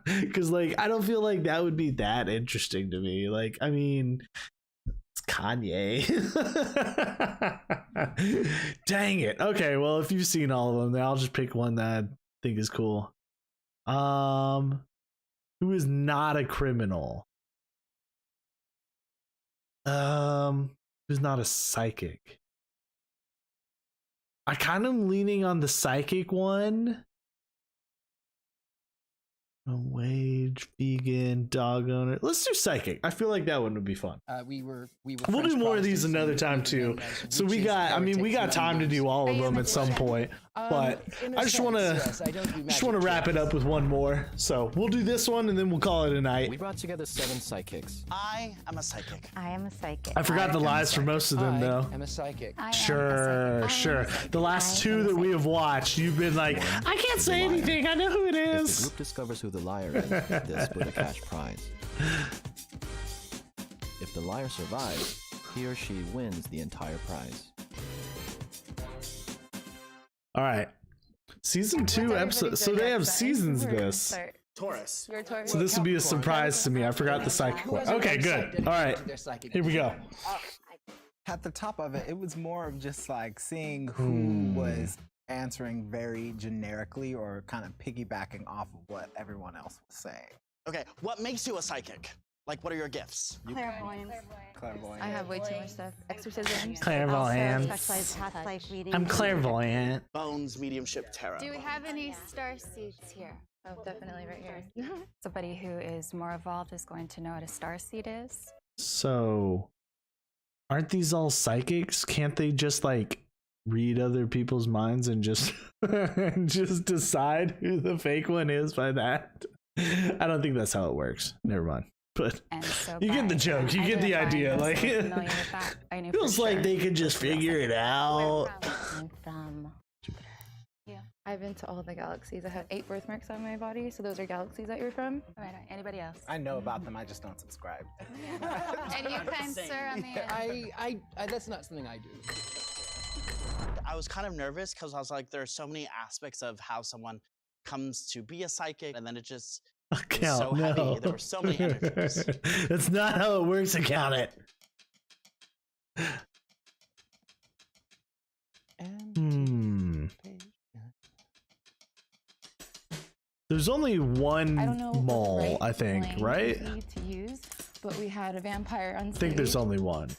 Because, like, I don't feel like that would be that interesting to me. Like, I mean, it's Kanye. Dang it. Okay, well, if you've seen all of them, then I'll just pick one that I think is cool. Who is not a criminal? Who's not a psychic? I kind of leaning on the psychic one. A wage, vegan, dog owner. Let's do psychic. I feel like that one would be fun. We'll do more of these another time too. So we got, we got time to do all of them at some point. But I just want to wrap it up with one more. So we'll do this one and then we'll call it a night. We brought together 7 psychics. I am a psychic. I am a psychic. I forgot the lies for most of them though. I'm a psychic. Sure. The last 2 that we have watched, you've been like, I can't say anything. I know who it If the is. group discovers who the liar is, they'll split a cash prize. If the liar survives, he or she wins the entire prize. All right. Season 2 episode. So they have seasons this. Taurus. You're Taurus. So this would be a surprise to me. I forgot the psychic one. Okay, good. All right. Here we go. At the top of it, it was more of just like seeing who was answering very generically or kind of piggybacking off of what everyone else was saying. Okay, what makes you a psychic? Like, what are your gifts? Clairvoyance. Clairvoyant. I have way too much stuff. Exorcisms. Clairvoyant. Specialized past life reading. I'm clairvoyant. Bones, mediumship, tarot. Do we have any star seeds here? Oh, definitely right here. Somebody who is more evolved is going to know what a star seed is. So, aren't these all psychics? Can't they just like read other people's minds and just just decide who the fake one is by that? I don't think that's how it works. Never mind. But So you get the joke. You get the idea. Like, feels like they could just figure it out. I'm from Jupiter. I've been to all the galaxies. I have 8 birthmarks on my body, so those are galaxies that you're from. All right, anybody else? I know about them. I just don't subscribe. And you, kind sir, on the end. I that's not something I do. I was kind of nervous because I was like, there are so many aspects of how someone comes to be a psychic, and then it just was so heavy. There were so many energies. That's not how it works, account it. There's only one I don't know mole, I think, right? To use, but we had a vampire on I think there's only one.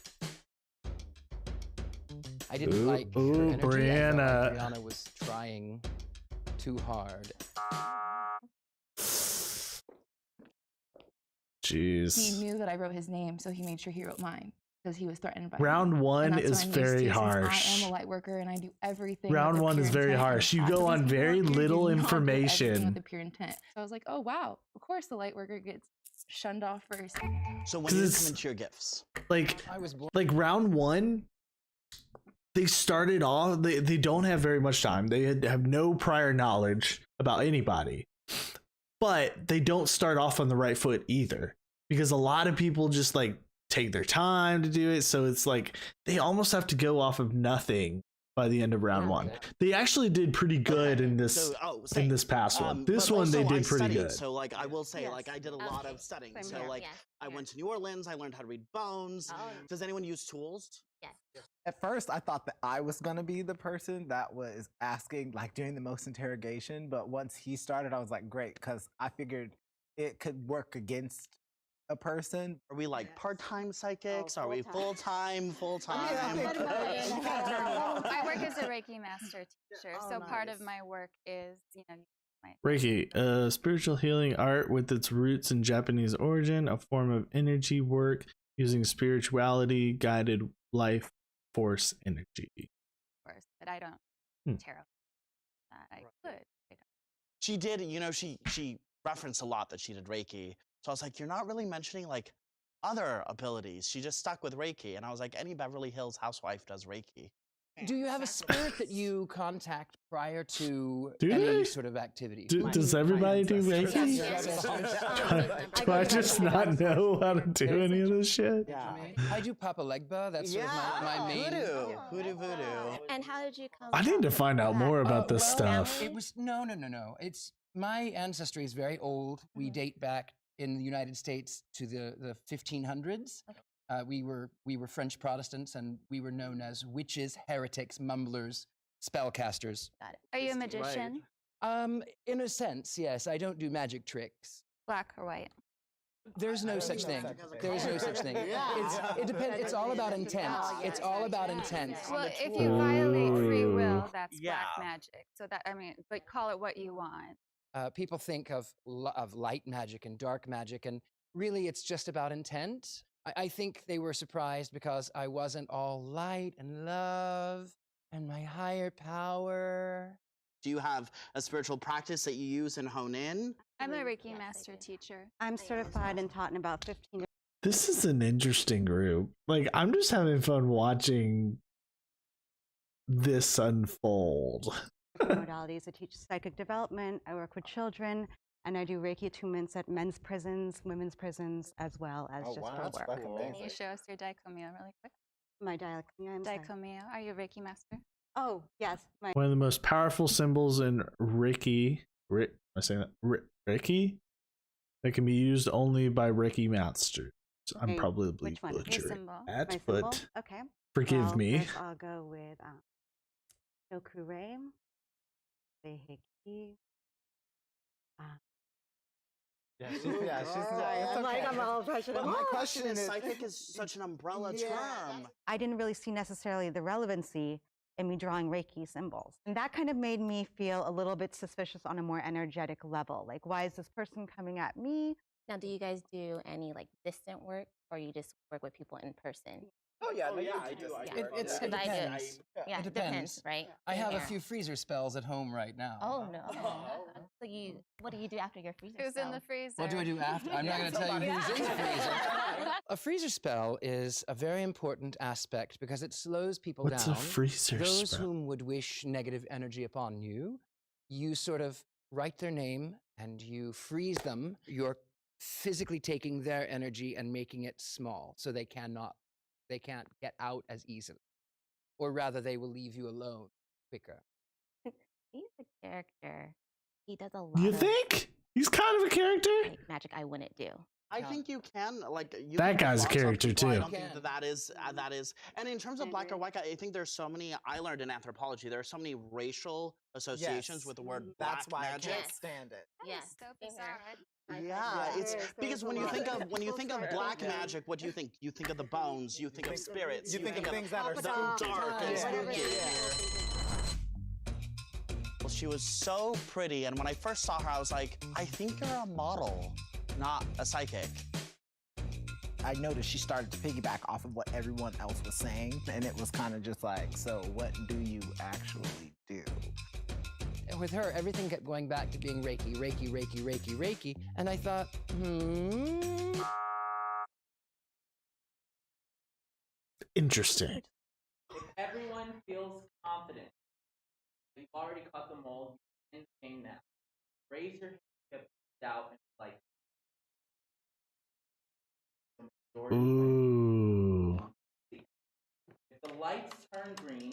I didn't like her ooh, energy. I felt Brianna. like Brianna was trying too hard. Jeez. He knew that I wrote his name, so he made sure he wrote mine because he was threatened by Round me. one And that's is what I'm used very to, since harsh. I am a light worker and I do everything. Round with the one pure is very intent. harsh. You That's go the on reason very why little you do not do everything information. with the pure intent. So I was like, oh wow, of course the light worker gets shunned off first. So when did you come into your gifts? Like round one, they started off, they don't have very much time. They have no prior knowledge about anybody, but they don't start off on the right foot either, because a lot of people just like take their time to do it. So it's like they almost have to go off of nothing by the end of round one. They actually did pretty good in this in this past one. This but one they also I did pretty studied, good. So like I will say, like I did a lot of studying. Same So here. like I went to New Orleans. I learned how to read bones. Does anyone use tools? Yes. At first, I thought that I was gonna be the person that was asking, like doing the most interrogation. But once he started, I was like, great, because I figured it could work against a person. Are we like part-time psychics? Are we full-time? Full-time? I work as a Reiki master teacher, so part of my work is, Reiki, spiritual healing art with its roots in Japanese origin, a form of energy work using spirituality, guided life force energy. Of course, but I don't tarot. I could. She did, she referenced a lot that she did Reiki. So I was like, you're not really mentioning like other abilities. She just stuck with Reiki. And I was like, any Beverly Hills housewife does Reiki. Do you have a spirit that you contact prior to Do any they? sort of activity? Does everybody do Reiki? Do I just not know how to do any of this shit? I do Papa Legba. That's sort of my main. Voodoo. And how did you come? I need to find out more about this stuff. It was no. It's my ancestry is very old. We date back in the United States to the 1500s. We were French Protestants, and we were known as witches, heretics, mumblers, spellcasters. Got it. Are you a magician? In a sense, yes. I don't do magic tricks. Black or white? There's no such thing. There's no such thing. It depends. It's all about intent. It's all about intent. Well, if you violate free will, that's black magic. So that, I mean, but call it what you want. People think of light magic and dark magic, and really it's just about intent. I think they were surprised because I wasn't all light and love and my higher power. Do you have a spiritual practice that you use and hone in? I'm a Reiki master teacher. I'm certified and taught in about 15 years. This is an interesting group. Like, I'm just having fun watching this unfold. Modalities. I teach psychic development. I work with children, and I do Reiki attunements at men's prisons, women's prisons, as well as just for work. Can you show us your Daikomyo really quick? My Daikomyo. I'm sorry. Daikomyo. Are you a Reiki master? Oh yes. One of the most powerful symbols in Reiki. Am I saying that? Reiki? That can be used only by Reiki masters. I'm probably butchering that, but okay. Forgive me. First I'll go with Shokurei, Seiheki. I'm all pressured. My question is, psychic is such an umbrella term. I didn't really see necessarily the relevancy in me drawing Reiki symbols. And that kind of made me feel a little bit suspicious on a more energetic level. Like, why is this person coming at me? Now, do you guys do any like distant work, or you just work with people in person? Oh yeah, I do. It depends. Yeah, it it depends, right? I have a Yeah. few freezer spells at home right now. Oh no. So what do you do after your freezer? Who's in the freezer? What do I do after? I'm not going to tell you who's in the freezer. A freezer spell is a very important aspect because it slows people What's down. a freezer Those spell? whom would wish negative energy upon you, you sort of write their name and you freeze them. You're physically taking their energy and making it small so they can't get out as easily. Or rather, they will leave you alone quicker. He's a character. He does a lot. You think? He's kind of a character? Like magic I wouldn't do. I think you can, like, you That can guy's a box up character, people. I too. don't think that is, and in terms of black or white, I think there's so many, I learned in anthropology, there are so many racial associations with the word That's black why magic. I can't stand it. Yes. So bizarre. Yeah, it's because when you think of black magic, what do you think? You think of the bones, you think of spirits, You think of things that are so so dark and spooky. Well, she was so pretty, and when I first saw her, I was like, I think you're a model, not a psychic. I noticed she started to piggyback off of what everyone else was saying, and it was kind of just like, so what do you actually do? With her, everything kept going back to being Reiki, Reiki, Reiki, Reiki, Reiki. And I thought, Interesting. If everyone feels confident, you've already caught them all, you can change that. Raise your hand out and like. Ooh. If the lights turn green,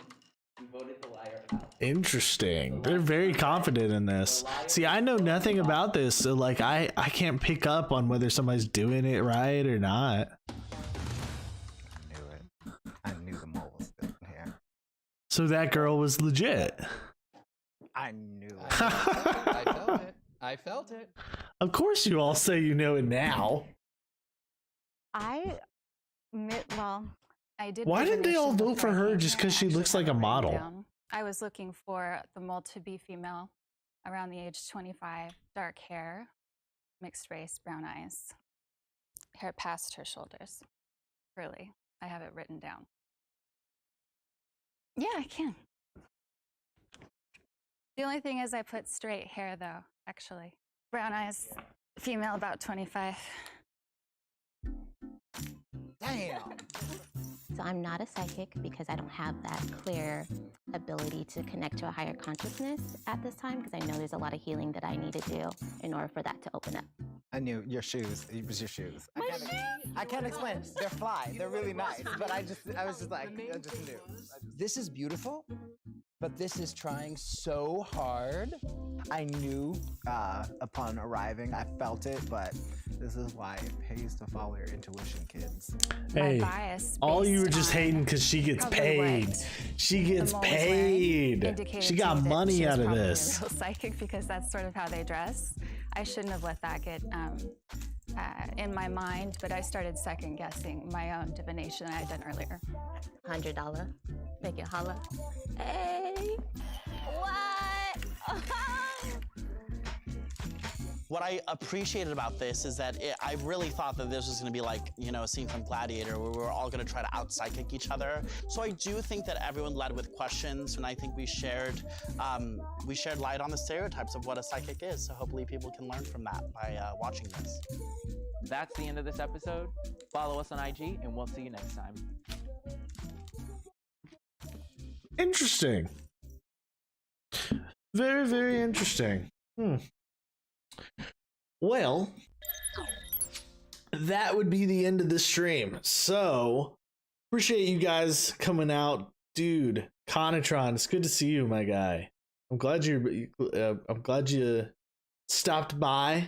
you voted the liar out. Interesting. They're very confident in this. See, I know nothing about this, so like I can't pick up on whether somebody's doing it right or not. I knew the mole was still in here. So that girl was legit. I knew it. I felt it. I felt it. Of course you all say you know it now. I did. Why didn't they all divination vote for before I her came just here. because she looks like a model? Down. I was looking for the mole to be female, around the age 25, dark hair, mixed race, brown eyes, hair past her shoulders. Really, I have it written down. Yeah, I can. The only thing is I put straight hair though, actually. Brown eyes, female about 25. Damn. So I'm not a psychic because I don't have that clear ability to connect to a higher consciousness at this time, because I know there's a lot of healing that I need to do in order for that to open up. I knew your shoes. It was your shoes. I can't explain. They're fly. They're really nice. But I was just like, I just knew. This is beautiful, but this is trying so hard. I knew upon arriving, I felt it, but This is why it pays to follow your intuition, kids. Hey, all you were just hating because she gets paid. She gets paid. She got money out of this. Real psychic, because that's sort of how they dress. I shouldn't have let that get in my mind, but I started second guessing my own divination I had done earlier. $100. Make it holla. Hey, what? What I appreciated about this is that I really thought that this was going to be like, you know, a scene from Gladiator where we were all going to try to out-psychic each other. So I do think that everyone led with questions, and I think we shared light on the stereotypes of what a psychic is. So hopefully people can learn from that by watching this. That's the end of this episode. Follow us on IG, and we'll see you next time. Interesting. Very, very interesting. Well, that would be the end of the stream. So, appreciate you guys coming out. Dude, Conatron, it's good to see you, my guy. I'm glad you stopped by,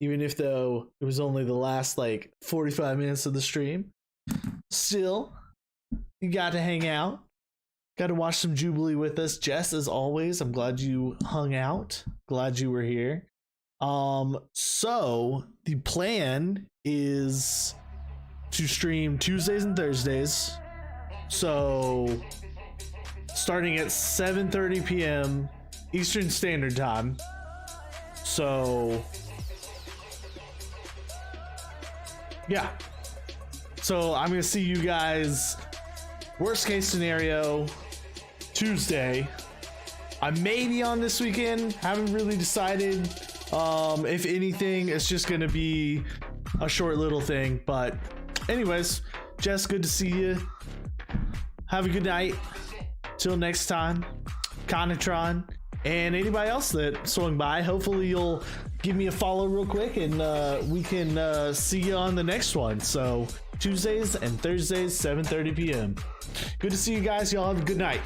even if though it was only the last like 45 minutes of the stream. Still, you got to hang out. Got to watch some Jubilee with us. Jess, as always, I'm glad you hung out. Glad you were here. So the plan is to stream Tuesdays and Thursdays. So starting at 7:30 p.m. Eastern Standard Time. So yeah. So I'm going to see you guys, worst case scenario, Tuesday. I may be on this weekend. Haven't really decided. If anything, it's just gonna be a short little thing. But anyways, Jess, good to see you. Have a good night. Till next time, Conatron, and anybody else that swung by. Hopefully you'll give me a follow real quick, and we can see you on the next one. So Tuesdays and Thursdays, 7:30 p.m. Good to see you guys. Y'all have a good night.